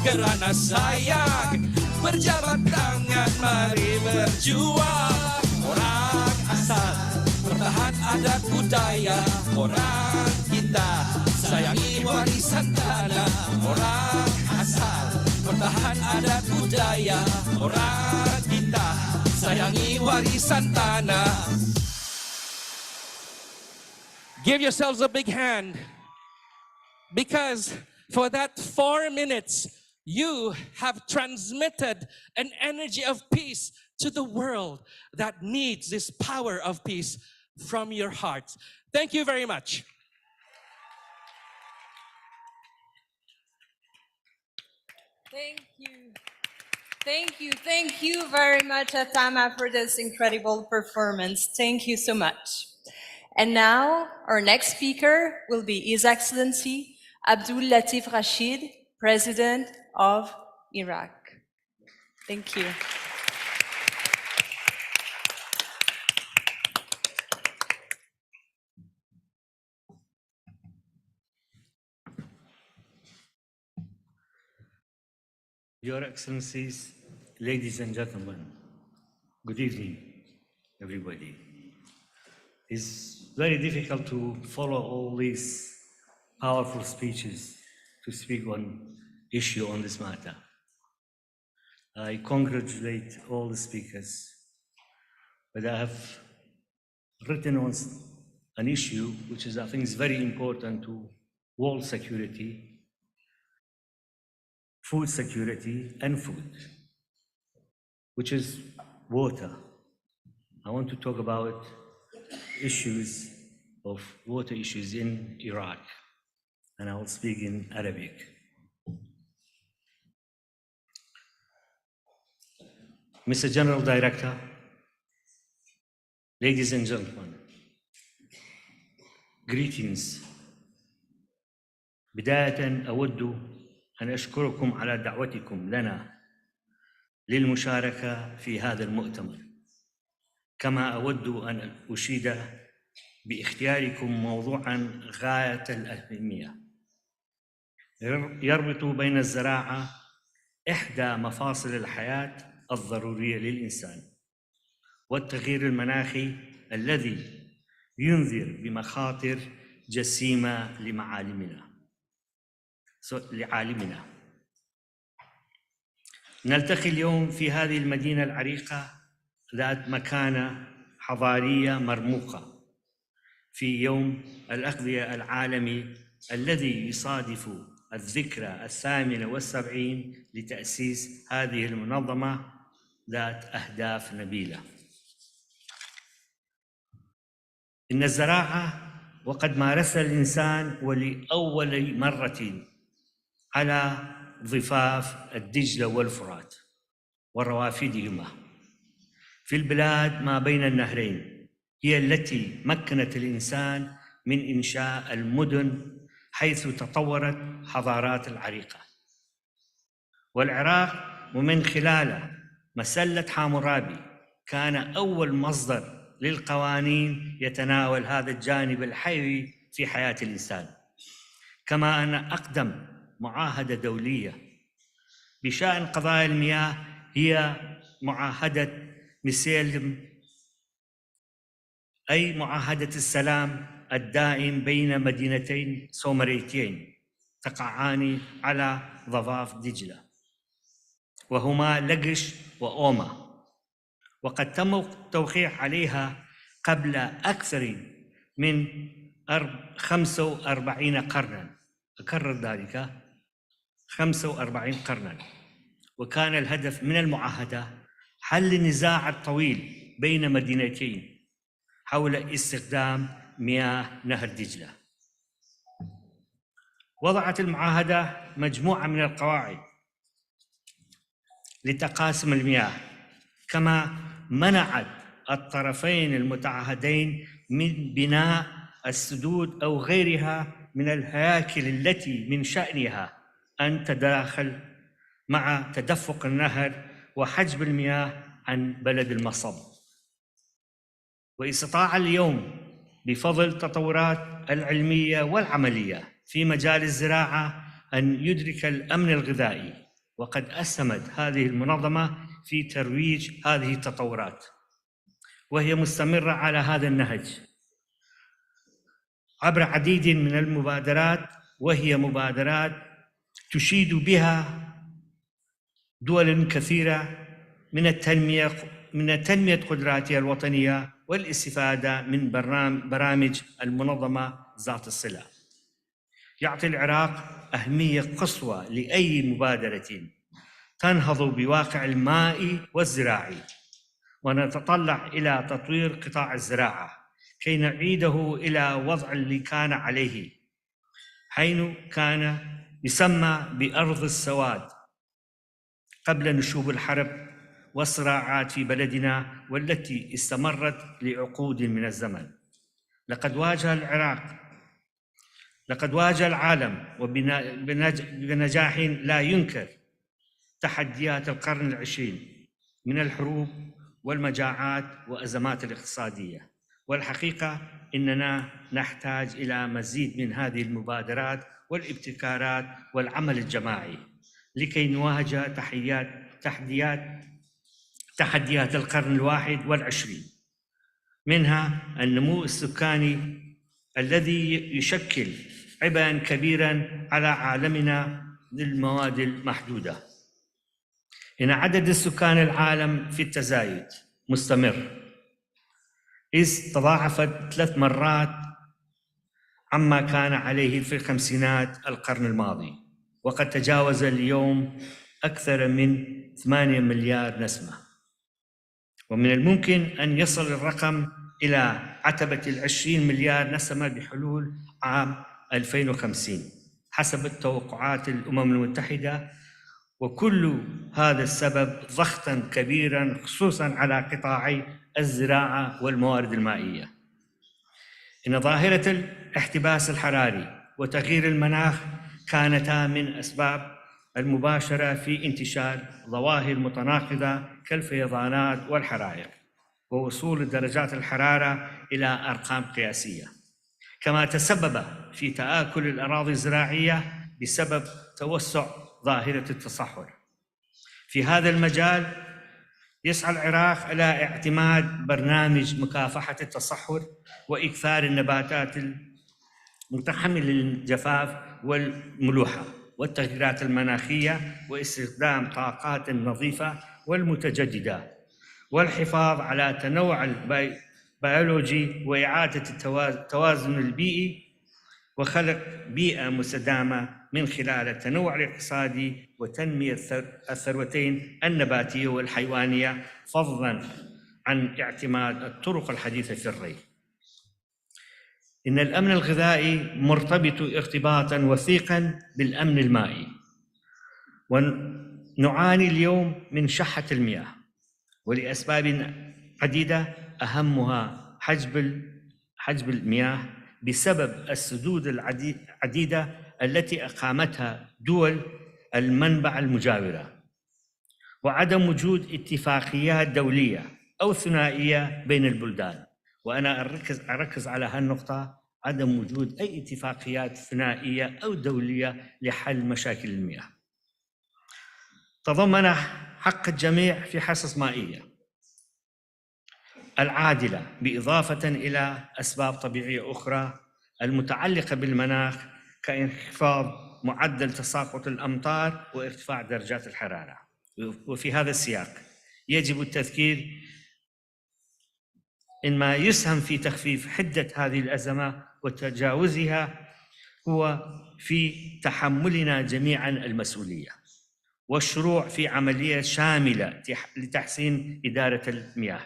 karena sayang, berjabat tangan mari berjuang. Orang asal bertahan adat budaya, orang kita sayangi warisan tanah. Orang asal bertahan adat budaya, orang kita sayangi warisan tanah. Give yourselves a big hand, because for that 4 minutes you have transmitted an energy of peace to the world that needs this power of peace from your hearts. Thank you very much. Thank you. Thank you very much, Atama, for this incredible performance. Thank you so much. And now, our next speaker will be His Excellency Abdul Latif Rashid, President of Iraq. Thank you. Your Excellencies, ladies and gentlemen, good evening, everybody. It's very difficult to follow all these powerful speeches to speak on issue on this matter. I congratulate all the speakers, but I have written on an issue which is, I think, is very important to world security food security and food, which is water. I want to talk about issues of water issues in Iraq, and I will speak in Arabic. Mr. General Director, ladies and gentlemen, greetings. بداية أود أن أشكركم على دعوتكم لنا للمشاركة في هذا المؤتمر، كما أود أن أشيد باختياركم موضوعاً غاية الأهمية يربط بين الزراعة إحدى مفاصل الحياة الضرورية للإنسان والتغيير المناخي الذي ينذر بمخاطر جسيمة لعالمنا. نلتقي اليوم في هذه المدينة العريقة ذات مكانة حضارية مرموقة في يوم الأغذية العالمي الذي يصادف الذكرى 78 لتأسيس هذه المنظمة ذات أهداف نبيلة. إن الزراعة وقد مارسها الإنسان ولأول مرة على ضفاف الدجلة والفرات وروافدهما في البلاد ما بين النهرين، هي التي مكنت الإنسان من إنشاء المدن حيث تطورت حضارات العريقة. والعراق ومن خلاله مسلة حامورابي كان أول مصدر للقوانين يتناول هذا الجانب الحيوي في حياة الإنسان، كما أن أقدم معاهدة دولية بشأن قضايا المياه هي معاهدة مسيلم، أي معاهدة السلام الدائم بين مدينتين سومريتين تقعان على ضفاف دجلة، وهما لقش وأوما، وقد تم التوقيع عليها قبل أكثر من 45 قرناً، أكرر ذلك 45 قرناً. وكان الهدف من المعاهدة حل النزاع الطويل بين مدينتين حول استخدام مياه نهر دجلة. وضعت المعاهدة مجموعة من القواعد لتقاسم المياه، كما منعت الطرفين المتعاهدين من بناء السدود أو غيرها من الهياكل التي من شأنها أن تتداخل مع تدفق النهر وحجب المياه عن بلد المصب. واستطاع اليوم بفضل التطورات العلمية والعملية في مجال الزراعة أن يدرك الأمن الغذائي، وقد أسهمت هذه المنظمة في ترويج هذه التطورات، وهي مستمرة على هذا النهج عبر عديد من المبادرات، وهي مبادرات تشيد بها دول كثيرة من تنمية قدراتها الوطنية والاستفادة من برامج المنظمة ذات الصلة. يعطي العراق أهمية قصوى لأي مبادرة تنهض بواقع المائي والزراعي، ونتطلع إلى تطوير قطاع الزراعة كي نعيده إلى وضع اللي كان عليه، حين كان يسمى بأرض السواد قبل نشوب الحرب والصراعات في بلدنا والتي استمرت لعقود من الزمن. لقد واجه العالم بنجاح لا ينكر تحديات القرن العشرين من الحروب والمجاعات وأزمات الاقتصادية. والحقيقة إننا نحتاج إلى مزيد من هذه المبادرات والابتكارات والعمل الجماعي لكي نواجه تحديات القرن 21، منها النمو السكاني الذي يشكل عبئاً كبيراً على عالمنا للمواد المحدودة. إن عدد السكان العالم في التزايد مستمر، إذ تضاعفت 3 مرات عما كان عليه في الخمسينات القرن الماضي، وقد تجاوز اليوم أكثر من 8 مليار نسمة، ومن الممكن أن يصل الرقم إلى عتبة 20 مليار نسمة بحلول عام 2050 حسب التوقعات الأمم المتحدة. وكل هذا السبب ضغطا كبيرا خصوصا على قطاعي الزراعة والموارد المائية. إن ظاهرة الاحتباس الحراري وتغيير المناخ كانتا من أسباب المباشرة في انتشار ظواهر متناقضة كالفيضانات والحرائق ووصول درجات الحرارة إلى أرقام قياسية، كما تسبب في تآكل الأراضي الزراعية بسبب توسع ظاهرة التصحر. في هذا المجال يسعى العراق إلى اعتماد برنامج مكافحة التصحر وإكثار النباتات المتحملة للجفاف والملوحة والتغييرات المناخية واستخدام طاقات نظيفة والمتجددة والحفاظ على تنوع البيولوجي وإعادة التوازن البيئي وخلق بيئة مستدامة من خلال التنوع الاقتصادي وتنمية الثروتين النباتية والحيوانية فضلاً عن اعتماد الطرق الحديثة في الري. إن الأمن الغذائي مرتبط ارتباطاً وثيقاً بالأمن المائي، ونعاني اليوم من شحة المياه ولأسباب عديدة أهمها حجب المياه بسبب السدود العديدة التي أقامتها دول المنبع المجاورة، وعدم وجود اتفاقيات دولية أو ثنائية بين البلدان. وأنا أركز على هالنقطة، عدم وجود أي اتفاقيات ثنائية أو دولية لحل مشاكل المياه. تضمن حق الجميع في حصص مائية العادلة، بإضافة إلى أسباب طبيعية أخرى المتعلقة بالمناخ كانخفاض معدل تساقط الأمطار وارتفاع درجات الحرارة. وفي هذا السياق يجب التذكير إن ما يسهم في تخفيف حدة هذه الأزمة وتجاوزها هو في تحملنا جميعاً المسؤولية والشروع في عملية شاملة لتحسين إدارة المياه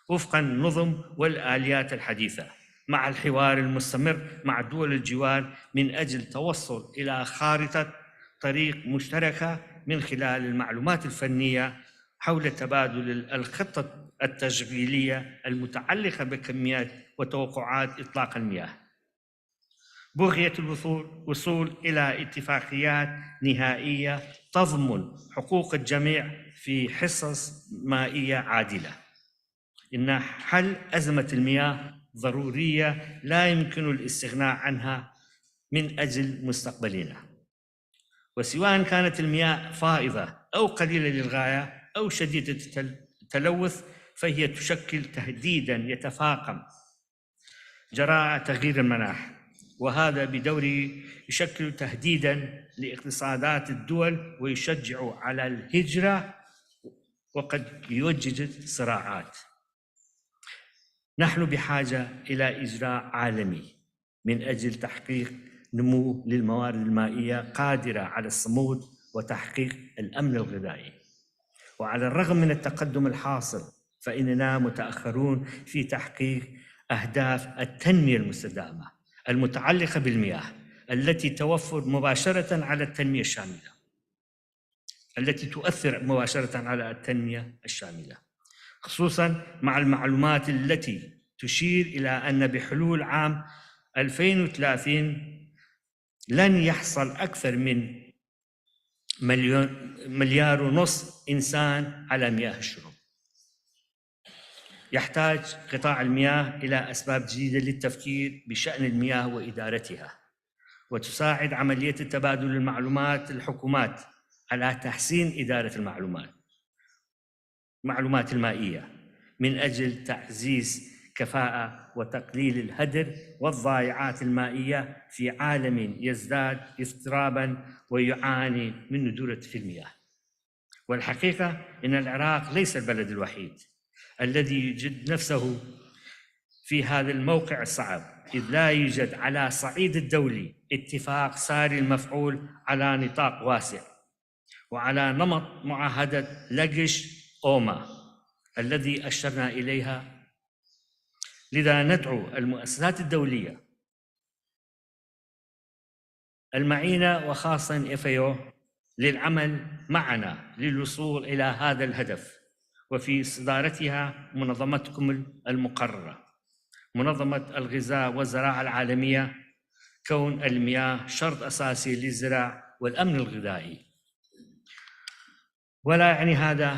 وفق النظم والآليات الحديثة، مع الحوار المستمر مع دول الجوار من أجل توصل إلى خارطة طريق مشتركة من خلال المعلومات الفنية حول تبادل الخطة التشغيلية المتعلقة بكميات وتوقعات إطلاق المياه، بغية الوصول إلى اتفاقيات نهائية تضمن حقوق الجميع في حصص مائية عادلة. إن حل أزمة المياه ضرورية لا يمكن الاستغناء عنها من أجل مستقبلنا، وسواء كانت المياه فائضة أو قليلة للغاية أو شديدة التلوث فهي تشكل تهديداً يتفاقم جراء تغيير المناخ، وهذا بدوره يشكل تهديداً لاقتصادات الدول ويشجع على الهجرة وقد يوجد صراعات. نحن بحاجة إلى إجراء عالمي من أجل تحقيق نمو للموارد المائية قادرة على الصمود وتحقيق الأمن الغذائي. وعلى الرغم من التقدم الحاصل فإننا متأخرون في تحقيق أهداف التنمية المستدامة المتعلقة بالمياه التي توفر مباشرة على التنمية الشاملة، التي تؤثر مباشرة على التنمية الشاملة، خصوصاً مع المعلومات التي تشير إلى أن بحلول عام 2030 لن يحصل أكثر من 1.5 مليار إنسان على مياه الشرب. يحتاج قطاع المياه إلى أسباب جديدة للتفكير بشأن المياه وإدارتها، وتساعد عملية تبادل المعلومات الحكومات على تحسين إدارة المعلومات المائية من أجل تعزيز كفاءة وتقليل الهدر والضائعات المائية في عالم يزداد اضطراباً ويعاني من ندرة في المياه. والحقيقة إن العراق ليس البلد الوحيد الذي يجد نفسه في هذا الموقع الصعب، إذ لا يوجد على صعيد الدولي اتفاق ساري المفعول على نطاق واسع وعلى نمط معاهدة لجش أوما الذي أشرنا إليها. لذا ندعو المؤسسات الدولية المعينة وخاصة FAO للعمل معنا للوصول إلى هذا الهدف، وفي صدارتها منظمتكم المقررة منظمة الغذاء والزراعة العالمية، كون المياه شرط أساسي للزراعة والأمن الغذائي. ولا يعني هذا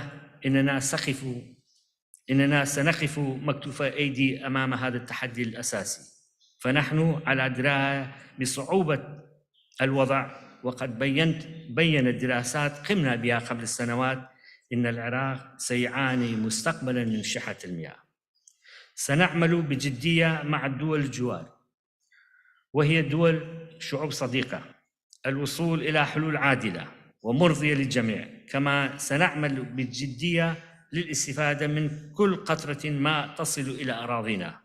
إننا سنقف مكتوف أيدي أمام هذا التحدي الأساسي، فنحن على دراية بصعوبة الوضع، وقد بينت دراسات قمنا بها قبل السنوات إن العراق سيعاني مستقبلا من شحة المياه. سنعمل بجدية مع الدول الجوار وهي دول شعوب صديقة الوصول إلى حلول عادلة ومرضية للجميع، كما سنعمل بجدية للاستفادة من كل قطرة ماء تصل إلى أراضينا،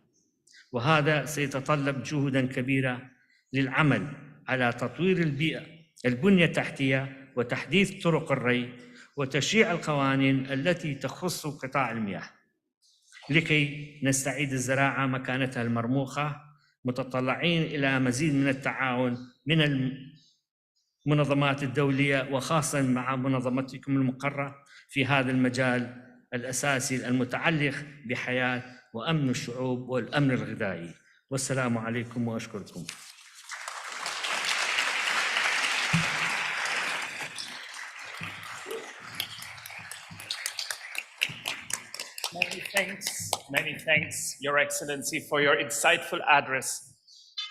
وهذا سيتطلب جهودا كبيرة للعمل على تطوير البنية التحتية وتحديث طرق الري وتشريع القوانين التي تخص قطاع المياه لكي نستعيد الزراعة مكانتها المرموقة، متطلعين إلى مزيد من التعاون من المنظمات الدولية وخاصة مع منظمتكم المقرة في هذا المجال الأساسي المتعلق بحياة وأمن الشعوب والأمن الغذائي. والسلام عليكم وأشكركم. Many thanks, Your Excellency, for your insightful address.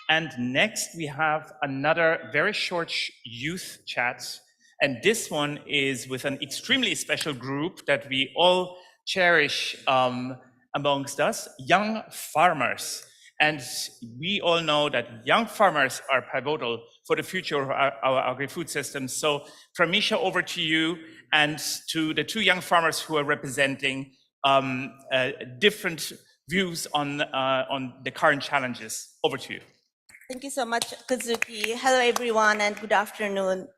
And next we have another very short youth chat. And this one is with an extremely special group that we all cherish amongst us, young farmers. And we all know that young farmers are pivotal for the future of our agri-food system. So Pramisha, over to you and to the two young farmers who are representing different views on the current challenges. Over to you. Thank you so much, Kazuki. Hello, everyone, and good afternoon.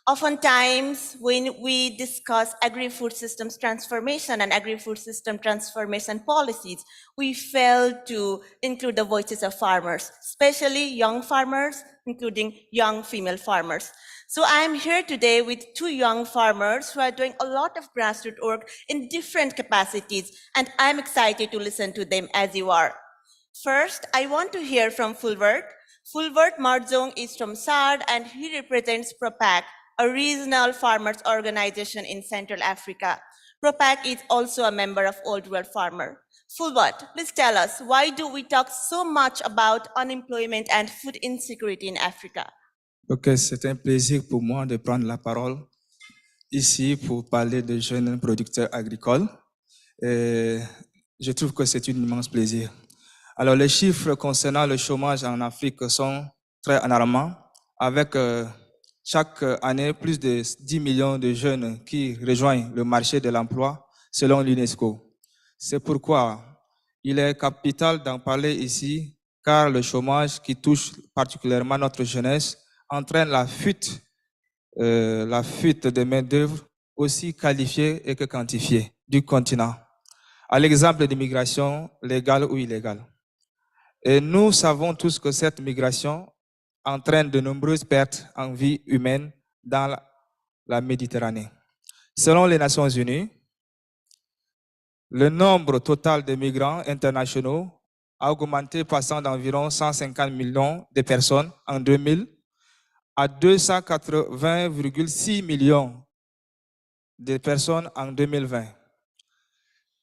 Oftentimes, when we discuss agri-food systems transformation and agri-food system transformation policies, we fail to include the voices of farmers, especially young farmers, including young female farmers. So I'm here today with two young farmers who are doing a lot of grassroots work in different capacities, and I'm excited to listen to them as you are. First, I want to hear from Fulbert. Fulbert Marzong is from SARD, and he represents PROPAC, a regional farmers organization in Central Africa. PROPAC is also a member of Old World Farmer. Fulbert, please tell us, why do we talk so much about unemployment and food insecurity in Africa? Ok, c'est un plaisir pour moi de prendre la parole ici pour parler de jeunes producteurs agricoles. Et je trouve que c'est un immense plaisir. Alors, les chiffres concernant le chômage en Afrique sont très alarmants, avec chaque année plus de 10 millions de jeunes qui rejoignent le marché de l'emploi selon l'UNESCO. C'est pourquoi il est capital d'en parler ici, car le chômage qui touche particulièrement notre jeunesse entraîne la fuite de main-d'œuvre aussi qualifiée et que quantifiée du continent, à l'exemple de migration légale ou illégale. Et nous savons tous que cette migration entraîne de nombreuses pertes en vie humaine dans la Méditerranée. Selon les Nations Unies, le nombre total de migrants internationaux a augmenté, passant d'environ 150 millions de personnes en 2000 à 280,6 millions de personnes en 2020.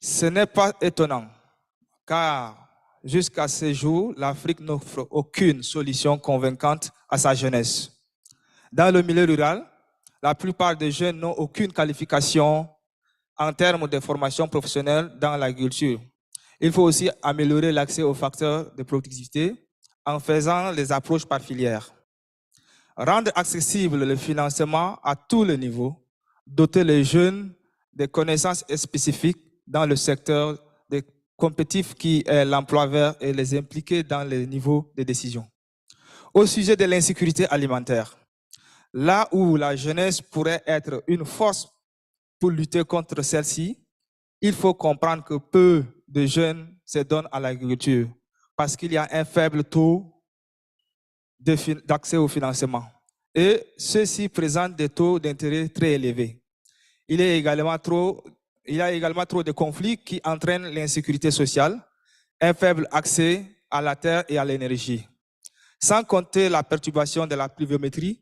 Ce n'est pas étonnant, car jusqu'à ce jour, l'Afrique n'offre aucune solution convaincante à sa jeunesse. Dans le milieu rural, la plupart des jeunes n'ont aucune qualification en termes de formation professionnelle dans l'agriculture. Il faut aussi améliorer l'accès aux facteurs de productivité en faisant les approches par filière. Rendre accessible le financement à tous les niveaux, doter les jeunes de connaissances spécifiques dans le secteur des compétitif qui est l'emploi vert et les impliquer dans les niveaux de décision. Au sujet de l'insécurité alimentaire, là où la jeunesse pourrait être une force pour lutter contre celle-ci, il faut comprendre que peu de jeunes se donnent à l'agriculture parce qu'il y a un faible taux d'accès au financement. Et ceux-ci présentent des taux d'intérêt très élevés. Il y a également trop de conflits qui entraînent l'insécurité sociale, un faible accès à la terre et à l'énergie, sans compter la perturbation de la pluviométrie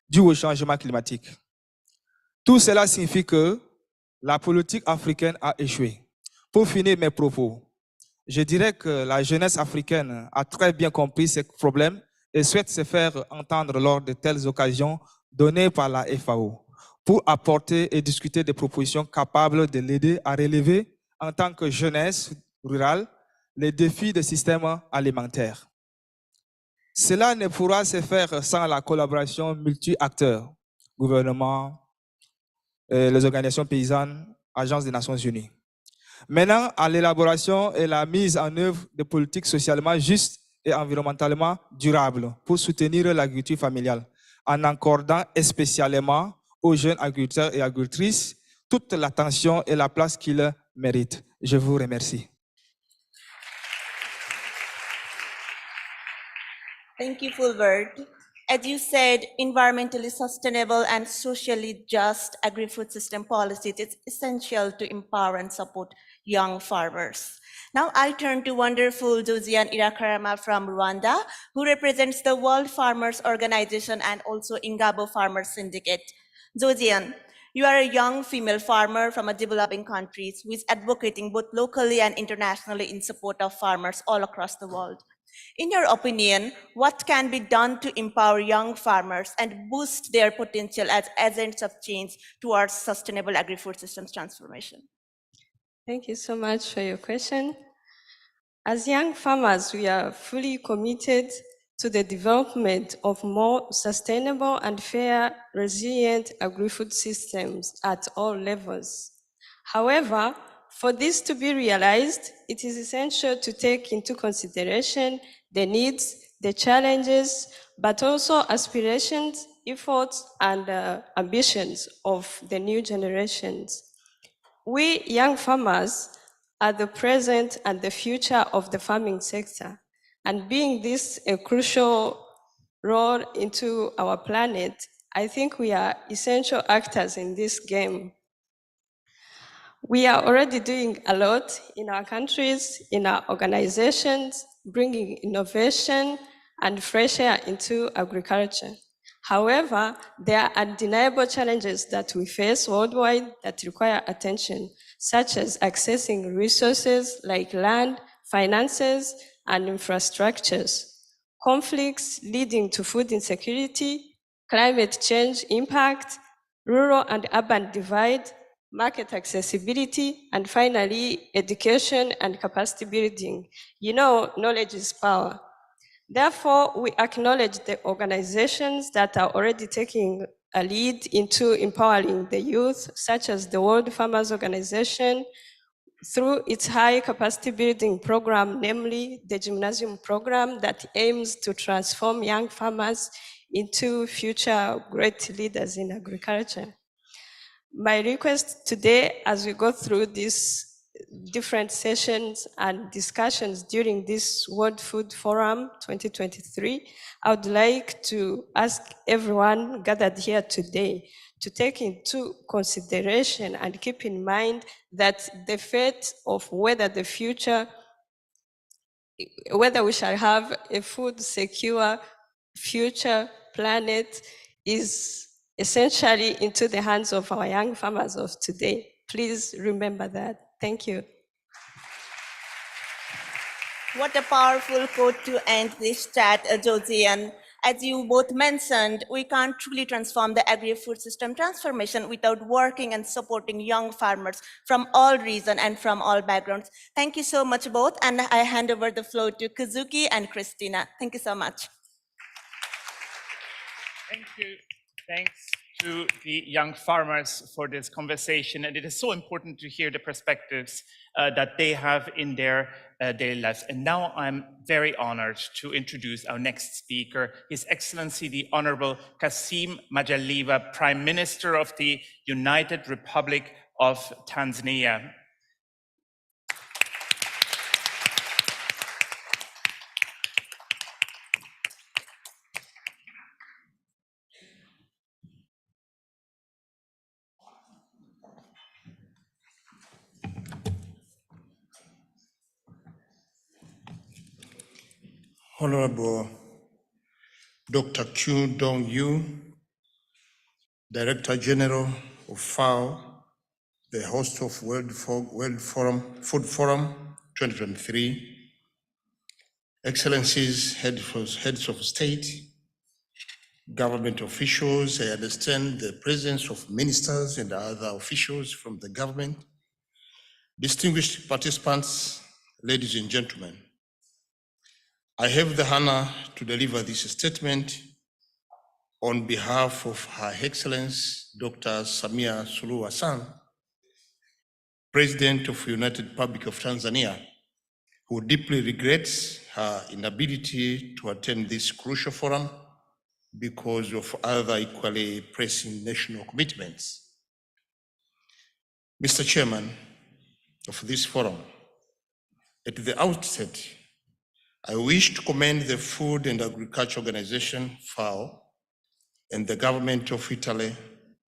due au changement climatique. Tout cela signifie que la politique africaine a échoué. Pour finir mes propos, je dirais que la jeunesse africaine a très bien compris ces problèmes et souhaite se faire entendre lors de telles occasions données par la FAO pour apporter et discuter des propositions capables de l'aider à relever en tant que jeunesse rurale les défis du système alimentaire. Cela ne pourra se faire sans la collaboration multi-acteurs, gouvernement, les organisations paysannes, agences des Nations Unies. Maintenant, à l'élaboration et la mise en œuvre de politiques socialement justes et environnementalement durables pour soutenir l'agriculture familiale, en accordant spécialement aux jeunes agriculteurs et agricultrices toute l'attention et la place qu'ils méritent. Je vous remercie. Thank you, Fulbert. As you said, environmentally sustainable and socially just agri-food system policies, it's essential to empower and support young farmers. Now I turn to wonderful Josiane Irakarama from Rwanda, who represents the World Farmers Organization and also Ingabo Farmers Syndicate. Josiane, you are a young female farmer from a developing country who is advocating both locally and internationally in support of farmers all across the world. In your opinion, what can be done to empower young farmers and boost their potential as agents of change towards sustainable agri-food systems transformation? Thank you so much for your question. As young farmers, we are fully committed to the development of more sustainable and fair, resilient agri-food systems at all levels. However, for this to be realized, it is essential to take into consideration the needs, the challenges, but also aspirations, efforts, and ambitions of the new generations. We young farmers are the present and the future of the farming sector, and being this a crucial role into our planet, I think we are essential actors in this game. We are already doing a lot in our countries, in our organizations, bringing innovation and fresh air into agriculture. However, there are undeniable challenges that we face worldwide that require attention, such as accessing resources like land, finances, and infrastructures, conflicts leading to food insecurity, climate change impact, rural and urban divide, market accessibility, and finally, education and capacity building. You know, knowledge is power. Therefore, we acknowledge the organizations that are already taking a lead into empowering the youth, such as the World Farmers Organization, through its high capacity building program, namely the Gymnasium program that aims to transform young farmers into future great leaders in agriculture. My request today, as we go through these different sessions and discussions during this World Food Forum 2023, I would like to ask everyone gathered here today to take into consideration and keep in mind that the fate of whether we shall have a food secure future planet is essentially into the hands of our young farmers of today. Please remember that. Thank you. What a powerful quote to end this chat, Josiane. As you both mentioned, we can't truly transform the agri-food system transformation without working and supporting young farmers from all regions and from all backgrounds. Thank you so much both, and I hand over the floor to Kazuki and Christina. Thank you so much. Thank you. Thanks, to the young farmers for this conversation, and it is so important to hear the perspectives that they have in their daily lives. And now I'm very honored to introduce our next speaker, His Excellency the Honorable Kassim Majaliwa, Prime Minister of the United Republic of Tanzania. Honorable Dr. Q Dong Yu, Director General of FAO, the host of World Food Forum 2023, Excellencies, heads of state, government officials, I understand the presence of ministers and other officials from the government, distinguished participants, ladies and gentlemen. I have the honor to deliver this statement on behalf of Her Excellency Dr. Samia Suluhu Hassan, President of the United Republic of Tanzania, who deeply regrets her inability to attend this crucial forum because of other equally pressing national commitments. Mr. Chairman of this forum, at the outset, I wish to commend the Food and Agriculture Organization, FAO, and the government of Italy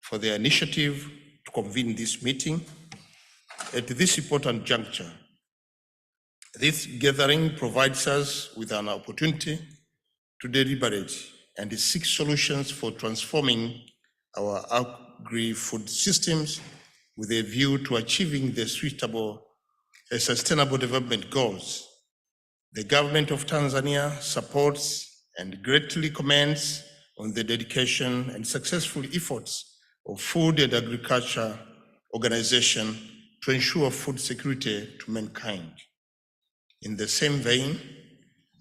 for their initiative to convene this meeting at this important juncture. This gathering provides us with an opportunity to deliberate and seek solutions for transforming our agri-food systems with a view to achieving the sustainable development goals. The government of Tanzania supports and greatly commends on the dedication and successful efforts of Food and Agriculture Organization to ensure food security to mankind. In the same vein,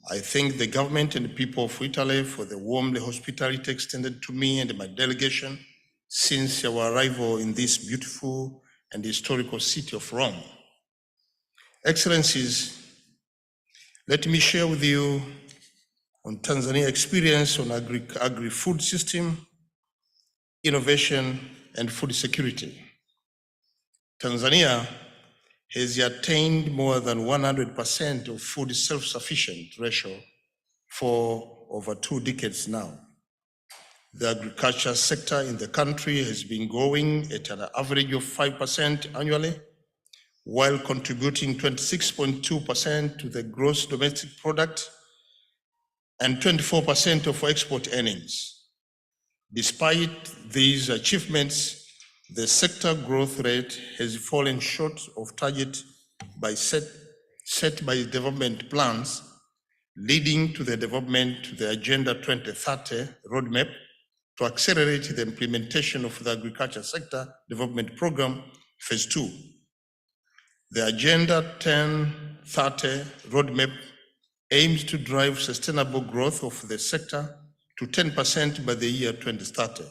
I thank the government and the people of Italy for the warm hospitality extended to me and my delegation since our arrival in this beautiful and historical city of Rome. Excellencies, let me share with you on Tanzania experience on agri-food system, innovation, and food security. Tanzania has attained more than 100% of food self-sufficient ratio for over 2 decades now. The agriculture sector in the country has been growing at an average of 5% annually, while contributing 26.2% to the gross domestic product and 24% of export earnings. Despite these achievements, the sector growth rate has fallen short of target set by development plans, leading to the development to the Agenda 2030 roadmap to accelerate the implementation of the Agriculture Sector Development Program, Phase 2. The Agenda 1030 roadmap aims to drive sustainable growth of the sector to 10% by the year 2030,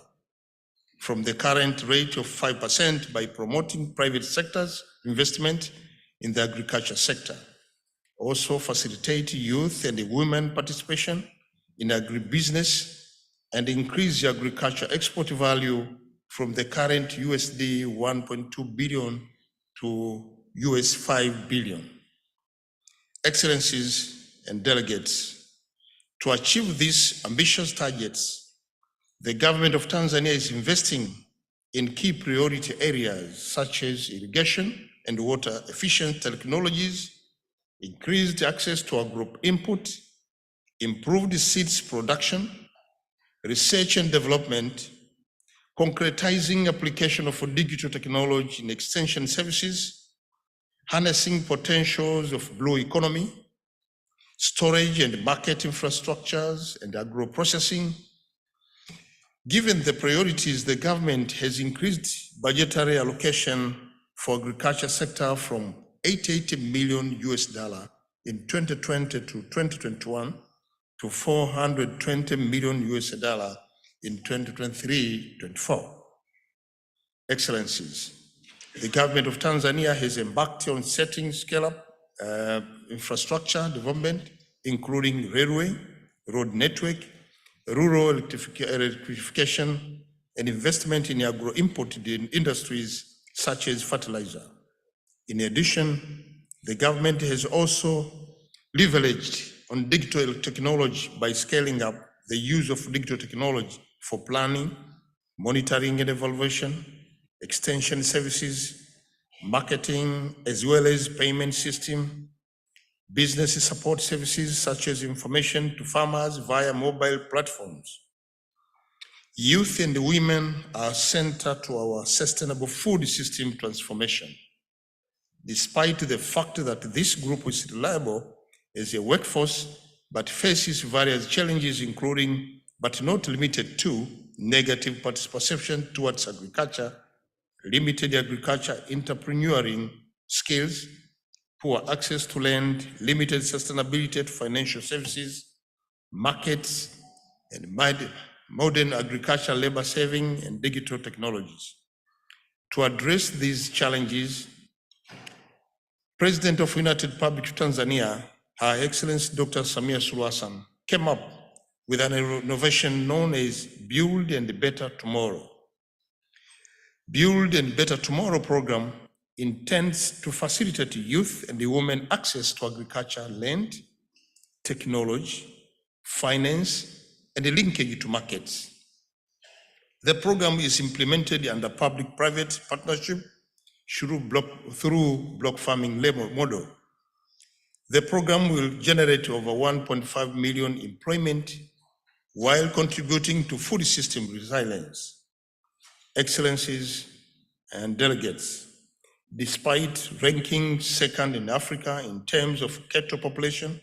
from the current rate of 5% by promoting private sector's investment in the agriculture sector. Also facilitate youth and women participation in agribusiness and increase the agriculture export value from the current USD 1.2 billion to US 5 billion. Excellencies and delegates, to achieve these ambitious targets, the government of Tanzania is investing in key priority areas such as irrigation and water efficient technologies, increased access to agro input, improved seeds production, research and development, concretizing application of digital technology in extension services, harnessing potentials of blue economy, storage and market infrastructures, and agro-processing. Given the priorities, the government has increased budgetary allocation for agriculture sector from $88 million in 2020 to 2021 to $420 million in 2023-24. Excellencies, the government of Tanzania has embarked on setting scale-up infrastructure development, including railway, road network, rural electrification, and investment in agro-import industries such as fertilizer. In addition, the government has also leveraged on digital technology by scaling up the use of digital technology for planning, monitoring and evaluation, extension services, marketing, as well as payment system, business support services such as information to farmers via mobile platforms. Youth and women are central to our sustainable food system transformation. Despite the fact that this group is reliable as a workforce, but faces various challenges, including, but not limited to, negative perception towards agriculture, limited agriculture entrepreneuring skills, poor access to land, limited sustainability to financial services, markets, and modern agricultural labor saving and digital technologies. To address these challenges, President of United Republic of Tanzania, Her Excellency Dr. Samia Suluhu Hassan, came up with an innovation known as Build and Better Tomorrow. Build and Better Tomorrow program intends to facilitate youth and women access to agriculture, land, technology, finance, and the linkage to markets. The program is implemented under public-private partnership through block farming model. The program will generate over 1.5 million employment while contributing to food system resilience. Excellencies and delegates, despite ranking second in Africa in terms of cattle population,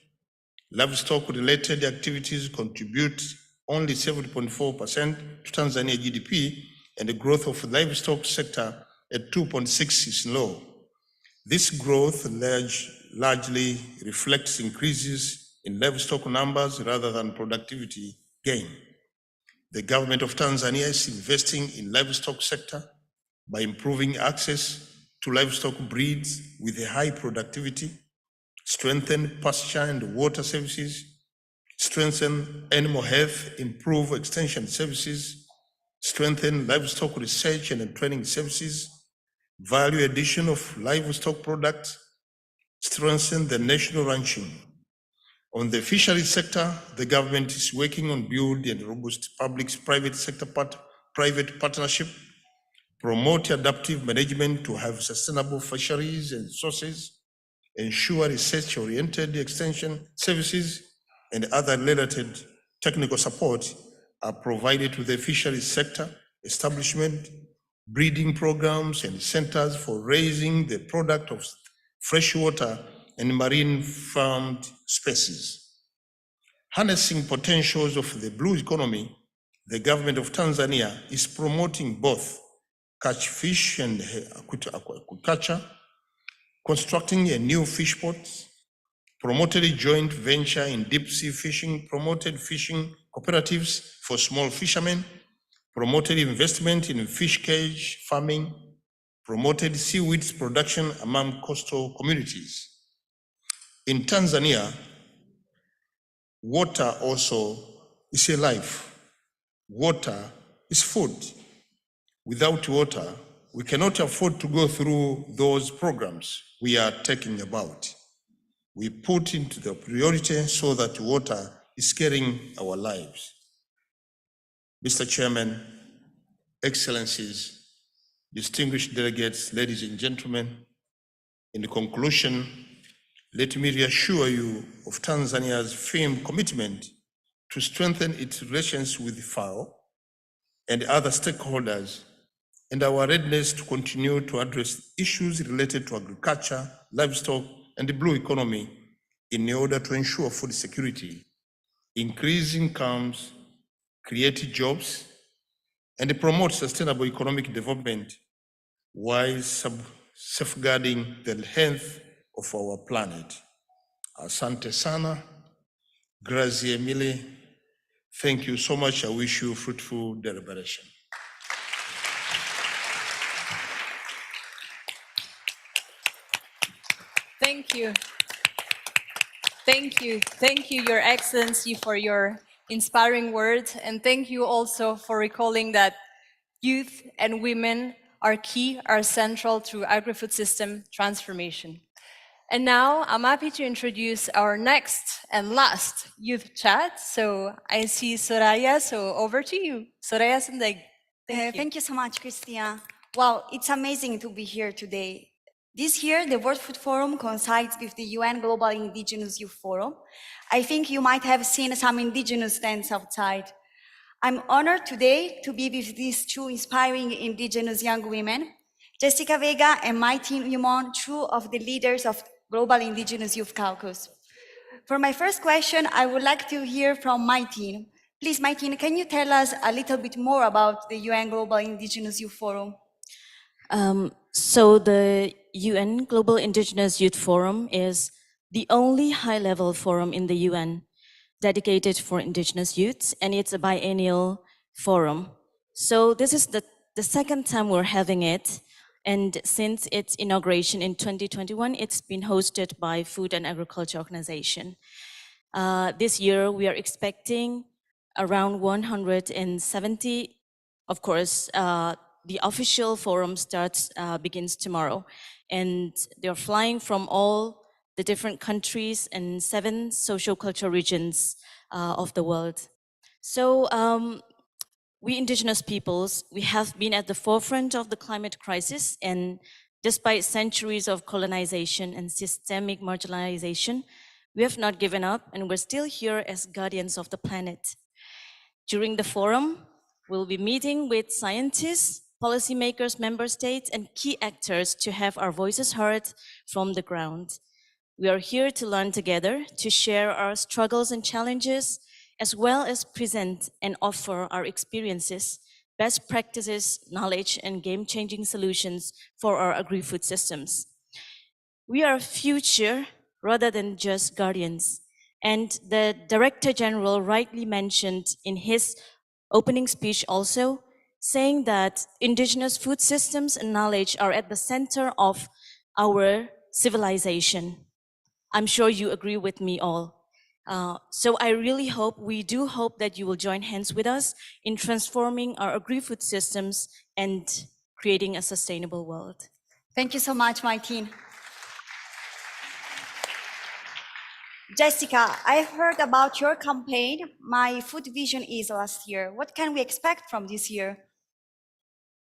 livestock-related activities contribute only 7.4% to Tanzania GDP, and the growth of the livestock sector at 2.6 is low. This growth largely reflects increases in livestock numbers rather than productivity gain. The government of Tanzania is investing in livestock sector by improving access to livestock breeds with a high productivity, strengthen pasture and water services, strengthen animal health, improve extension services, strengthen livestock research and training services, value addition of livestock products, strengthen the national ranching. On the fisheries sector, the government is working on building a robust public-private sector private partnership, promote adaptive management to have sustainable fisheries and resources, ensure research-oriented extension services and other related technical support are provided to the fisheries sector, establishment, breeding programs and centers for raising the product of freshwater and marine farmed species. Harnessing potentials of the blue economy, the government of Tanzania is promoting both catch fish and aquaculture, constructing a new fish port, promoted a joint venture in deep sea fishing, promoted fishing cooperatives for small fishermen, promoted investment in fish cage farming, promoted seaweeds production among coastal communities. In Tanzania, water also is a life. Water is food. Without water, we cannot afford to go through those programs we are talking about. We put into the priority so that water is carrying our lives. Mr. Chairman, Excellencies, distinguished delegates, ladies and gentlemen, in conclusion, let me reassure you of Tanzania's firm commitment to strengthen its relations with FAO and other stakeholders, and our readiness to continue to address issues related to agriculture, livestock, and the blue economy in order to ensure food security, increase incomes, create jobs, and promote sustainable economic development while safeguarding the health of our planet. Asante sana, grazie mille, Thank you so much. I wish you fruitful deliberation. Thank you. Thank you. Thank you, Your Excellency, for your inspiring words. And thank you also for recalling that youth and women are key, are central to agri-food system transformation. And now I'm happy to introduce our next and last youth chat. So I see Soraya, so over to you. Soraya Sendeg. Thank you so much, Christina. Well, it's amazing to be here today. This year, the World Food Forum coincides with the UN Global Indigenous Youth Forum. I think you might have seen some indigenous stands outside. I'm honored today to be with these two inspiring indigenous young women, Jessica Vega and Martin Yumon, two of the leaders of Global Indigenous Youth Caucus. For my first question, I would like to hear from Martin. Please, Martin, can you tell us a little bit more about the UN Global Indigenous Youth Forum? So the UN Global Indigenous Youth Forum is the only high-level forum in the UN dedicated for indigenous youths, and it's a biennial forum. So this is the second time we're having it, and since its inauguration in 2021, it's been hosted by Food and Agriculture Organization. This year, we are expecting around 170, of course, the official forum begins tomorrow, and they're flying from all the different countries and 7 socio-cultural regions of the world. So we indigenous peoples, we have been at the forefront of the climate crisis, and despite centuries of colonization and systemic marginalization, we have not given up, and we're still here as guardians of the planet. During the forum, we'll be meeting with scientists, policymakers, member states, and key actors to have our voices heard from the ground. We are here to learn together, to share our struggles and challenges, as well as present and offer our experiences, best practices, knowledge, and game-changing solutions for our agri-food systems. We are a future rather than just guardians. And the Director General rightly mentioned in his opening speech also, saying that indigenous food systems and knowledge are at the center of our civilization. I'm sure you agree with me all. So I really hope, we do hope that you will join hands with us in transforming our agri-food systems and creating a sustainable world. Thank you so much, Martin. Jessica, I heard about your campaign, My Food Vision Is last year. What can we expect from this year?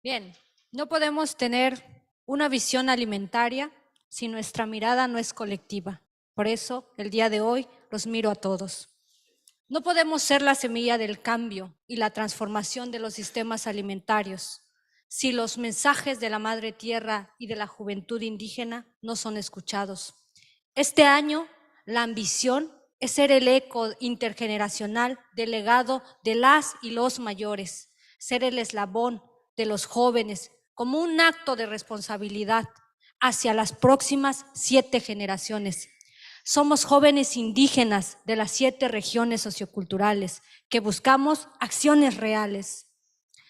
Bien, no podemos tener una visión alimentaria si nuestra mirada no es colectiva. Por eso, el día de hoy, los miro a todos. No podemos ser la semilla del cambio y la transformación de los sistemas alimentarios si los mensajes de la Madre Tierra y de la juventud indígena no son escuchados. Este año, la ambición es ser el eco intergeneracional del legado de las y los mayores, ser el eslabón de los jóvenes como un acto de responsabilidad hacia las próximas 7 generaciones. Somos jóvenes indígenas de las 7 regiones socioculturales que buscamos acciones reales.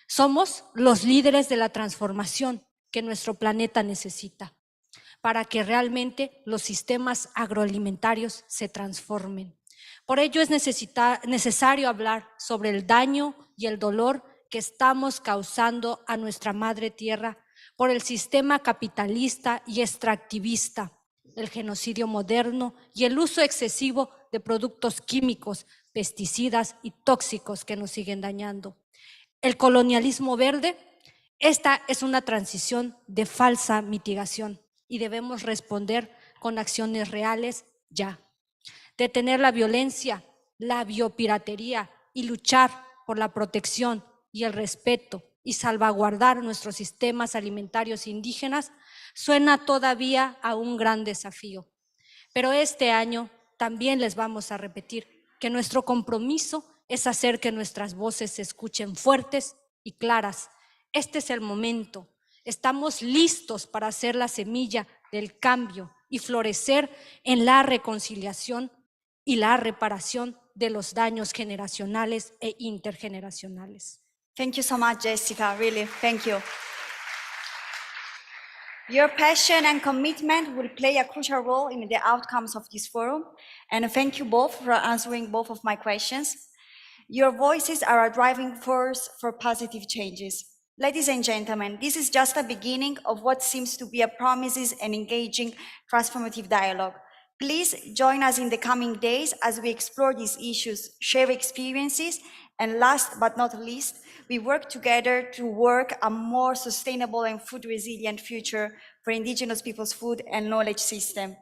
Somos los líderes de la transformación que nuestro planeta necesita para que realmente los sistemas agroalimentarios se transformen. Por ello es necesario hablar sobre el daño y el dolor que estamos causando a nuestra madre tierra por el sistema capitalista y extractivista, el genocidio moderno y el uso excesivo de productos químicos, pesticidas y tóxicos que nos siguen dañando. El colonialismo verde, esta es una transición de falsa mitigación y debemos responder con acciones reales ya. Detener la violencia, la biopiratería y luchar por la protección y el respeto y salvaguardar nuestros sistemas alimentarios indígenas suena todavía a un gran desafío. Pero este año también les vamos a repetir que nuestro compromiso es hacer que nuestras voces se escuchen fuertes y claras. Este es el momento. Estamos listos para ser la semilla del cambio y florecer en la reconciliación y la reparación de los daños generacionales e intergeneracionales. Thank you so much, Jessica, really, thank you. Your passion and commitment will play a crucial role in the outcomes of this forum, and thank you both for answering both of my questions. Your voices are a driving force for positive changes. Ladies and gentlemen, this is just the beginning of what seems to be a promising and engaging transformative dialogue. Please join us in the coming days as we explore these issues, share experiences, and last but not least, we work together to work a more sustainable and food resilient future for Indigenous people's food and knowledge system.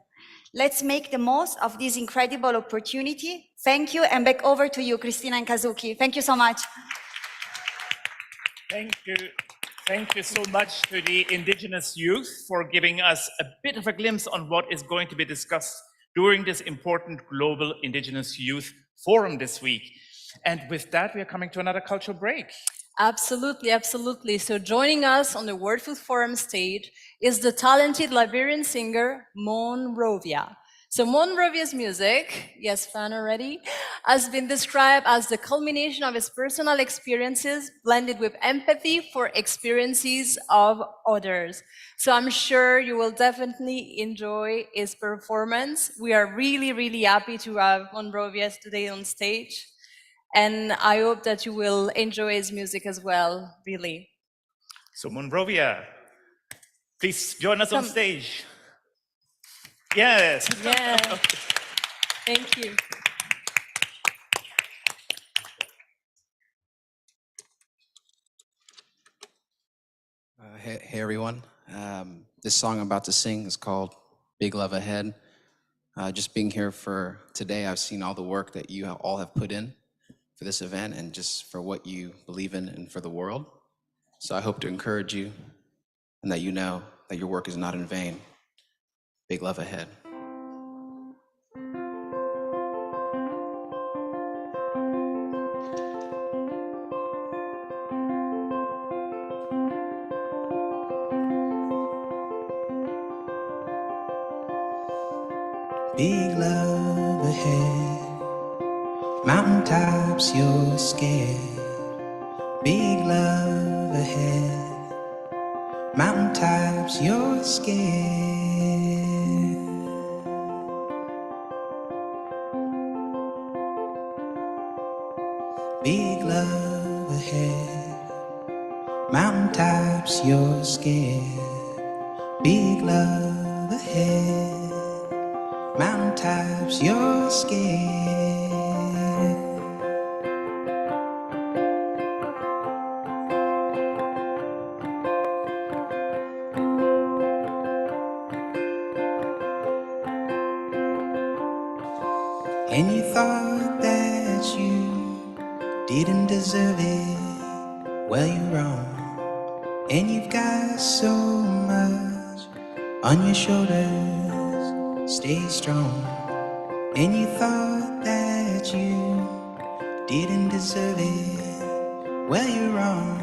Let's make the most of this incredible opportunity. Thank you, and back over to you, Christina and Kazuki. Thank you so much. Thank you. Thank you so much to the Indigenous youth for giving us a bit of a glimpse on what is going to be discussed during this important Global Indigenous Youth Forum this week. And with that, we are coming to another cultural break. Absolutely, absolutely. So joining us on the World Food Forum stage is the talented Liberian singer, Monrovia. So Monrovia's music, yes, fan already, has been described as the culmination of his personal experiences blended with empathy for experiences of others. So I'm sure you will definitely enjoy his performance. We are really, really happy to have Monrovia today on stage. And I hope that you will enjoy his music as well, really. So Monrovia, please join us on stage. Yes. Yeah. Thank you. Hey everyone. This song I'm about to sing is called Big Love Ahead. Just being here for today, I've seen all the work that you all have put in for this event and just for what you believe in and for the world. So I hope to encourage you and that you know that your work is not in vain. Big love ahead. Big love ahead, mountaintops you're scared. Big love ahead, mountaintops you're scared. Big love ahead, mountaintops you're scared. Big love ahead, mountaintops you're scared. And you thought that you didn't deserve it. Well, you're wrong. And you've got so much on your shoulders. Stay strong. And you thought that you didn't deserve it. Well, you're wrong.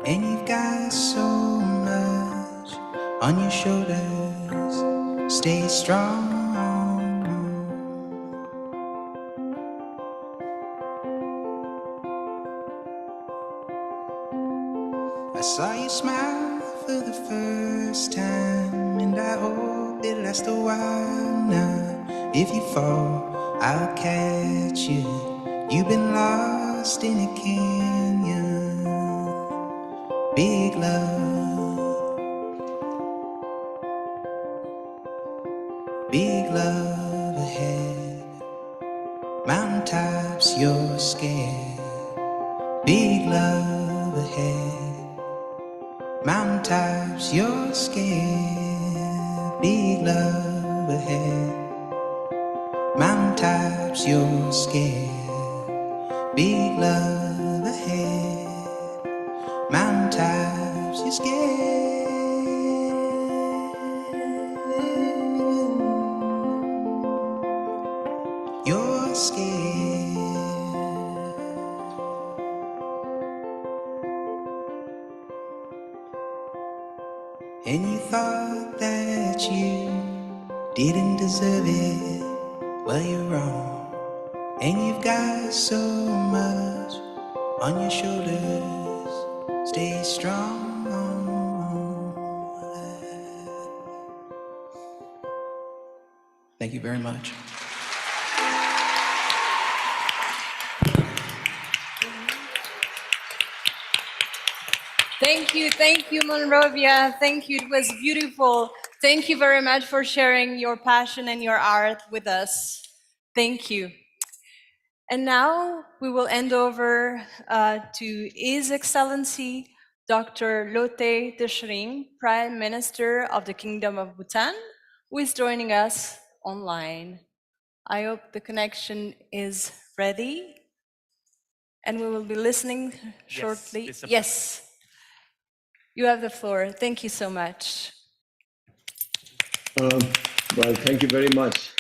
And you've got so much on your shoulders. Stay strong. I saw you smile for the first time, and I hope it lasts a while now. If you fall, I'll catch you. You've been lost in a canyon. Big love, big love ahead. Mountaintops you're scared. Big love ahead. Mountaintops you're scared. Big love ahead. Mountaintops you're scared. Big love ahead. Mountaintops you're scared. You're scared. And you thought that you didn't deserve it. Well, you're wrong. And you've got so much on your shoulders. Stay strong. Thank you very much. Thank you, Monrovia. Thank you, it was beautiful. Thank you very much for sharing your passion and your art with us. Thank you. And now we will hand over to His Excellency Dr. Lote Tshering, Prime Minister of the Kingdom of Bhutan, who is joining us online. I hope the connection is ready and we will be listening shortly. Yes, you have the floor. Thank you so much. Well, thank you very much.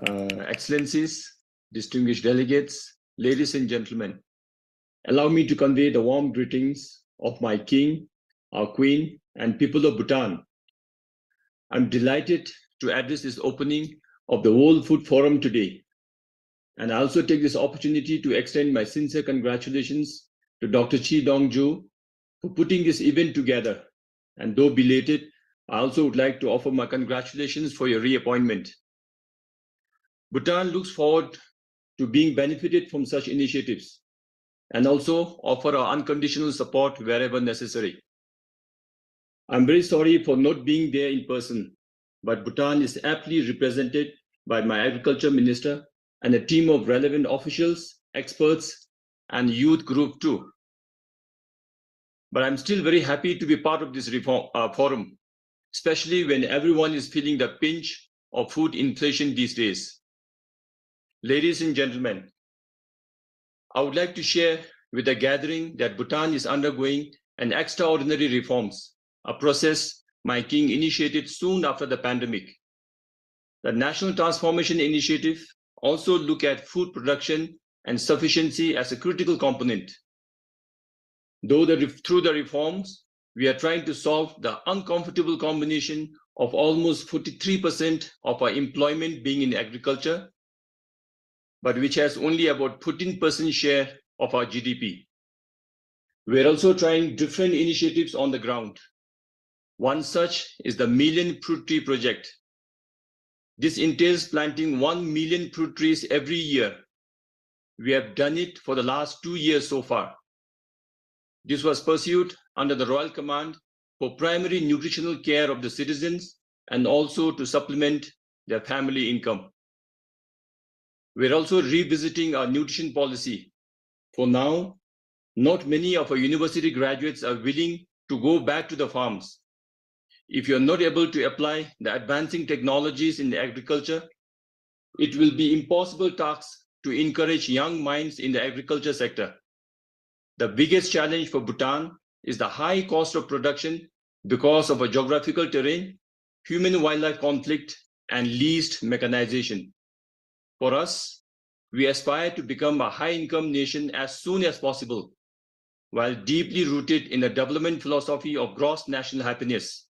Excellencies, distinguished delegates, ladies and gentlemen, allow me to convey the warm greetings of my king, our queen, and people of Bhutan. I'm delighted to address this opening of the World Food Forum today. And I also take this opportunity to extend my sincere congratulations to Dr. Chi Dong-ju for putting this event together. And though belated, I also would like to offer my congratulations for your reappointment. Bhutan looks forward to being benefited from such initiatives and also offer our unconditional support wherever necessary. I'm very sorry for not being there in person, but Bhutan is aptly represented by my Agriculture Minister and a team of relevant officials, experts, and youth group too. But I'm still very happy to be part of this forum, especially when everyone is feeling the pinch of food inflation these days. Ladies and gentlemen, I would like to share with the gathering that Bhutan is undergoing an extraordinary reforms, a process my king initiated soon after the pandemic. The National Transformation Initiative also look at food production and sufficiency as a critical component. Through the reforms, we are trying to solve the uncomfortable combination of almost 43% of our employment being in agriculture, but which has only about 14% share of our GDP. We're also trying different initiatives on the ground. One such is the Million Fruit Tree Project. This entails planting 1 million fruit trees every year. We have done it for the last 2 years so far. This was pursued under the Royal Command for primary nutritional care of the citizens and also to supplement their family income. We're also revisiting our nutrition policy. For now, not many of our university graduates are willing to go back to the farms. If you're not able to apply the advancing technologies in agriculture, it will be impossible task to encourage young minds in the agriculture sector. The biggest challenge for Bhutan is the high cost of production because of a geographical terrain, human-wildlife conflict, and least mechanization. For us, we aspire to become a high-income nation as soon as possible, while deeply rooted in a development philosophy of gross national happiness,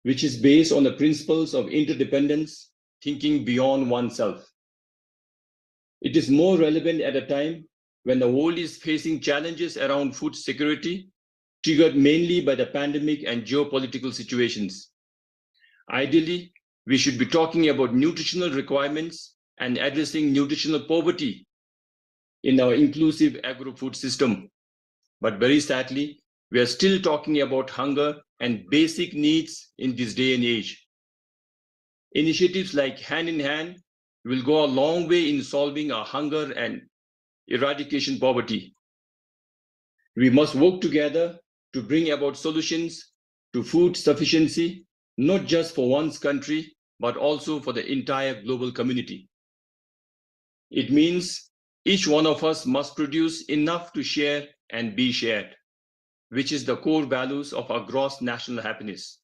which is based on the principles of interdependence, thinking beyond oneself. It is more relevant at a time when the world is facing challenges around food security, triggered mainly by the pandemic and geopolitical situations. Ideally, we should be talking about nutritional requirements and addressing nutritional poverty in our inclusive agro-food system. But very sadly, we are still talking about hunger and basic needs in this day and age. Initiatives like Hand in Hand will go a long way in solving our hunger and eradication poverty. We must work together to bring about solutions to food sufficiency, not just for one's country, but also for the entire global community. It means each one of us must produce enough to share and be shared, which is the core values of our gross national happiness.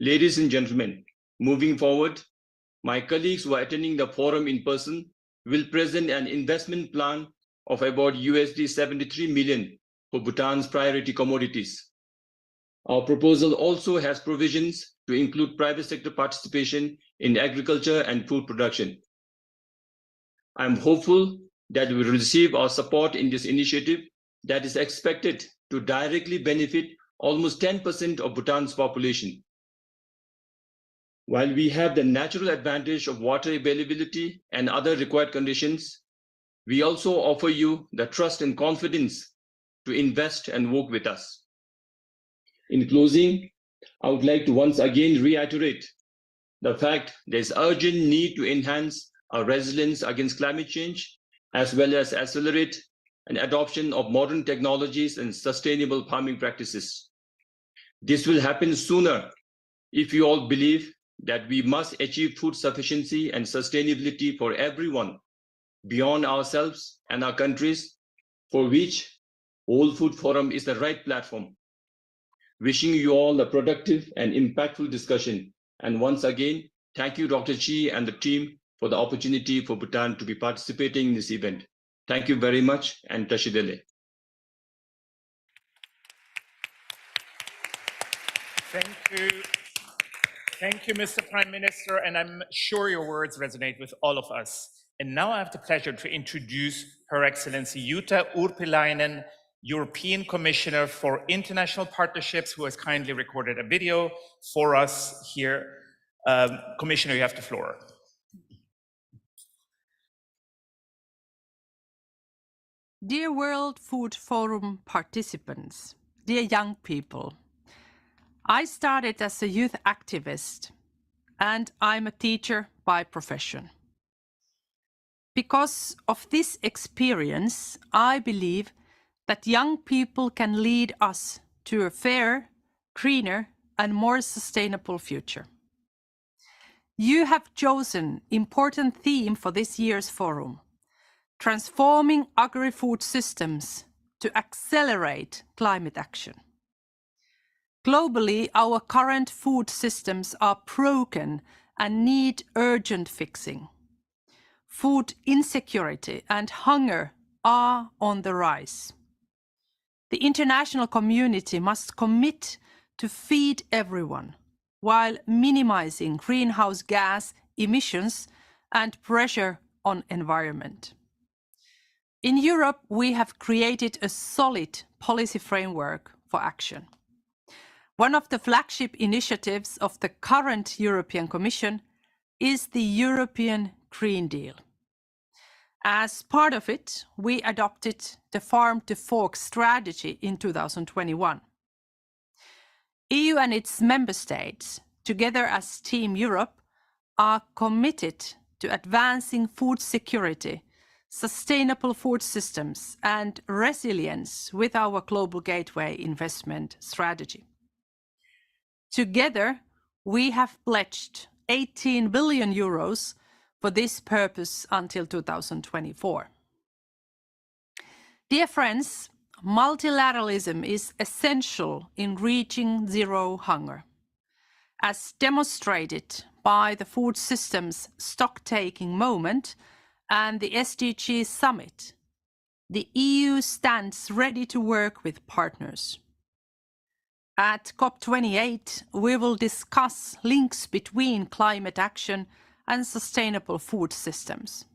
Ladies and gentlemen, moving forward, my colleagues who are attending the forum in person will present an investment plan of about $73 million for Bhutan's priority commodities. Our proposal also has provisions to include private sector participation in agriculture and food production. I'm hopeful that we will receive our support in this initiative that is expected to directly benefit almost 10% of Bhutan's population. While we have the natural advantage of water availability and other required conditions, we also offer you the trust and confidence to invest and work with us. In closing, I would like to once again reiterate the fact there is urgent need to enhance our resilience against climate change, as well as accelerate an adoption of modern technologies and sustainable farming practices. This will happen sooner if you all believe that we must achieve food sufficiency and sustainability for everyone beyond ourselves and our countries, for which World Food Forum is the right platform. Wishing you all a productive and impactful discussion. And once again, thank you, Dr. Chi and the team, for the opportunity for Bhutan to be participating in this event. Thank you very much, and Tashidele. Thank you. Thank you, Mr. Prime Minister, and I'm sure your words resonate with all of us. And now I have the pleasure to introduce Her Excellency Jutta Urpilainen, European Commissioner for International Partnerships, who has kindly recorded a video for us here. Commissioner, you have the floor. Dear World Food Forum participants, dear young people, I started as a youth activist and I'm a teacher by profession. Because of this experience, I believe that young people can lead us to a fairer, greener and more sustainable future. You have chosen important theme for this year's forum, transforming agri-food systems to accelerate climate action. Globally, our current food systems are broken and need urgent fixing. Food insecurity and hunger are on the rise. The international community must commit to feed everyone while minimizing greenhouse gas emissions and pressure on environment. In Europe, we have created a solid policy framework for action. One of the flagship initiatives of the current European Commission is the European Green Deal. As part of it, we adopted the Farm to Fork strategy in 2021. EU and its member states, together as Team Europe, are committed to advancing food security, sustainable food systems, and resilience with our Global Gateway investment strategy. Together, we have pledged 18 billion euros for this purpose until 2024. Dear friends, multilateralism is essential in reaching zero hunger. As demonstrated by the Food Systems Stocktaking Moment and the SDG Summit, the EU stands ready to work with partners. At COP28, we will discuss links between climate action and sustainable food systems.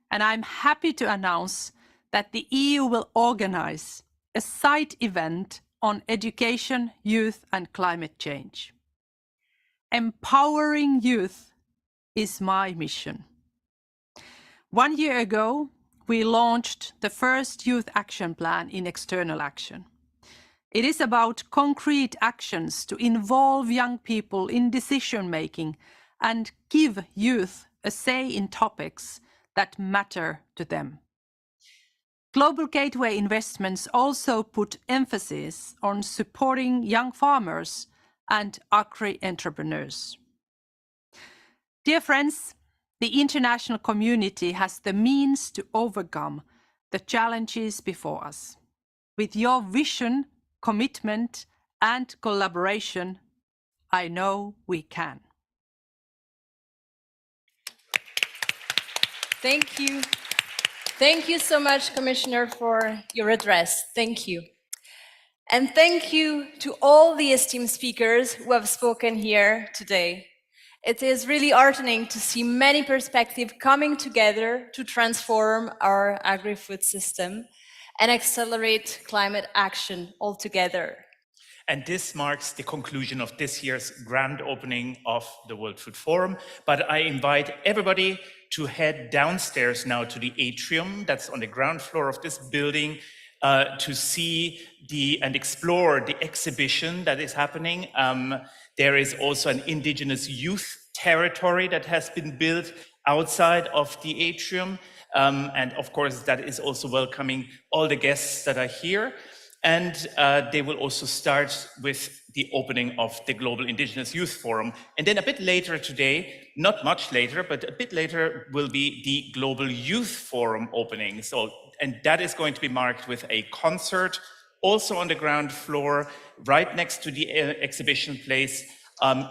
And I'm happy to announce that the EU will organize a side event on education, youth, and climate change. Empowering youth is my mission. 1 year ago, we launched the first Youth Action Plan in External Action. It is about concrete actions to involve young people in decision-making and give youth a say in topics that matter to them. Global Gateway investments also put emphasis on supporting young farmers and agri-entrepreneurs. Dear friends, the international community has the means to overcome the challenges before us. With your vision, commitment, and collaboration, I know we can. Thank you. Thank you so much, Commissioner, for your address. Thank you. And thank you to all the esteemed speakers who have spoken here today. It is really heartening to see many perspectives coming together to transform our agri-food system and accelerate climate action altogether. And this marks the conclusion of this year's grand opening of the World Food Forum. But I invite everybody to head downstairs now to the atrium that's on the ground floor of this building to see and explore the exhibition that is happening. There is also an Indigenous youth territory that has been built outside of the atrium. And of course, that is also welcoming all the guests that are here. And they will also start with the opening of the Global Indigenous Youth Forum. And then a bit later today, not much later, but a bit later will be the Global Youth Forum opening. And that is going to be marked with a concert, also on the ground floor, right next to the exhibition place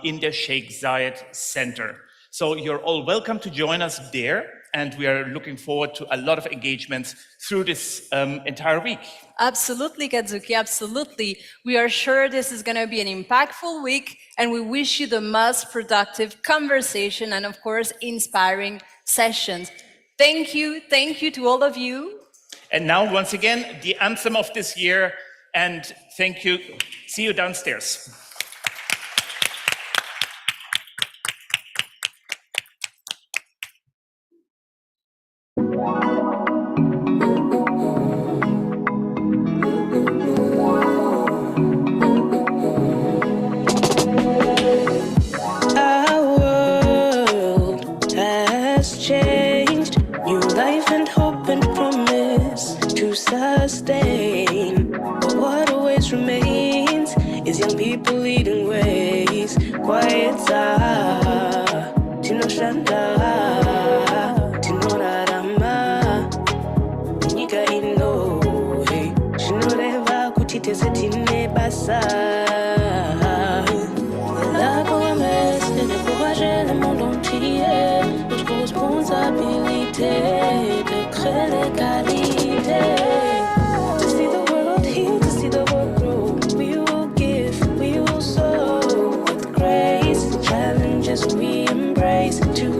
in the Sheikh Zayed Center. So you're all welcome to join us there. And we are looking forward to a lot of engagements through this entire week. Absolutely, Kazuki, absolutely. We are sure this is going to be an impactful week, and we wish you the most productive conversation and, of course, inspiring sessions. Thank you to all of you. And now, once again, the anthem of this year, and thank you. See you downstairs. Sustain, but what always remains is young people leading ways. Quiet Tino Shanda, Tino Rarama, Nika Ino, Shinoreva Kutitese Tine Basa. La promesse est de propager le monde entier. Notre responsabilité de créer l'égalité. We embrace to